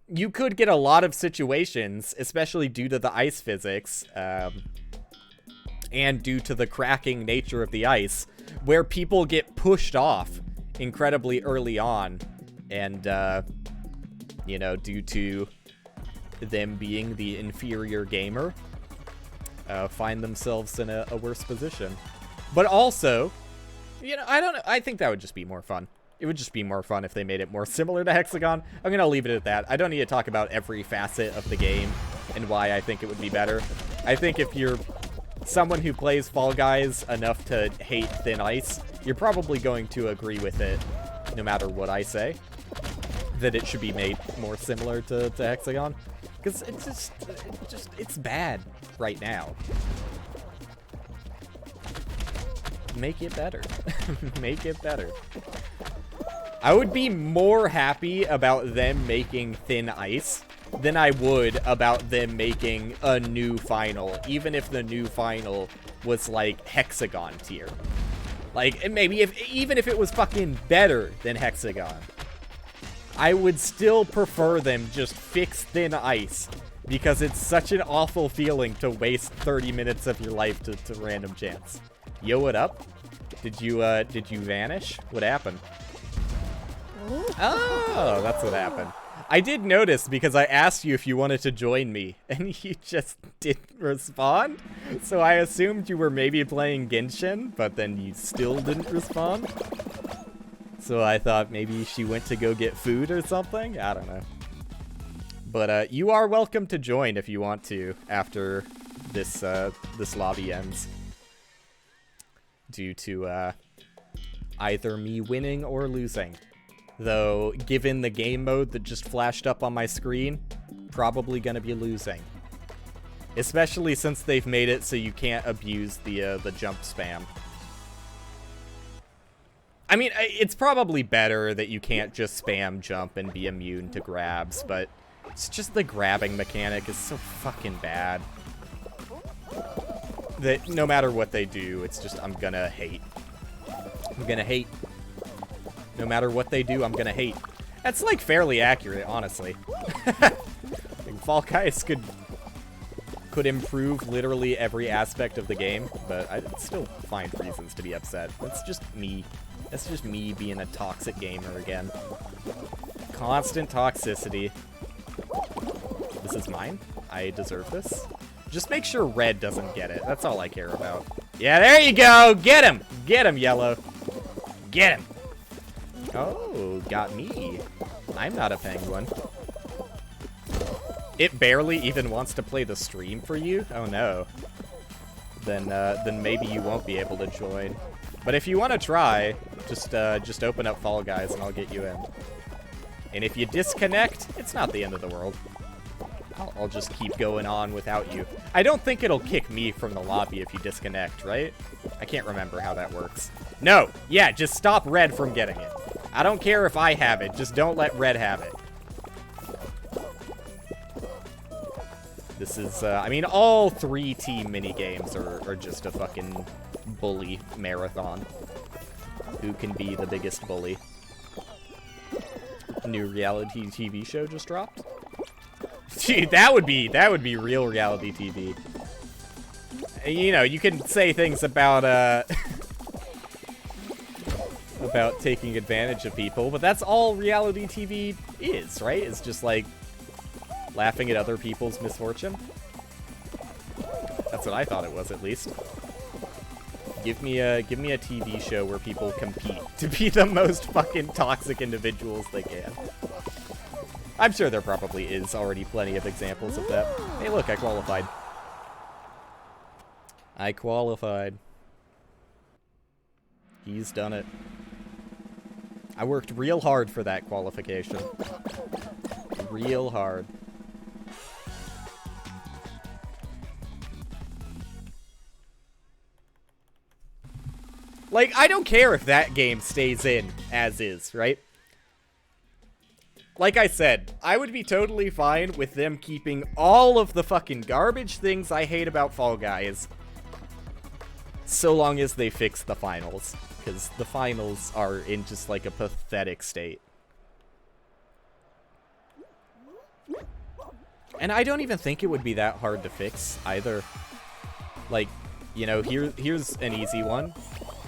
you could get a lot of situations, especially due to the ice physics, and due to the cracking nature of the ice, where people get pushed off incredibly early on, and, you know, due to them being the inferior gamer, find themselves in a worse position. But also, you know, I don't know, I think that would just be more fun. It would just be more fun if they made it more similar to Hexagon. I'm gonna leave it at that. I don't need to talk about every facet of the game and why I think it would be better. I think if you're someone who plays Fall Guys enough to hate Thin Ice, you're probably going to agree with it no matter what I say, that it should be made more similar to Hexagon. Because it's bad right now. Make it better. Make it better. I would be more happy about them making Thin Ice than I would about them making a new final, even if the new final was like Hexagon tier. Like, and maybe even if it was fucking better than Hexagon, I would still prefer them just fix Thin Ice, because it's such an awful feeling to waste 30 minutes of your life to random chance. Yo, what up? Did you vanish? What happened? Oh, that's what happened. I did notice, because I asked you if you wanted to join me, and you just didn't respond. So I assumed you were maybe playing Genshin, but then you still didn't respond. So I thought maybe she went to go get food or something? I don't know. But you are welcome to join if you want to after this this lobby ends. Due to either me winning or losing. Though, given the game mode that just flashed up on my screen, probably gonna be losing. Especially since they've made it so you can't abuse the jump spam. I mean, it's probably better that you can't just spam jump and be immune to grabs, but it's just the grabbing mechanic is so fucking bad that no matter what they do, it's just, I'm gonna hate. I'm gonna hate. No matter what they do, I'm gonna hate. That's, like, fairly accurate, honestly. Like, Fall Guys could improve literally every aspect of the game, but I'd still find reasons to be upset. That's just me. That's just me being a toxic gamer again. Constant toxicity. This is mine? I deserve this? Just make sure red doesn't get it. That's all I care about. Yeah, there you go! Get him! Get him, yellow! Get him! Oh, got me. I'm not a penguin. It barely even wants to play the stream for you? Oh no. Then maybe you won't be able to join. But if you want to try, just open up Fall Guys and I'll get you in. And if you disconnect, it's not the end of the world. I'll just keep going on without you. I don't think it'll kick me from the lobby if you disconnect, right? I can't remember how that works. No. Yeah, just stop red from getting it. I don't care if I have it. Just don't let red have it. This is, I mean, all 3 team minigames are just a fucking bully marathon. Who can be the biggest bully? New reality TV show just dropped? Gee, that would be real reality TV. You know, you can say things about, about taking advantage of people, but that's all reality TV is, right? It's just like laughing at other people's misfortune. That's what I thought it was, at least. Give me a TV show where people compete to be the most fucking toxic individuals they can. I'm sure there probably is already plenty of examples of that. Hey, look, I qualified. I qualified. He's done it. I worked real hard for that qualification. Real hard. Like, I don't care if that game stays in as is, right? Like I said, I would be totally fine with them keeping all of the fucking garbage things I hate about Fall Guys, so long as they fix the finals, because the finals are in just like a pathetic state. And I don't even think it would be that hard to fix either. Like, you know, here's an easy one.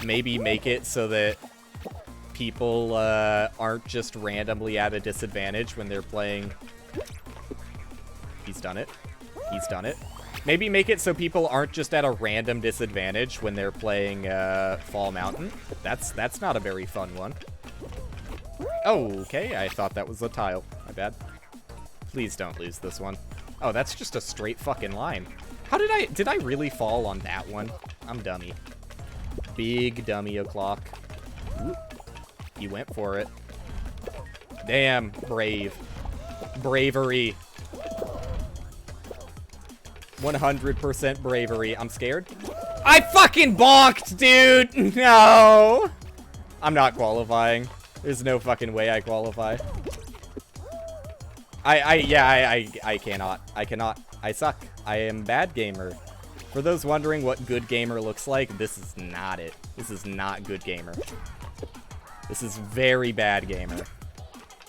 Maybe make it so that people aren't just randomly at a disadvantage when they're playing. He's done it. He's done it. Maybe make it so people aren't just at a random disadvantage when they're playing Fall Mountain. That's not a very fun one. Oh, okay. I thought that was a tile. My bad. Please don't lose this one. Oh, that's just a straight fucking line. How did I really fall on that one? I'm dummy. Big dummy o'clock. He went for it. Damn, brave. Bravery. 100% bravery. I'm scared. I fucking bonked, dude! No! I'm not qualifying. There's no fucking way I qualify. I cannot. I cannot. I suck. I am bad gamer. For those wondering what good gamer looks like, this is not it. This is not good gamer. This is very bad gamer.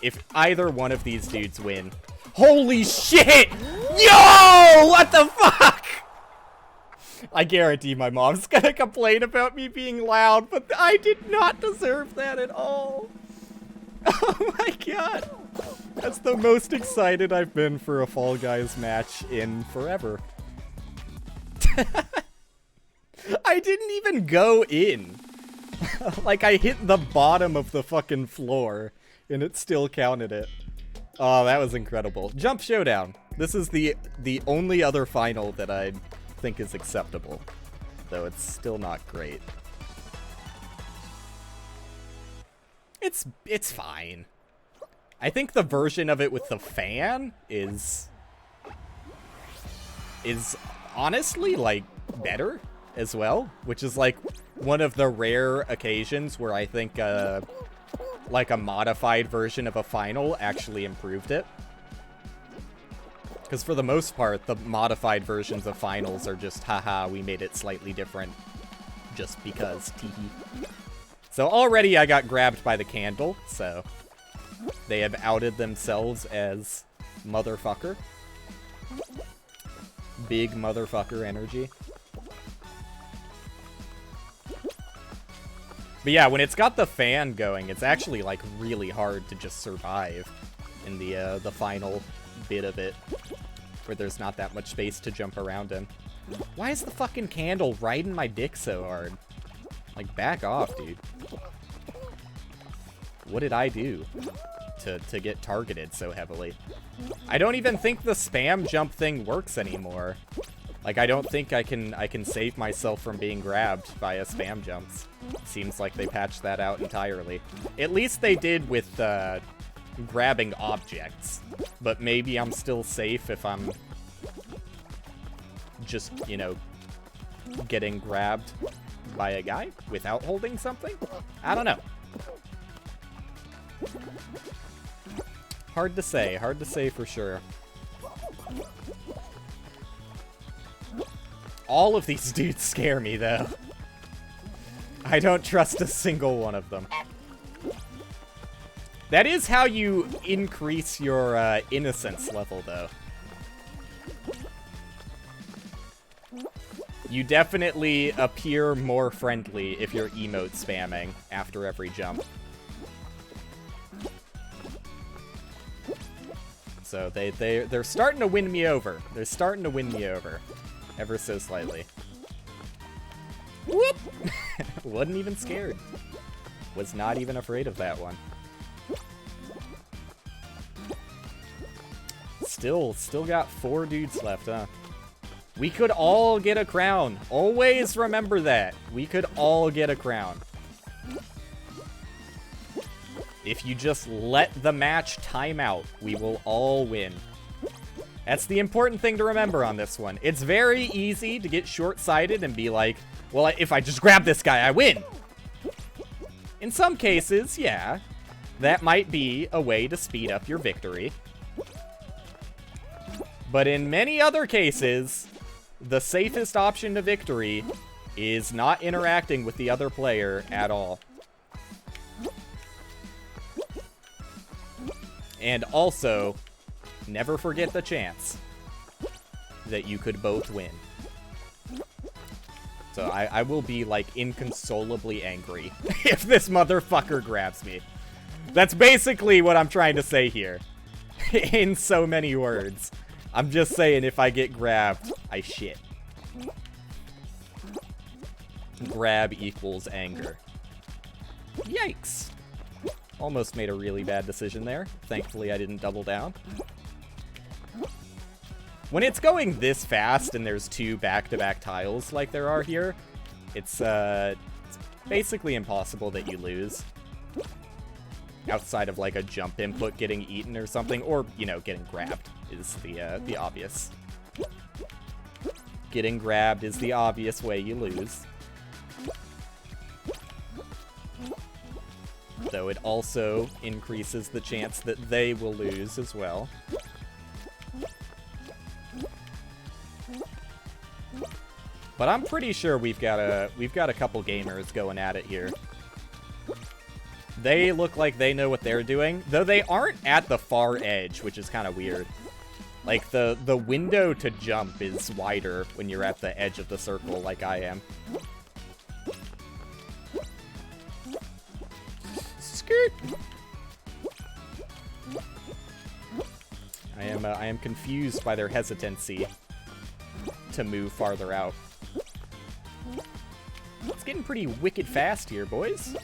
If either one of these dudes win... Holy shit! Yo! What the fuck? I guarantee my mom's gonna complain about me being loud, but I did not deserve that at all. Oh my god. That's the most excited I've been for a Fall Guys match in forever. I didn't even go in. Like, I hit the bottom of the fucking floor, and it still counted it. Oh, that was incredible. Jump Showdown. This is the only other final that I think is acceptable, though it's still not great. It's fine. I think the version of it with the fan is honestly, like, better as well, which is, like, one of the rare occasions where I think, like, a modified version of a final actually improved it. Because for the most part, the modified versions of finals are just, haha, we made it slightly different just because, teehee. So already I got grabbed by the candle, so they have outed themselves as motherfucker. Big motherfucker energy. But yeah, when it's got the fan going, it's actually, like, really hard to just survive in the final bit of it, where there's not that much space to jump around in. Why is the fucking candle riding my dick so hard? Like, back off, dude. What did I do to get targeted so heavily? I don't even think the spam jump thing works anymore. Like, I don't think I can save myself from being grabbed via spam jumps. Seems like they patched that out entirely. At least they did with grabbing objects. But maybe I'm still safe if I'm just, you know, getting grabbed by a guy without holding something? I don't know. Hard to say for sure. All of these dudes scare me, though. I don't trust a single one of them. That is how you increase your innocence level, though. You definitely appear more friendly if you're emote spamming after every jump. So they're starting to win me over. They're starting to win me over. Ever so slightly. Whoop! Wasn't even scared. Was not even afraid of that one. Still got 4 dudes left, huh? We could all get a crown. Always remember that. We could all get a crown. If you just let the match time out, we will all win. That's the important thing to remember on this one. It's very easy to get short-sighted and be like, well, if I just grab this guy, I win. In some cases, yeah, that might be a way to speed up your victory. But in many other cases, the safest option to victory is not interacting with the other player at all. And also, never forget the chance that you could both win. So I will be, like, inconsolably angry if this motherfucker grabs me. That's basically what I'm trying to say here. In so many words. I'm just saying if I get grabbed, I shit. Grab equals anger. Yikes. Almost made a really bad decision there. Thankfully, I didn't double down. When it's going this fast and there's 2 back-to-back tiles like there are here, it's basically impossible that you lose. Outside of, like, a jump input getting eaten or something, or, you know, getting grabbed is the obvious. Getting grabbed is the obvious way you lose. Though it also increases the chance that they will lose as well. But I'm pretty sure we've got a couple gamers going at it here. They look like they know what they're doing, though they aren't at the far edge, which is kind of weird. Like, the window to jump is wider when you're at the edge of the circle, like I am. Skirt! I am confused by their hesitancy to move farther out. It's getting pretty wicked fast here, boys.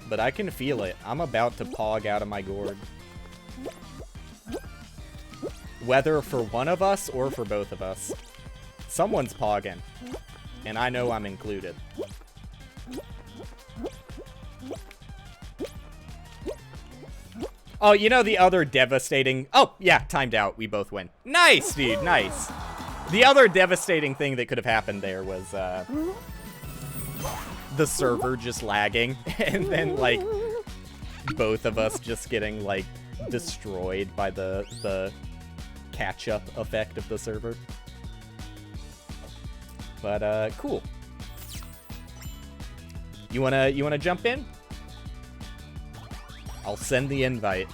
But I can feel it. I'm about to pog out of my gourd. Whether for one of us or for both of us. Someone's pogging. And I know I'm included. Oh, you know the other devastating... Oh, yeah, timed out. We both win. Nice, dude. Nice. The other devastating thing that could have happened there was, the server just lagging, and then, like, both of us just getting, like, destroyed by the catch-up effect of the server. But, cool. You wanna jump in? I'll send the invite.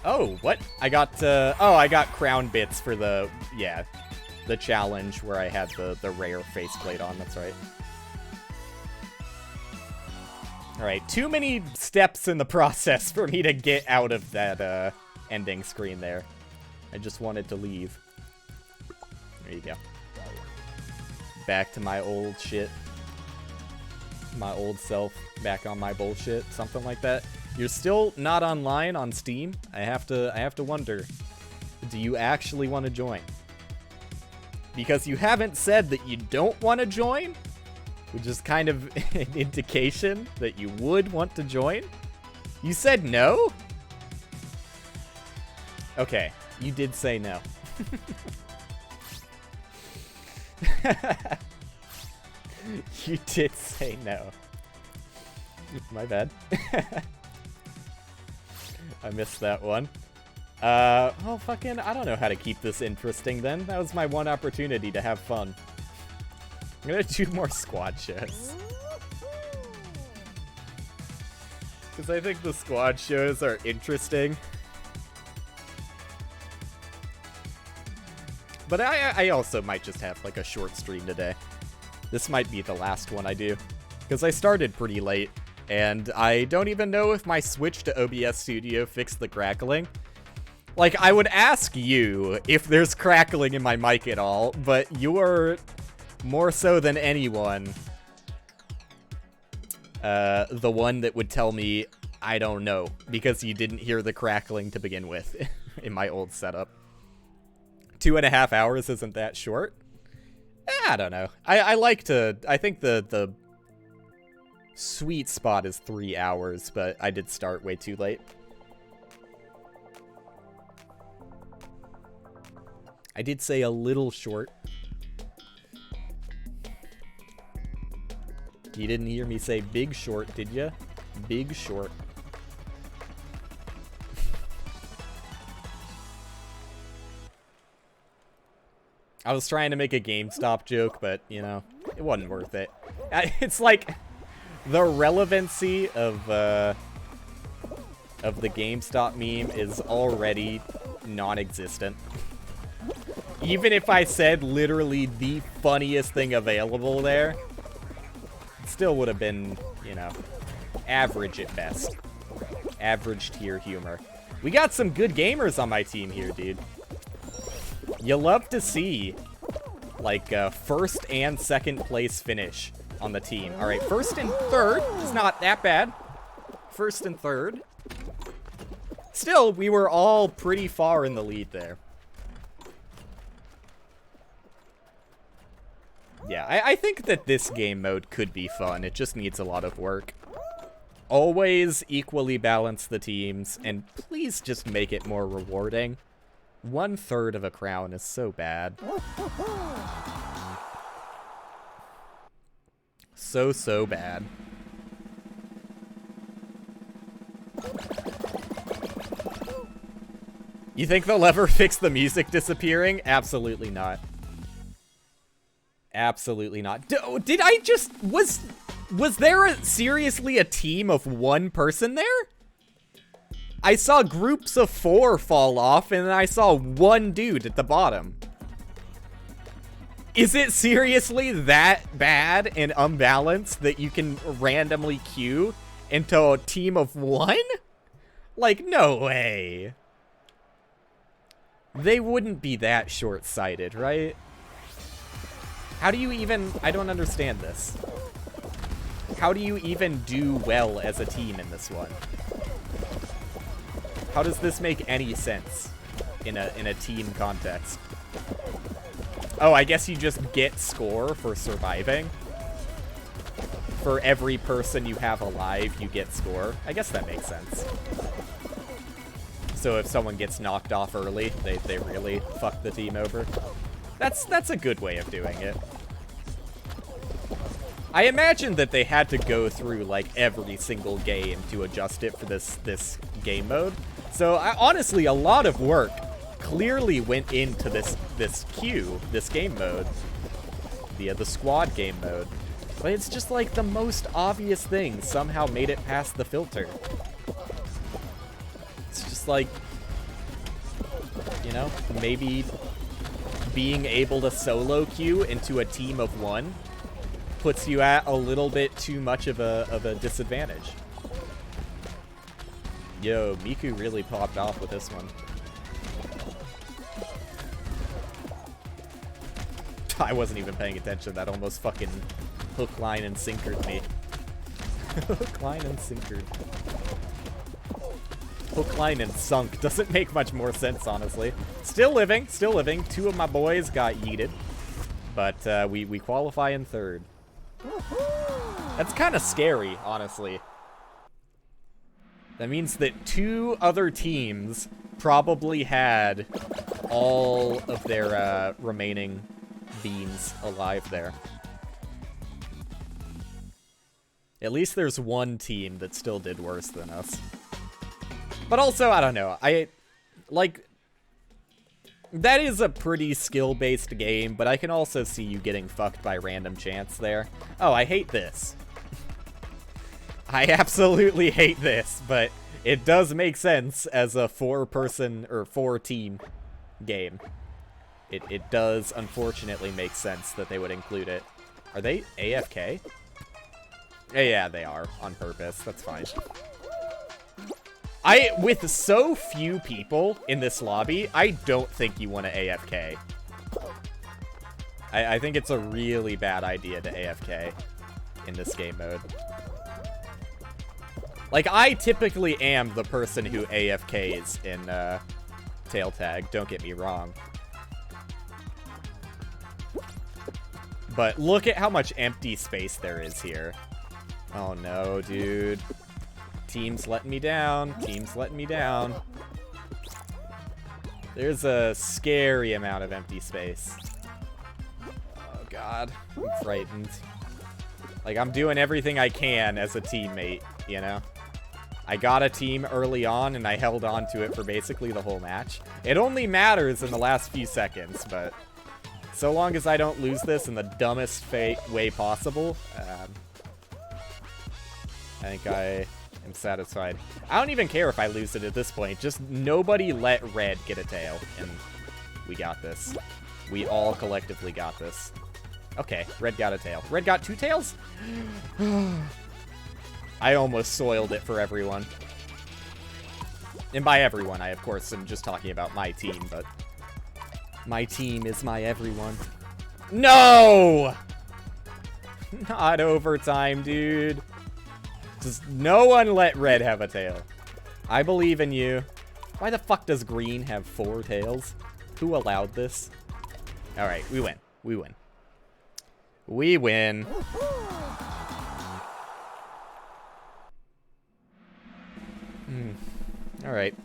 Oh, what? I got, I got crown bits for the challenge where I had the rare faceplate on, that's right. Alright, too many steps in the process for me to get out of that, ending screen there. I just wanted to leave. There you go. Back to my old shit. My old self, back on my bullshit, something like that. You're still not online on Steam? I have to wonder, do you actually want to join? Because you haven't said that you don't want to join, which is kind of an indication that you would want to join. You said no? Okay, You did say no. You did say no. My bad. I missed that one. Well, fucking, I don't know how to keep this interesting then. That was my one opportunity to have fun. I'm gonna do more squad shows. Because I think the squad shows are interesting. But I also might just have, like, a short stream today. This might be the last one I do. Because I started pretty late. And I don't even know if my switch to OBS Studio fixed the crackling. Like, I would ask you if there's crackling in my mic at all, but you're more so than anyone the one that would tell me I don't know, because you didn't hear the crackling to begin with in my old setup. 2.5 hours isn't that short? I don't know. I like to... I think the sweet spot is 3 hours, but I did start way too late. I did say a little short. You didn't hear me say big short, did ya? Big short. I was trying to make a GameStop joke, but, you know, it wasn't worth it. It's like the relevancy of the GameStop meme is already non-existent. Even if I said literally the funniest thing available there, it still would have been, you know, average at best. Average tier humor. We got some good gamers on my team here, dude. You love to see, like, first and second place finish on the team. All right, first and third is not that bad. First and third. Still, we were all pretty far in the lead there. Yeah, I think that this game mode could be fun. It just needs a lot of work. Always equally balance the teams, and please just make it more rewarding. 1/3 of a crown is so bad. So bad. You think they'll ever fix the music disappearing? Absolutely not. Absolutely not. Did I just... Was there seriously a team of one person there? I saw groups of 4 fall off, and then I saw one dude at the bottom. Is it seriously that bad and unbalanced that you can randomly queue into a team of 1? Like, no way. They wouldn't be that short-sighted, right? How do you even... I don't understand this. How do you even do well as a team in this one? How does this make any sense in a team context? Oh, I guess you just get score for surviving. For every person you have alive, you get score. I guess that makes sense. So if someone gets knocked off early, they really fuck the team over. That's a good way of doing it. I imagine that they had to go through, like, every single game to adjust it for this game mode. So, honestly, a lot of work clearly went into this game mode, via the squad game mode. But it's just, like, the most obvious thing somehow made it past the filter. It's just, like, you know, maybe being able to solo queue into a team of 1 puts you at a little bit too much of a disadvantage. Yo, Miku really popped off with this one. I wasn't even paying attention. That almost fucking hook, line, and sinkered me. Hook, line, and sinkered. Hook, line, and sunk. Doesn't make much more sense, honestly. Still living, still living. 2 of my boys got yeeted. But we qualify in 3rd. That's kind of scary, honestly. That means that 2 other teams probably had all of their remaining beans alive there. At least there's one team that still did worse than us. But also, I don't know. That is a pretty skill-based game, but I can also see you getting fucked by random chance there. Oh, I hate this. I absolutely hate this, but it does make sense as a 4-person or 4-team game. It does unfortunately make sense that they would include it. Are they AFK? Yeah, they are, on purpose. That's fine. With so few people in this lobby, I don't think you want to AFK. I think it's a really bad idea to AFK in this game mode. Like, I typically am the person who AFKs in tail tag, don't get me wrong. But look at how much empty space there is here. Oh no, dude. Team's letting me down. Team's letting me down. There's a scary amount of empty space. Oh god, I'm frightened. Like, I'm doing everything I can as a teammate, you know? I got a team early on, and I held on to it for basically the whole match. It only matters in the last few seconds, but so long as I don't lose this in the dumbest way possible, I think I am satisfied. I don't even care if I lose it at this point. Just nobody let red get a tail, and we got this. We all collectively got this. Okay, red got a tail. Red got 2 tails? I almost soiled it for everyone. And by everyone, I, of course, am just talking about my team, but my team is my everyone. No! Not overtime, dude. Just no one let red have a tail. I believe in you. Why the fuck does green have 4 tails? Who allowed this? Alright, we win. We win. We win. Alright.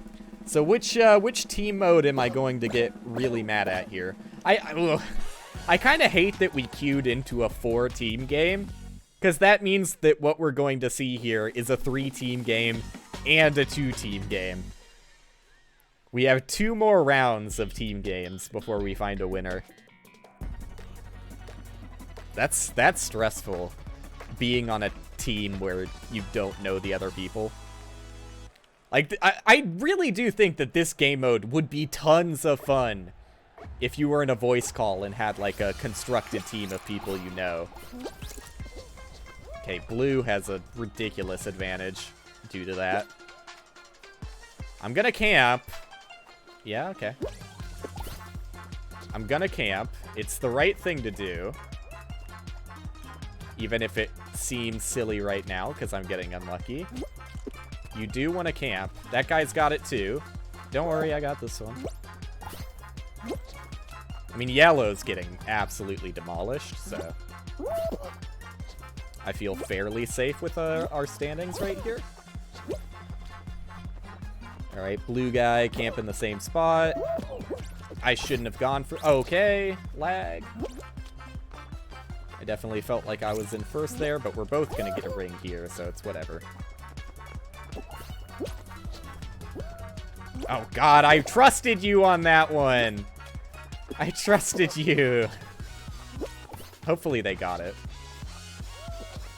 So which team mode am I going to get really mad at here? I kind of hate that we queued into a 4-team game, because that means that what we're going to see here is a 3-team game and a 2-team game. We have 2 more rounds of team games before we find a winner. That's stressful, being on a team where you don't know the other people. Like, I really do think that this game mode would be tons of fun if you were in a voice call and had, like, a constructed team of people you know. Okay, blue has a ridiculous advantage due to that. I'm gonna camp. Yeah, okay. I'm gonna camp. It's the right thing to do. Even if it seems silly right now, because I'm getting unlucky. You do want to camp. That guy's got it too. Don't worry, I got this one. I mean, yellow's getting absolutely demolished, so I feel fairly safe with our standings right here. Alright, blue guy camp in the same spot. I shouldn't have gone for... Okay, lag. I definitely felt like I was in first there, but we're both going to get a ring here, so it's whatever. Oh god, I trusted you on that one! I trusted you! Hopefully they got it.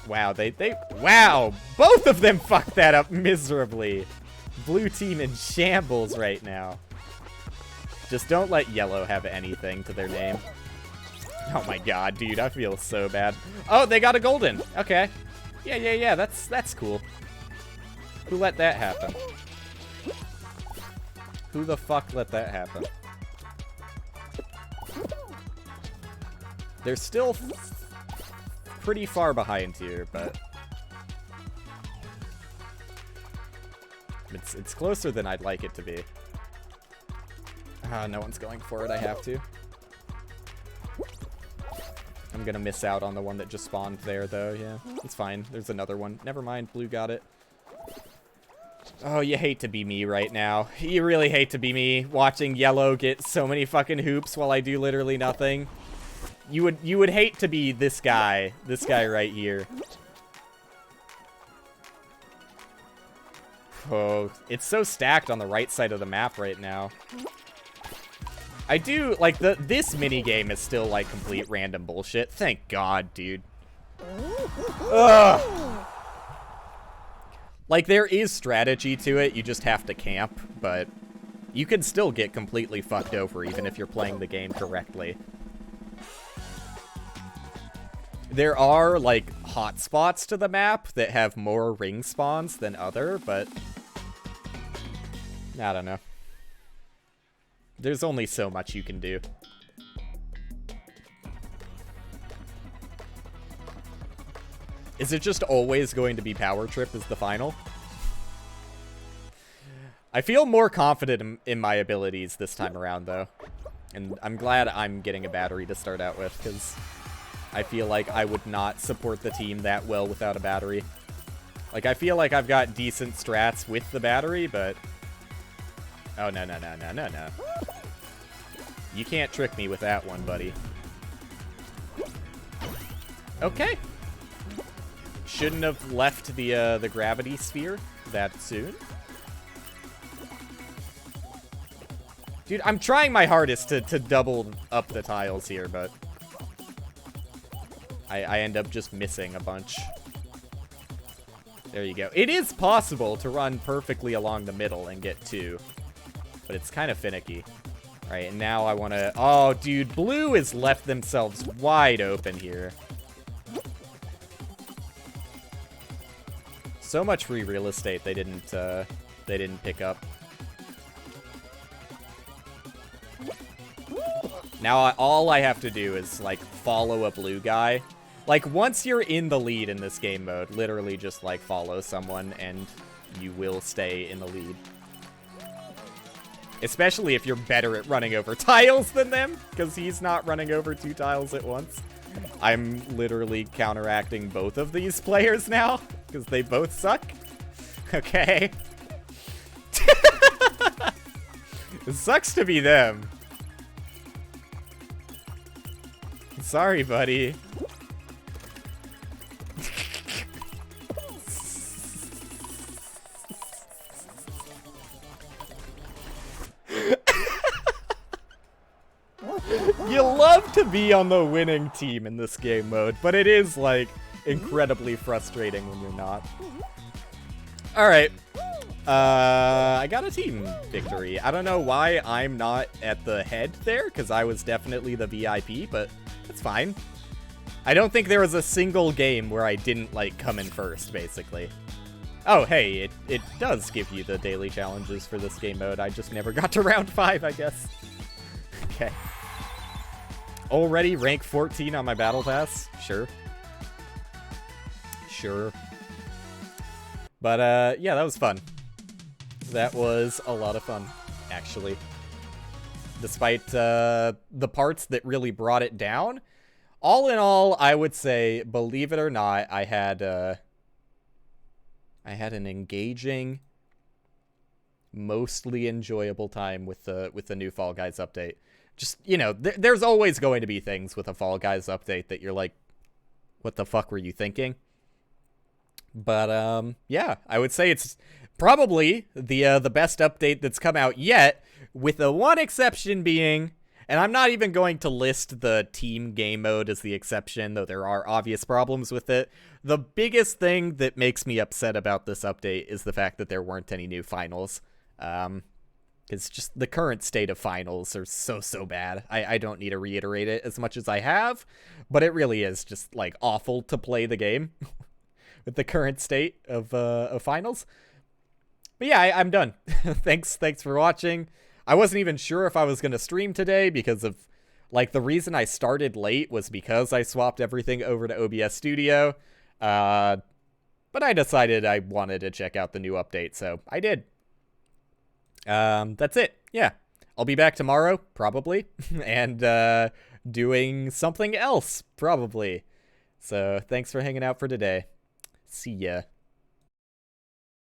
Wow, wow! Both of them fucked that up miserably! Blue team in shambles right now. Just don't let yellow have anything to their name. Oh my god, dude, I feel so bad. Oh, they got a golden! Okay. Yeah, that's cool. Who let that happen? Who the fuck let that happen? They're still pretty far behind here, but it's closer than I'd like it to be. No one's going for it, I have to. I'm gonna miss out on the one that just spawned there, though, yeah. It's fine, there's another one. Never mind, blue got it. Oh, you hate to be me right now. You really hate to be me, watching yellow get so many fucking hoops while I do literally nothing. You would hate to be this guy right here. Oh, it's so stacked on the right side of the map right now. I do, like, this minigame is still, like, complete random bullshit. Thank God, dude. Ugh. Like, there is strategy to it, you just have to camp, but you can still get completely fucked over even if you're playing the game correctly. There are, like, hotspots to the map that have more ring spawns than other, but I don't know. There's only so much you can do. Is it just always going to be Power Trip as the final? I feel more confident in my abilities this time around, though. And I'm glad I'm getting a battery to start out with, because I feel like I would not support the team that well without a battery. Like, I feel like I've got decent strats with the battery, but... Oh, no, no, no, no, no, no. You can't trick me with that one, buddy. Okay. Shouldn't have left the gravity sphere that soon. Dude, I'm trying my hardest to double up the tiles here, but I end up just missing a bunch. There you go. It is possible to run perfectly along the middle and get 2, but it's kind of finicky. All right, and now I want to... Oh, dude, blue has left themselves wide open here. So much free real estate they didn't pick up. Now all I have to do is, like, follow a blue guy. Like, once you're in the lead in this game mode, literally just, like, follow someone and you will stay in the lead. Especially if you're better at running over tiles than them, because he's not running over 2 tiles at once. I'm literally counteracting both of these players now, because they both suck. Okay. It sucks to be them. Sorry, buddy. You love to be on the winning team in this game mode, but it is, like, incredibly frustrating when you're not. Alright. I got a team victory. I don't know why I'm not at the head there, because I was definitely the VIP, but that's fine. I don't think there was a single game where I didn't, like, come in first, basically. Oh, hey, it does give you the daily challenges for this game mode. I just never got to round 5, I guess. Okay. Already rank 14 on my battle pass? Sure. Sure. But, yeah, that was fun. That was a lot of fun, actually. Despite, the parts that really brought it down. All in all, I would say, believe it or not, I had an engaging, mostly enjoyable time with the new Fall Guys update. Just, you know, there's always going to be things with a Fall Guys update that you're like, what the fuck were you thinking? But, yeah, I would say it's probably the best update that's come out yet, with the one exception being, and I'm not even going to list the team game mode as the exception, though there are obvious problems with it. The biggest thing that makes me upset about this update is the fact that there weren't any new finals. It's just the current state of finals are so bad. I don't need to reiterate it as much as I have, but it really is just, like, awful to play the game with the current state of finals. But yeah, I'm done. Thanks for watching. I wasn't even sure if I was going to stream today because of, like, the reason I started late was because I swapped everything over to OBS Studio. But I decided I wanted to check out the new update, so I did. That's it. Yeah. I'll be back tomorrow, probably, and doing something else, probably. So thanks for hanging out for today. See ya.